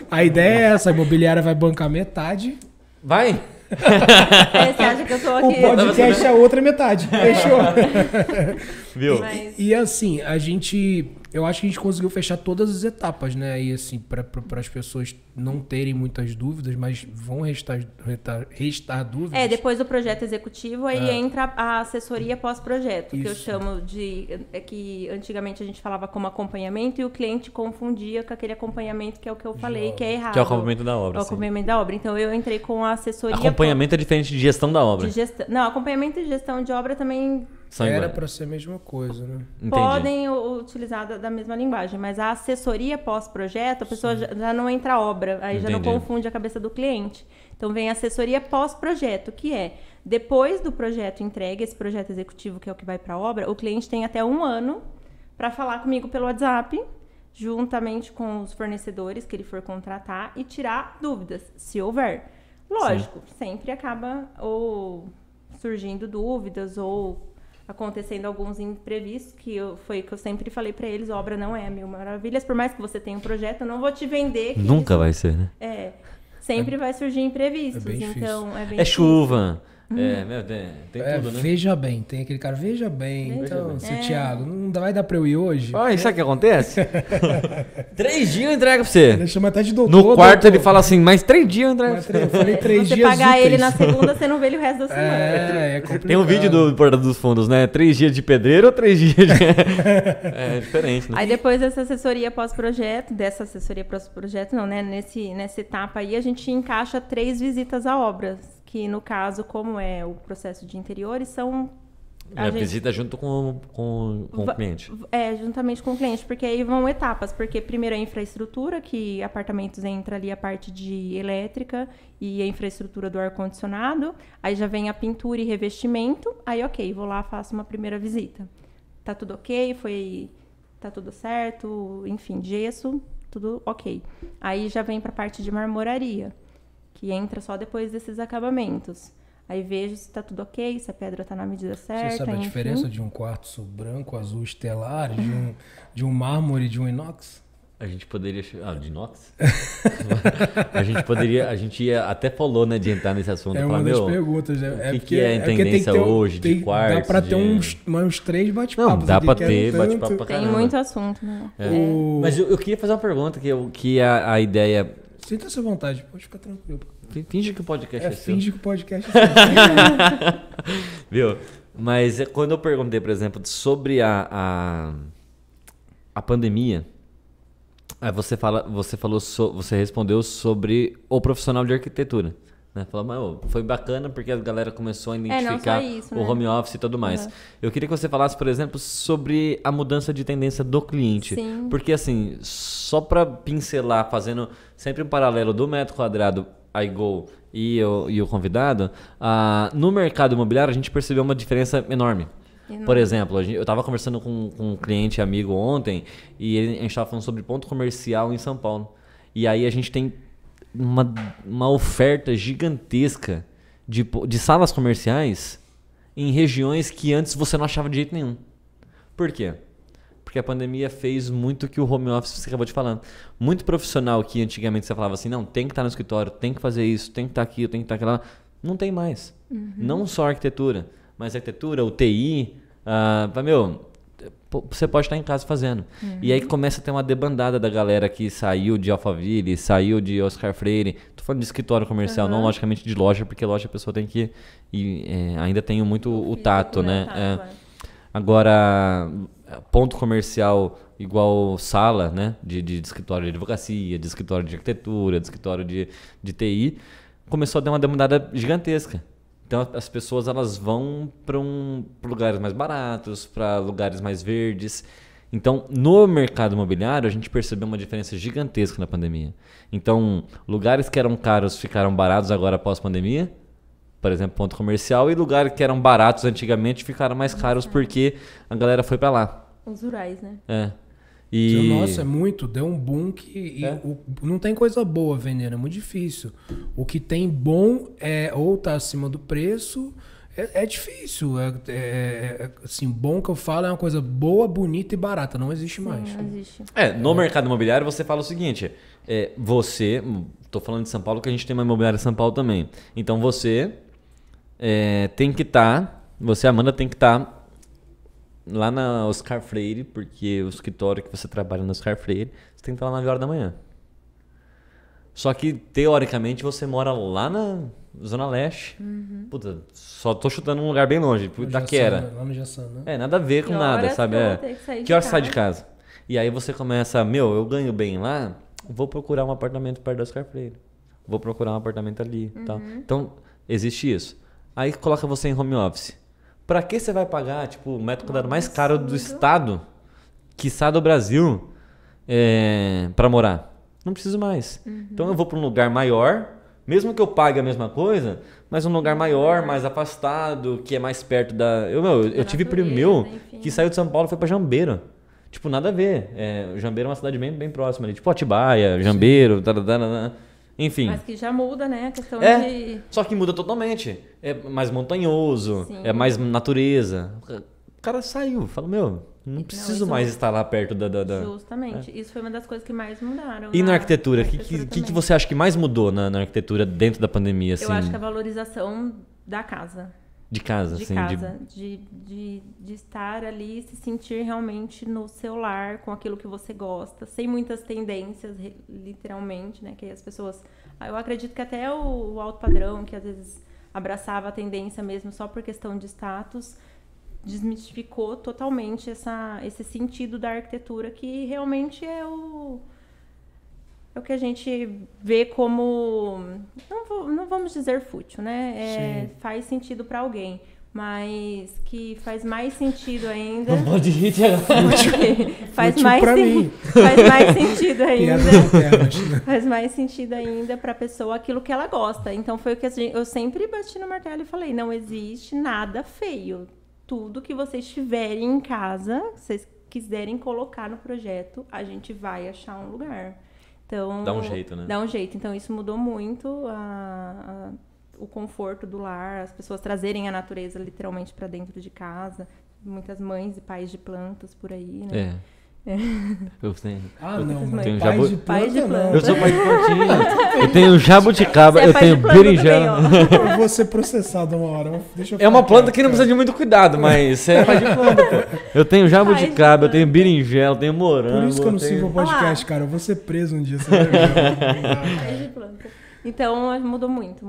A ideia é essa, a imobiliária vai bancar metade. Vai? Você acha que eu tô aqui? O podcast é a outra metade. Fechou. Viu? E assim, eu acho que a gente conseguiu fechar todas as etapas, né? E assim, para as pessoas não terem muitas dúvidas, mas vão restar dúvidas. Depois do projeto executivo, aí entra a assessoria pós-projeto, que eu chamo de... que antigamente a gente falava como acompanhamento e o cliente confundia com aquele acompanhamento que é o que eu falei, que é errado. Que é o acompanhamento da obra. O acompanhamento da obra. Então, eu entrei com a assessoria... Acompanhamento é diferente de gestão da obra. Não, acompanhamento e gestão de obra também... Era para ser a mesma coisa, né? Entendi. Podem utilizar da mesma linguagem, mas a assessoria pós-projeto, a pessoa já não entra obra, aí já não confunde a cabeça do cliente. Então vem a assessoria pós-projeto, que é depois do projeto entregue, esse projeto executivo que é o que vai para a obra, o cliente tem até 1 ano para falar comigo pelo WhatsApp, juntamente com os fornecedores que ele for contratar e tirar dúvidas, se houver. Lógico, sempre acaba ou surgindo dúvidas ou acontecendo alguns imprevistos, foi o que eu sempre falei pra eles, obra não é 1000 maravilhas, por mais que você tenha um projeto, eu não vou te vender. Nunca vai ser, né? Sempre vai surgir imprevistos, então é bem difícil. Chuva, tem tudo, né? Veja bem, tem aquele cara, veja bem. Então, seu Thiago, não vai dar pra eu ir hoje? Olha, sabe o que acontece? 3 dias eu entrego pra você. Ele chama até de doutor. No quarto ele fala assim, mais 3 dias eu entrego pra você. Eu falei 3 dias. Se você pagar ele na segunda, você não vê ele o resto da semana. É complicado. Tem um vídeo do Porta dos Fundos, né? 3 dias de pedreiro ou 3 dias de... É diferente, né? Aí depois dessa assessoria pós-projeto, não, né? Nessa etapa aí, a gente encaixa 3 visitas à obra, que no caso, como é o processo de interiores, são... A visita junto com o cliente. Juntamente com o cliente, porque aí vão etapas, porque primeiro a infraestrutura, que apartamentos entra ali a parte de elétrica e a infraestrutura do ar-condicionado, aí já vem a pintura e revestimento, aí vou lá, faço uma primeira visita. Tá tudo ok, tá tudo certo, enfim, gesso, tudo ok. Aí já vem pra parte de marmoraria, que entra só depois desses acabamentos. Aí vejo se tá tudo ok, se a pedra tá na medida certa. Você sabe a diferença de um quartzo branco, azul estelar, de um mármore e de um inox? A gente poderia... de inox? A gente até falou, né, de entrar nesse assunto. É uma das perguntas, né? O que é a tendência hoje de quartzo? Dá pra ter uns 3 bate-papos. Não, dá pra ter bate-papo pra caramba. Tem muito assunto, né? Mas eu queria fazer uma pergunta, que a ideia... Sinta-se à vontade, pode ficar tranquilo. Finge que o podcast é seu. Finge que o podcast é seu. Viu? Mas quando eu perguntei, por exemplo, sobre a pandemia, aí você respondeu sobre o profissional de arquitetura. Né? Falou, mas foi bacana porque a galera começou a identificar isso, o home office e tudo mais. Eu queria que você falasse, por exemplo, sobre a mudança de tendência do cliente. Sim. Porque assim, só para pincelar, fazendo sempre um paralelo do metro quadrado iGo e o convidado, no mercado imobiliário a gente percebeu uma diferença enorme. Por exemplo, eu estava conversando com um cliente amigo ontem e a gente estava falando sobre ponto comercial em São Paulo. E aí a gente tem uma oferta gigantesca de salas comerciais em regiões que antes você não achava de jeito nenhum. Por quê? Porque a pandemia fez muito que o home office, você acabou de falar. Muito profissional que antigamente você falava assim, não, tem que estar no escritório, tem que fazer isso, tem que estar aqui, tem que estar aquilo lá. Não tem mais. Não só arquitetura, mas arquitetura, o TI, você pode estar em casa fazendo. E aí começa a ter uma debandada da galera que saiu de Alphaville, saiu de Oscar Freire. Tô falando de escritório comercial, não logicamente de loja, porque loja a pessoa tem que... ainda tem muito o tato, né? Agora, ponto comercial igual sala, né? De escritório de advocacia, de escritório de arquitetura, de escritório de TI, começou a dar uma demandada gigantesca. Então as pessoas elas vão para lugares mais baratos, para lugares mais verdes. Então no mercado imobiliário a gente percebeu uma diferença gigantesca na pandemia. Então lugares que eram caros ficaram baratos agora após pandemia. Por exemplo, ponto comercial, e lugares que eram baratos antigamente ficaram mais caros porque a galera foi para lá. Os rurais, né? Nossa, deu um boom que não tem coisa boa vendendo, é muito difícil. O que tem bom ou tá acima do preço, é difícil. Assim, bom que eu falo é uma coisa boa, bonita e barata, não existe mais. Não existe. No mercado imobiliário você fala o seguinte, tô falando de São Paulo que a gente tem uma imobiliária em São Paulo também. Então você tem que estar, Amanda, tem que estar lá na Oscar Freire, porque o escritório que você trabalha na Oscar Freire, você tem que estar lá 9 horas da manhã. Só que, teoricamente, você mora lá na Zona Leste. Puta, só tô chutando um lugar bem longe, Itaquera. Lá no Jaçanã, né? Nada a ver com nada, sabe? Que horas você sai de casa? E aí você começa, eu ganho bem lá, vou procurar um apartamento perto da Oscar Freire. Vou procurar um apartamento ali e tal. Então, existe isso. Aí coloca você em home office. Pra que você vai pagar, o metro quadrado mais caro do estado, quiçá do Brasil, pra morar? Não preciso mais. Então eu vou pra um lugar maior, mesmo que eu pague a mesma coisa, mas um lugar maior, mais afastado, que é mais perto da... Eu tive primo meu que saiu de São Paulo e foi pra Jambeiro. Nada a ver. Jambeiro é uma cidade bem próxima ali. Atibaia, Jambeiro, enfim. Mas que já muda, né? A questão de... Só que muda totalmente. É mais montanhoso, Sim. é mais natureza. O cara saiu, fala, não preciso mais estar lá perto da... Justamente. Isso foi uma das coisas que mais mudaram. E na arquitetura? O que você acha que mais mudou na arquitetura dentro da pandemia? Assim? Eu acho que a valorização da casa. De casa, de assim. Casa. De estar ali, se sentir realmente no seu lar, com aquilo que você gosta, sem muitas tendências, literalmente, né? Que as pessoas... Eu acredito que até o alto padrão, que às vezes abraçava a tendência mesmo só por questão de status, desmistificou totalmente esse sentido da arquitetura, que realmente é o que a gente vê como... Não vamos dizer fútil, né? Faz sentido para alguém, mas que faz mais sentido ainda... Não pode rir agora. Faz mais sentido ainda. Faz mais sentido ainda para a pessoa aquilo que ela gosta. Então foi o que eu sempre bati no martelo e falei, não existe nada feio. Tudo que vocês tiverem em casa, vocês quiserem colocar no projeto, a gente vai achar um lugar. Então, dá um jeito, né? Dá um jeito. Então, isso mudou muito o conforto do lar, as pessoas trazerem a natureza literalmente para dentro de casa. Muitas mães e pais de plantas por aí, né? Eu tenho. Ah, não, Tenho mano. jabu- Pais de planta. Eu sou pai de plantinha. Eu tenho jabuticaba, Você é eu pai de tenho planta berinjela. também, ó. Eu vou ser processado uma hora. Deixa eu É uma ficar planta quieto, que não cara. precisa de muito cuidado, mas é pai de planta, pô. Eu tenho jabuticaba, eu tenho planta. berinjela, eu tenho morango. Por isso que eu não tenho... sigo o podcast, cara. Eu vou ser preso um dia. Você vai ver. Pais de planta. Então, mudou muito.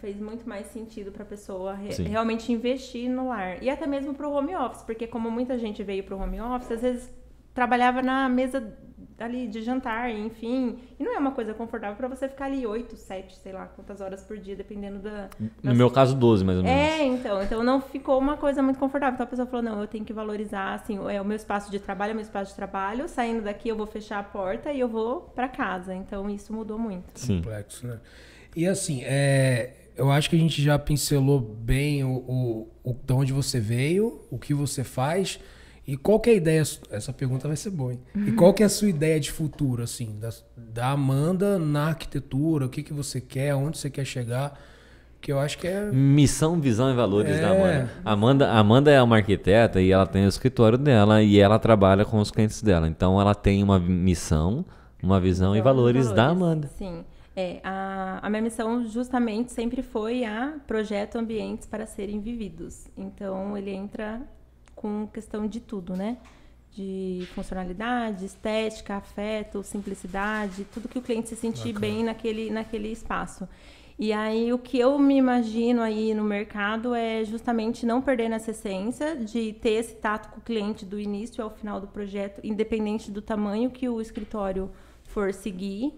Fez muito mais sentido para a pessoa Sim. realmente investir no lar. E até mesmo para o home office, porque como muita gente veio para o home office, às vezes trabalhava na mesa ali de jantar, enfim. E não é uma coisa confortável para você ficar ali 8, 7, sei lá, quantas horas por dia, dependendo da... No meu caso, 12, mais ou menos. Então não ficou uma coisa muito confortável. Então a pessoa falou, não, eu tenho que valorizar, assim, o meu espaço de trabalho é meu espaço de trabalho, saindo daqui eu vou fechar a porta e eu vou para casa. Então isso mudou muito. Sim. Complexo, né? E assim, eu acho que a gente já pincelou bem de onde você veio, o que você faz e qual que é a ideia. Essa pergunta vai ser boa, hein? E qual que é a sua ideia de futuro, assim, da Amanda na arquitetura? O que você quer, aonde você quer chegar? Que eu acho que é... Missão, visão e valores da Amanda. Amanda é uma arquiteta e ela tem o escritório dela e ela trabalha com os clientes dela. Então ela tem uma missão, uma visão e valores da Amanda. Sim. A minha missão justamente sempre foi a projeto ambientes para serem vividos. Então ele entra com questão de tudo, né? De funcionalidade, estética, afeto, simplicidade, tudo que o cliente se sentir bem naquele espaço. E aí o que eu me imagino aí no mercado é justamente não perder nessa essência de ter esse tato com o cliente do início ao final do projeto, independente do tamanho que o escritório for seguir.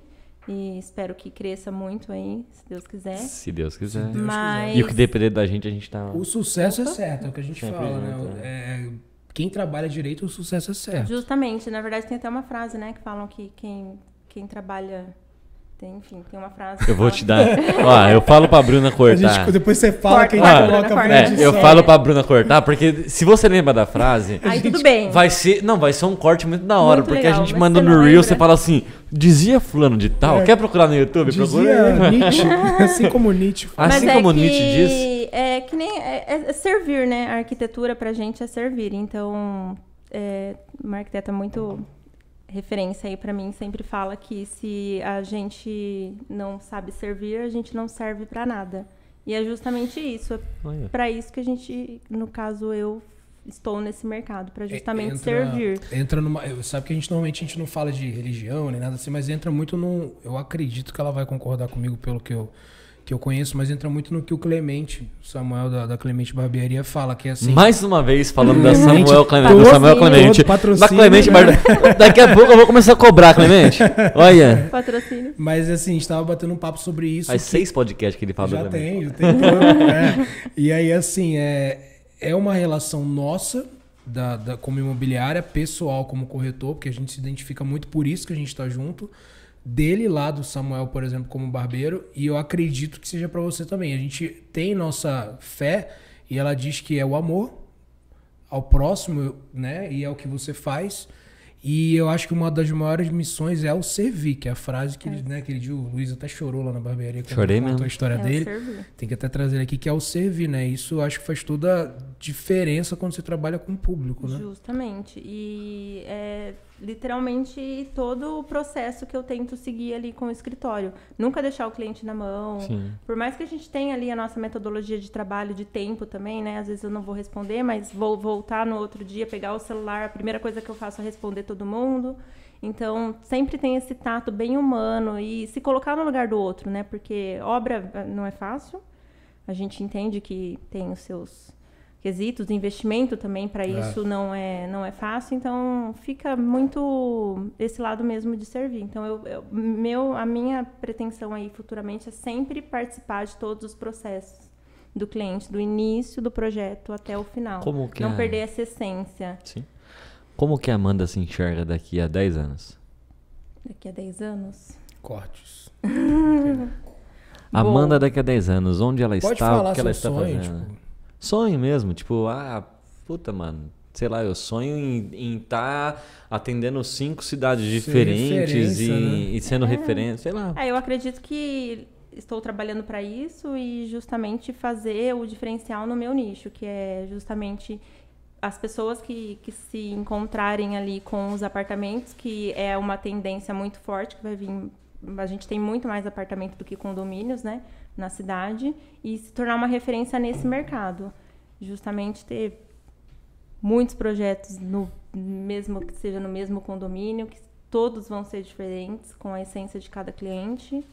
E espero que cresça muito aí, se Deus quiser. Se Deus quiser. Mas... E o que depender da gente, a gente tá... O sucesso é certo, é o que a gente Sempre fala, junto, né? Quem trabalha direito, o sucesso é certo. Justamente, na verdade tem até uma frase, né, que falam que quem trabalha... Enfim, tem uma frase... Eu vou te dar... Ó, eu falo pra Bruna cortar. Depois você fala que a Corta, gente coloca corta. pra edição. Eu falo pra Bruna cortar, porque se você lembra da frase... Aí tudo bem. Vai ser um corte muito da hora, Muito porque legal, a gente mas manda você no não Reel, lembra? você fala assim, dizia fulano de tal, quer procurar no YouTube? Procura Dizia aí. Nietzsche, assim como Nietzsche. Assim Mas como é que, Nietzsche diz. É que nem... É servir, né? A arquitetura pra gente é servir. Então, uma arquiteta muito... referência aí pra mim sempre fala que se a gente não sabe servir, a gente não serve pra nada. E é justamente isso. É Olha. pra isso que a gente, no caso eu, estou nesse mercado, pra justamente servir. Entra numa... Sabe que normalmente a gente não fala de religião nem nada assim, mas entra muito no... Eu acredito que ela vai concordar comigo pelo que eu conheço, mas entra muito no que o Clemente, o Samuel da Clemente Barbearia fala, que é assim... Mais uma vez falando da Clemente, Samuel Clemente. Do Samuel Clemente. patrocínio, Da Clemente né? Daqui a pouco eu vou começar a cobrar, Clemente. Olha. Patrocínio. Mas assim, a gente tava batendo um papo sobre isso. Faz 6 podcasts que ele fala Já da Clemente. tem. Então, E aí, assim, é uma relação nossa, como imobiliária, pessoal como corretor, porque a gente se identifica muito por isso que a gente tá junto. Dele lá, do Samuel, por exemplo, como barbeiro, e eu acredito que seja para você também. A gente tem nossa fé e ela diz que é o amor ao próximo, né? E é o que você faz. E eu acho que uma das maiores missões é o servir, que é a frase que ele, né, aquele dia o Luiz até chorou lá na barbearia quando Chorei contou mesmo. a história É o dele. servir. Tem que até trazer aqui que é o servir, né? Isso eu acho que faz toda a diferença quando você trabalha com o público, né? Justamente. E é literalmente todo o processo que eu tento seguir ali com o escritório. Nunca deixar o cliente na mão. Sim. Por mais que a gente tenha ali a nossa metodologia de trabalho, de tempo também, né? Às vezes eu não vou responder, mas vou voltar no outro dia, pegar o celular, a primeira coisa que eu faço é responder todo mundo. Então, sempre tem esse tato bem humano e se colocar no lugar do outro, né? Porque obra não é fácil. A gente entende que tem os seus quesitos, investimento também para isso não é fácil, então fica muito esse lado mesmo de servir. Então a minha pretensão aí futuramente é sempre participar de todos os processos do cliente, do início do projeto até o final. Como que não perder essa essência. Sim. Como que a Amanda se enxerga daqui a 10 anos? Daqui a 10 anos? Cortes. Amanda daqui a 10 anos, onde ela Pode está, falar o que ela seu está sonho, fazendo? tipo... Sonho mesmo, tipo, puta, mano, sei lá, eu sonho em estar atendendo 5 cidades diferentes e sendo referência, sei lá. Eu acredito que estou trabalhando para isso e justamente fazer o diferencial no meu nicho, que é justamente as pessoas que se encontrarem ali com os apartamentos, que é uma tendência muito forte, que vai vir... A gente tem muito mais apartamento do que condomínios, né, na cidade, e se tornar uma referência nesse mercado. Justamente ter muitos projetos, mesmo que seja no mesmo condomínio, que todos vão ser diferentes, com a essência de cada cliente,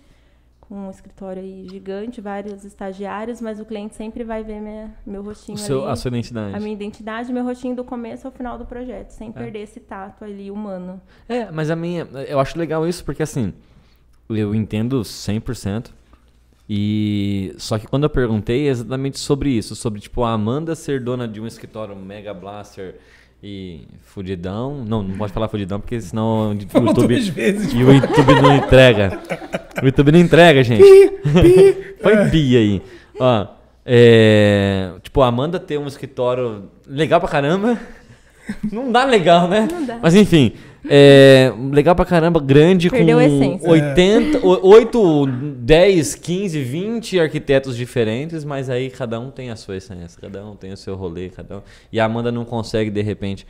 com um escritório aí gigante, vários estagiários, mas o cliente sempre vai ver meu rostinho ali. A sua identidade. A minha identidade, meu rostinho do começo ao final do projeto, sem perder esse tato ali humano. Mas eu acho legal isso, porque assim, eu entendo 100%. Só que quando eu perguntei é exatamente sobre isso, sobre tipo a Amanda ser dona de um escritório Mega Blaster e fudidão. Não pode falar fudidão porque senão o YouTube e o YouTube não entrega. O YouTube não entrega, gente. Foi pi aí. Ó, tipo a Amanda ter um escritório legal pra caramba. Não dá legal, né? Não dá. Mas enfim, legal pra caramba, grande. Perdeu com a essência. 8, 10, 15, 20 arquitetos diferentes, mas aí cada um tem a sua essência, cada um tem o seu rolê, cada um. E a Amanda não consegue de repente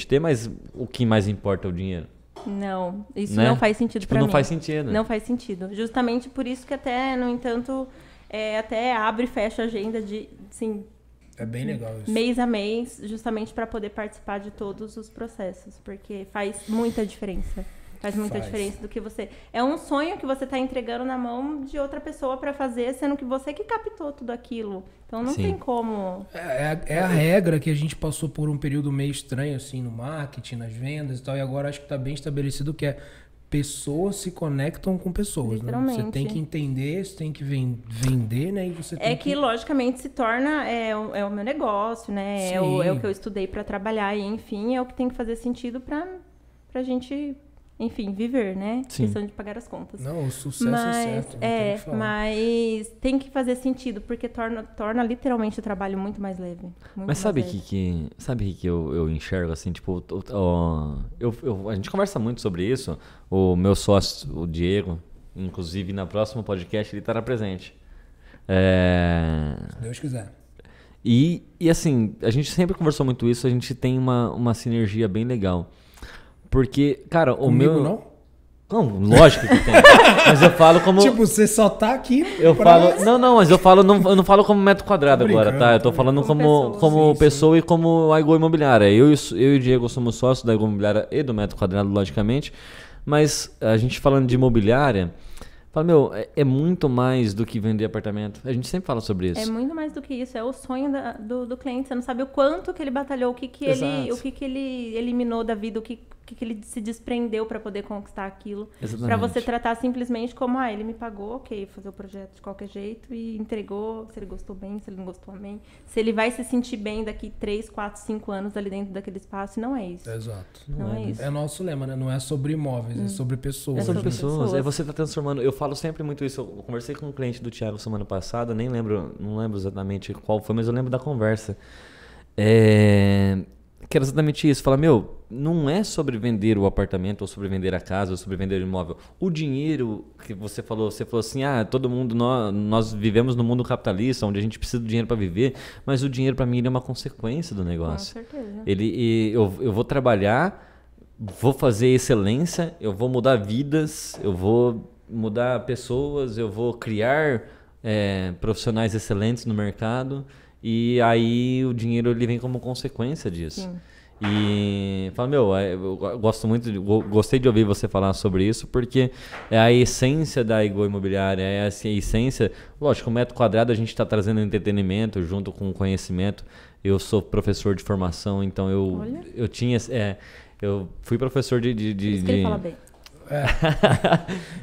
ter, mas o que mais importa é o dinheiro. Não, isso Né? não faz sentido Tipo, pra não mim. faz sentido. Não faz sentido. Justamente por isso que até, no entanto, até abre e fecha a agenda de, assim, É bem legal isso. mês a mês, justamente para poder participar de todos os processos, porque faz muita diferença. Faz muita diferença do que você... É um sonho que você está entregando na mão de outra pessoa para fazer, sendo que você que captou tudo aquilo. Então não Sim. tem como... É a regra que a gente passou por um período meio estranho, assim, no marketing, nas vendas e tal, e agora acho que está bem estabelecido que pessoas se conectam com pessoas, né? Literalmente. Você tem que entender, você tem que vender, né? E você tem que logicamente se torna o meu negócio, né? É o que eu estudei para trabalhar e enfim, é o que tem que fazer sentido pra gente, enfim, viver, né? Sim. Questão de pagar as contas. Não, o sucesso é certo. Não tem o que falar. Mas tem que fazer sentido, porque torna literalmente o trabalho muito mais leve. Muito Mas sabe mais o leve. que eu enxergo assim, tipo, a gente conversa muito sobre isso. O meu sócio, o Diego, inclusive na próxima podcast ele estará presente. Se Deus quiser. E assim, a gente sempre conversou muito isso, a gente tem uma sinergia bem legal. Porque, cara, Comigo não? Não, lógico que tem. Mas eu falo como... Tipo, você só tá aqui Mas eu não falo como metro quadrado Tô agora, tá? Eu tô brincando, falando como como sim, pessoa e como a Igor Imobiliária. Eu e o Diego somos sócios da Igor Imobiliária e do metro quadrado, logicamente. Mas a gente falando de imobiliária, fala, é muito mais do que vender apartamento. A gente sempre fala sobre isso. É muito mais do que isso, é o sonho do cliente. Você não sabe o quanto que ele batalhou, o que ele eliminou da vida, o que ele se desprendeu para poder conquistar aquilo. Para você tratar simplesmente como, ele me pagou, ok, fazer o projeto de qualquer jeito e entregou, se ele gostou bem, se ele não gostou bem. Se ele vai se sentir bem daqui 3, 4, 5 anos ali dentro daquele espaço, não é isso. Exato. Não é isso. É nosso lema, né? Não é sobre imóveis, é sobre pessoas. É sobre sobre pessoas. pessoas. Aí você tá transformando. Eu falo sempre muito isso. Eu conversei com um cliente do Thiago semana passada, não lembro exatamente qual foi, mas eu lembro da conversa. Que era exatamente isso. Fala, não é sobre vender o apartamento, ou sobre vender a casa, ou sobre vender o imóvel. O dinheiro que você falou assim, todo mundo, nós vivemos no mundo capitalista, onde a gente precisa do dinheiro para viver, mas o dinheiro para mim ele é uma consequência do negócio. Com certeza. Eu vou trabalhar, vou fazer excelência, eu vou mudar vidas, eu vou mudar pessoas, eu vou criar profissionais excelentes no mercado, e aí o dinheiro ele vem como consequência disso. Sim. E fala, eu gosto muito, gostei de ouvir você falar sobre isso, porque é a essência da Igor Imobiliária, é a essência, lógico, o metro quadrado a gente está trazendo entretenimento junto com conhecimento. Eu sou professor de formação, então eu tinha, eu fui professor Isso que ele fala bem.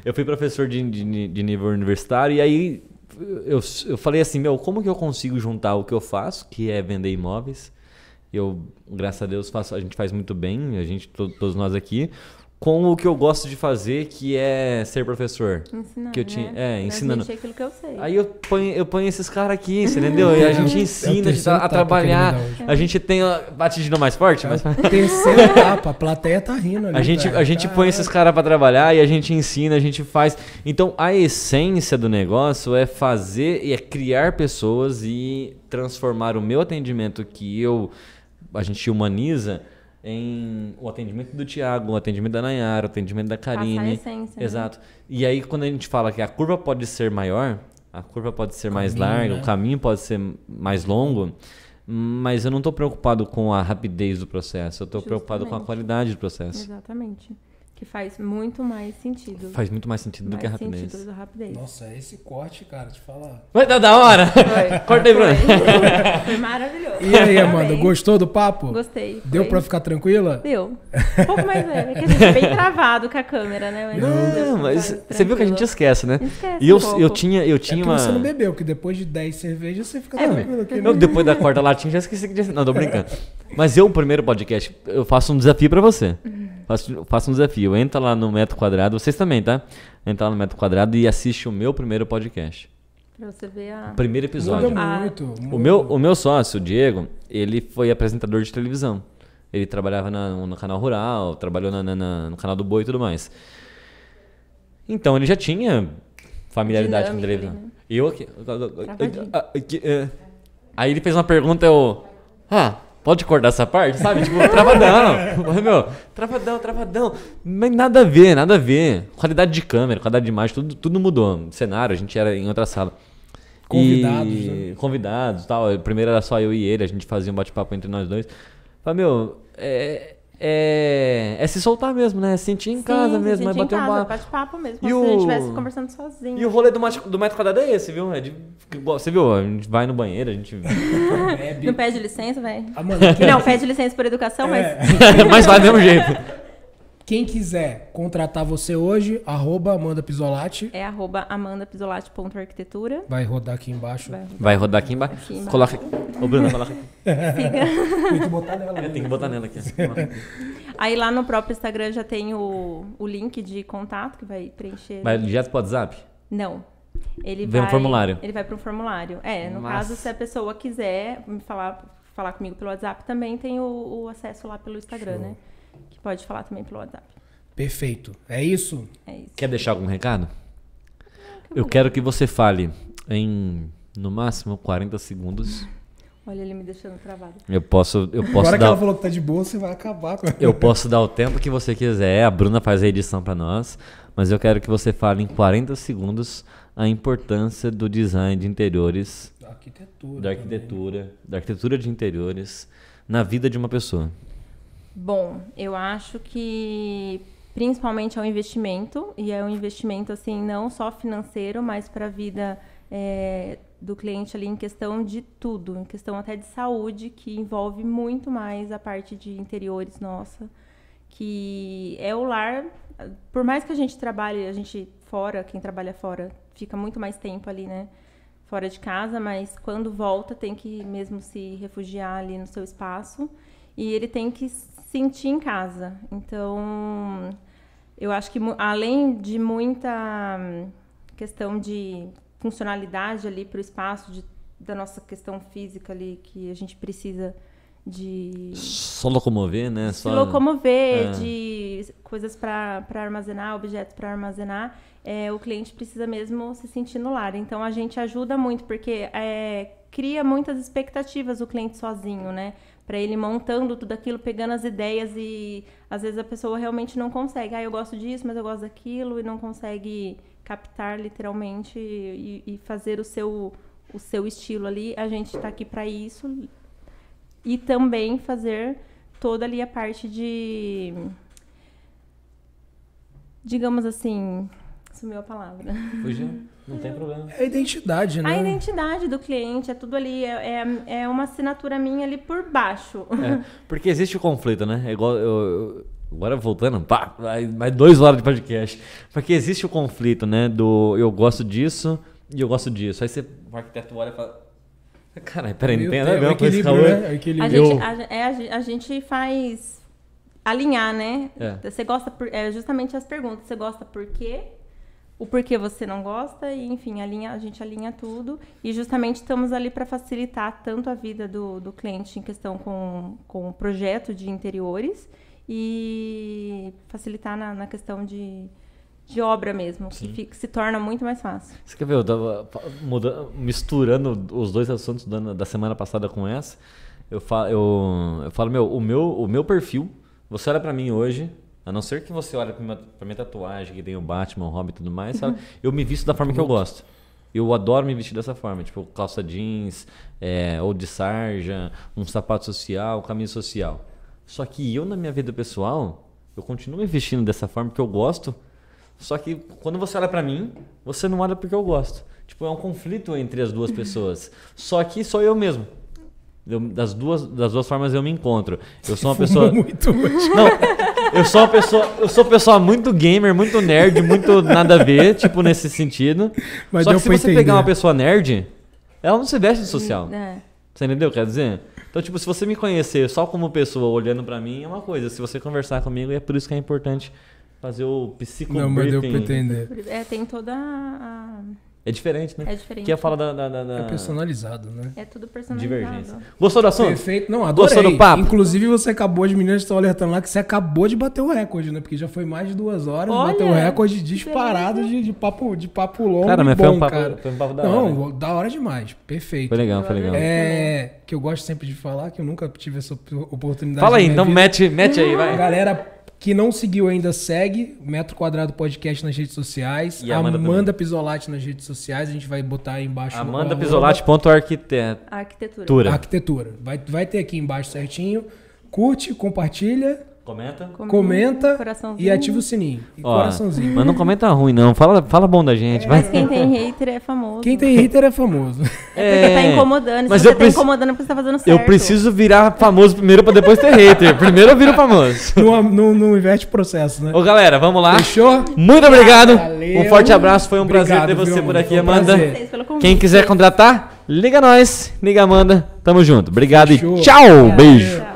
eu fui professor de nível universitário, e aí eu falei assim, como que eu consigo juntar o que eu faço, que é vender imóveis, graças a Deus, a gente faz muito bem, todos nós aqui, com o que eu gosto de fazer, que é ser professor. Ensinar, que eu tinha, né? ensinando. Aquilo que eu sei. Aí eu ponho esses caras aqui, você entendeu? E a gente ensina a trabalhar. A gente tem batidinho mais forte, mas Terceira etapa, a plateia tá rindo ali. a gente põe esses caras para trabalhar e a gente ensina, a gente faz. Então a essência do negócio é fazer e é criar pessoas e transformar o meu atendimento que eu a gente humaniza em o atendimento do Thiago, o atendimento da Nayara, o atendimento da Karine. Passar a essência, né? Exato. E aí, quando a gente fala que a curva pode ser maior, a curva pode ser mais larga, né? o caminho pode ser mais longo, mas eu não estou preocupado com a rapidez do processo, eu estou preocupado com a Justamente. qualidade do processo. Exatamente. Que faz muito mais sentido. Faz muito mais sentido do que a mais rapidez. sentido da rapidez. Nossa, esse corte, cara, te falar. Vai dar da hora! Foi. Corta aí, Bruno. Foi maravilhoso. E aí, Amanda, Parabéns. gostou do papo? Gostei. Deu foi. pra ficar tranquila? Deu. Um pouco mais leve. É que a gente é bem travado com a câmera, né? Mas deu Não, pra mas ficar você viu que a gente tranquilo. esquece, né? Esquece E eu, um pouco. eu tinha É que uma... você não bebeu, que depois de 10 cervejas você fica É, tranquilo aqui, né? Eu, depois da quarta latinha, já esqueci que tinha... Não, tô brincando. Mas eu, o primeiro podcast, eu faço um desafio pra você. Faço um desafio. Entra lá no Metro Quadrado, vocês também, tá? Entra lá no Metro Quadrado e assiste o meu primeiro podcast. Pra você ver a... Primeiro episódio. Muda muito. O meu sócio, o Diego, ele foi apresentador de televisão. Ele trabalhava no canal rural, trabalhou no canal do Boi e tudo mais. Então ele já tinha familiaridade com Dinâmica televisão. ali, né? Eu aqui. Travadinho. Aí ele fez uma pergunta, eu. Pode cortar essa parte? Sabe? Tipo, travadão. Meu, travadão. Mas nada a ver. Qualidade de câmera, qualidade de imagem, tudo mudou. Cenário, a gente era em outra sala. Convidados, né? Convidados e tal. Primeiro era só eu e ele, a gente fazia um bate-papo entre nós dois. Falei, meu, é se soltar mesmo, né? Sentir em casa Sim, mesmo, gente bater em um casa, papo. bate-papo mesmo. E Como se a gente o- estivesse conversando sozinho. E o rolê do metro quadrado é esse, viu? Você viu? A gente vai no banheiro, a gente. Bebe. Não pede licença, velho? Amanda, Não, pede licença por educação, mas... Mas vai do mesmo jeito. quem quiser contratar você hoje, @Amanda Pisolati. É @amandapisolati.arquitetura. Vai rodar aqui embaixo. Vai rodar aqui embaixo. Aqui embaixo. Coloca aqui. Ô, Bruno, coloca aqui. Tem que botar nela. Tem que botar nela aqui. Aí lá no próprio Instagram já tem o link de contato que vai preencher. Vai direto pro WhatsApp? Não. Ele Vem um vai... formulário. Ele vai para um formulário. No Massa. caso, se a pessoa quiser me falar comigo pelo WhatsApp, também tem o acesso lá pelo Instagram, Show. né? Que pode falar também pelo WhatsApp. Perfeito. É isso? É isso. Quer deixar algum recado? Eu quero que você fale em, no máximo, 40 segundos. Olha ele me deixando travado. Eu posso Agora que ela dar... falou que tá de boa, você vai acabar com Eu posso dar o tempo que você quiser, a Bruna faz a edição pra nós, mas eu quero que você fale em 40 segundos a importância do design de interiores, Da arquitetura. da arquitetura de interiores na vida de uma pessoa. Bom, eu acho que principalmente é um investimento, e é um investimento assim não só financeiro, mas para a vida do cliente ali em questão de tudo, em questão até de saúde, que envolve muito mais a parte de interiores nossa, que é o lar. Por mais que a gente trabalhe, quem trabalha fora, fica muito mais tempo ali, né? Fora de casa, mas quando volta tem que mesmo se refugiar ali no seu espaço e ele tem que se sentir em casa. Então, eu acho que além de muita questão de funcionalidade ali para o espaço, da nossa questão física ali, que a gente precisa de Só locomover, né? se locomover, É. de coisas para armazenar, objetos para armazenar, o cliente precisa mesmo se sentir no lar. Então, a gente ajuda muito, porque cria muitas expectativas o cliente sozinho, né? Para ele montando tudo aquilo, pegando as ideias e, às vezes, a pessoa realmente não consegue. Eu gosto disso, mas eu gosto daquilo, e não consegue captar, literalmente, e fazer o seu estilo ali. A gente está aqui para isso. E também fazer toda ali a parte de, digamos assim, sumiu a palavra. Fugiu, não tem problema. É a identidade, né? A identidade do cliente, é tudo ali, é uma assinatura minha ali por baixo. Porque existe o conflito, né? É igual agora voltando, mais 2 horas de podcast. Porque existe o conflito, né? Do eu gosto disso e eu gosto disso. Aí o arquiteto olha e fala: caralho, peraí, não tem nada a ver com esse equilíbrio, calor. né? É equilíbrio. A gente faz alinhar, né? É. Você gosta justamente as perguntas. Você gosta por quê? O porquê você não gosta, e enfim, a gente alinha tudo. E justamente estamos ali para facilitar tanto a vida do cliente em questão com o projeto de interiores e facilitar na questão de obra mesmo, que se torna muito mais fácil. Você quer ver? Eu tava misturando os dois assuntos da semana passada com essa. eu falo, o meu perfil, você olha pra mim hoje, a não ser que você olhe pra minha tatuagem, que tem o Batman, o Robin e tudo mais, sabe? Eu me visto da forma que eu gosto. Eu adoro me vestir dessa forma, tipo calça jeans, ou de sarja, um sapato social, camisa social. Só que eu, na minha vida pessoal, eu continuo me vestindo dessa forma porque eu gosto. Só que quando você olha pra mim, você não olha porque eu gosto. Tipo, é um conflito entre as duas pessoas. Só que sou eu mesmo. Das duas formas eu me encontro. Eu sou uma pessoa... Muito hoje. Não, eu sou uma pessoa muito gamer, muito nerd, muito nada a ver, tipo, nesse sentido. Mas só que deu se pra você entender. pegar uma pessoa nerd, ela não se veste de social. É. Você entendeu o que quer dizer? Então, tipo, se você me conhecer só como pessoa olhando pra mim, é uma coisa. Se você conversar comigo, é por isso que é importante fazer o psicobriefing. Não, mas deu pra entender. Tem toda a... É diferente, né? É diferente. Que é fala da É personalizado, né? É tudo personalizado. divergência. Gostou do assunto? Perfeito. Não, adorei. Gostou do papo? Inclusive, você acabou, as meninas estão alertando lá que você acabou de bater o recorde, né? Porque já foi mais de 2 horas, Olha, bateu o recorde disparado de papo longo. Cara, mas bom, foi um papo, cara. foi um papo da hora. Não, da hora demais. Perfeito. Foi legal, foi legal. Que eu gosto sempre de falar, que eu nunca tive essa oportunidade. Fala aí, na minha então vida. mete aí, vai. Galera que não seguiu ainda, segue Metro Quadrado Podcast nas redes sociais. E a Amanda Amanda Pisolati nas redes sociais. A gente vai botar aí embaixo. no arroba. AmandaPisolati.arquitetura. Arquitetura. Vai ter aqui embaixo certinho. Curte, compartilha, Comenta. comenta coraçãozinho. e ativa o sininho. E Ó, coraçãozinho. mas não comenta ruim, não. Fala bom da gente, vai. Mas quem tem hater é famoso. Quem tem hater é famoso. É porque tá incomodando. Se mas você eu tá preciso- incomodando é porque você tá fazendo certo. Eu preciso virar famoso primeiro pra depois ter hater. Primeiro eu viro famoso. não inverte o processo, né? Ô, galera, vamos lá. Fechou? Muito obrigado. Valeu. Um forte abraço. Foi um prazer Obrigado, ter você viu, por amor? aqui, Foi um Amanda. prazer. Vocês pelo convite. Quem quiser contratar, liga nós. Liga Amanda. Tamo junto. Obrigado Fechou. e tchau. Beijo.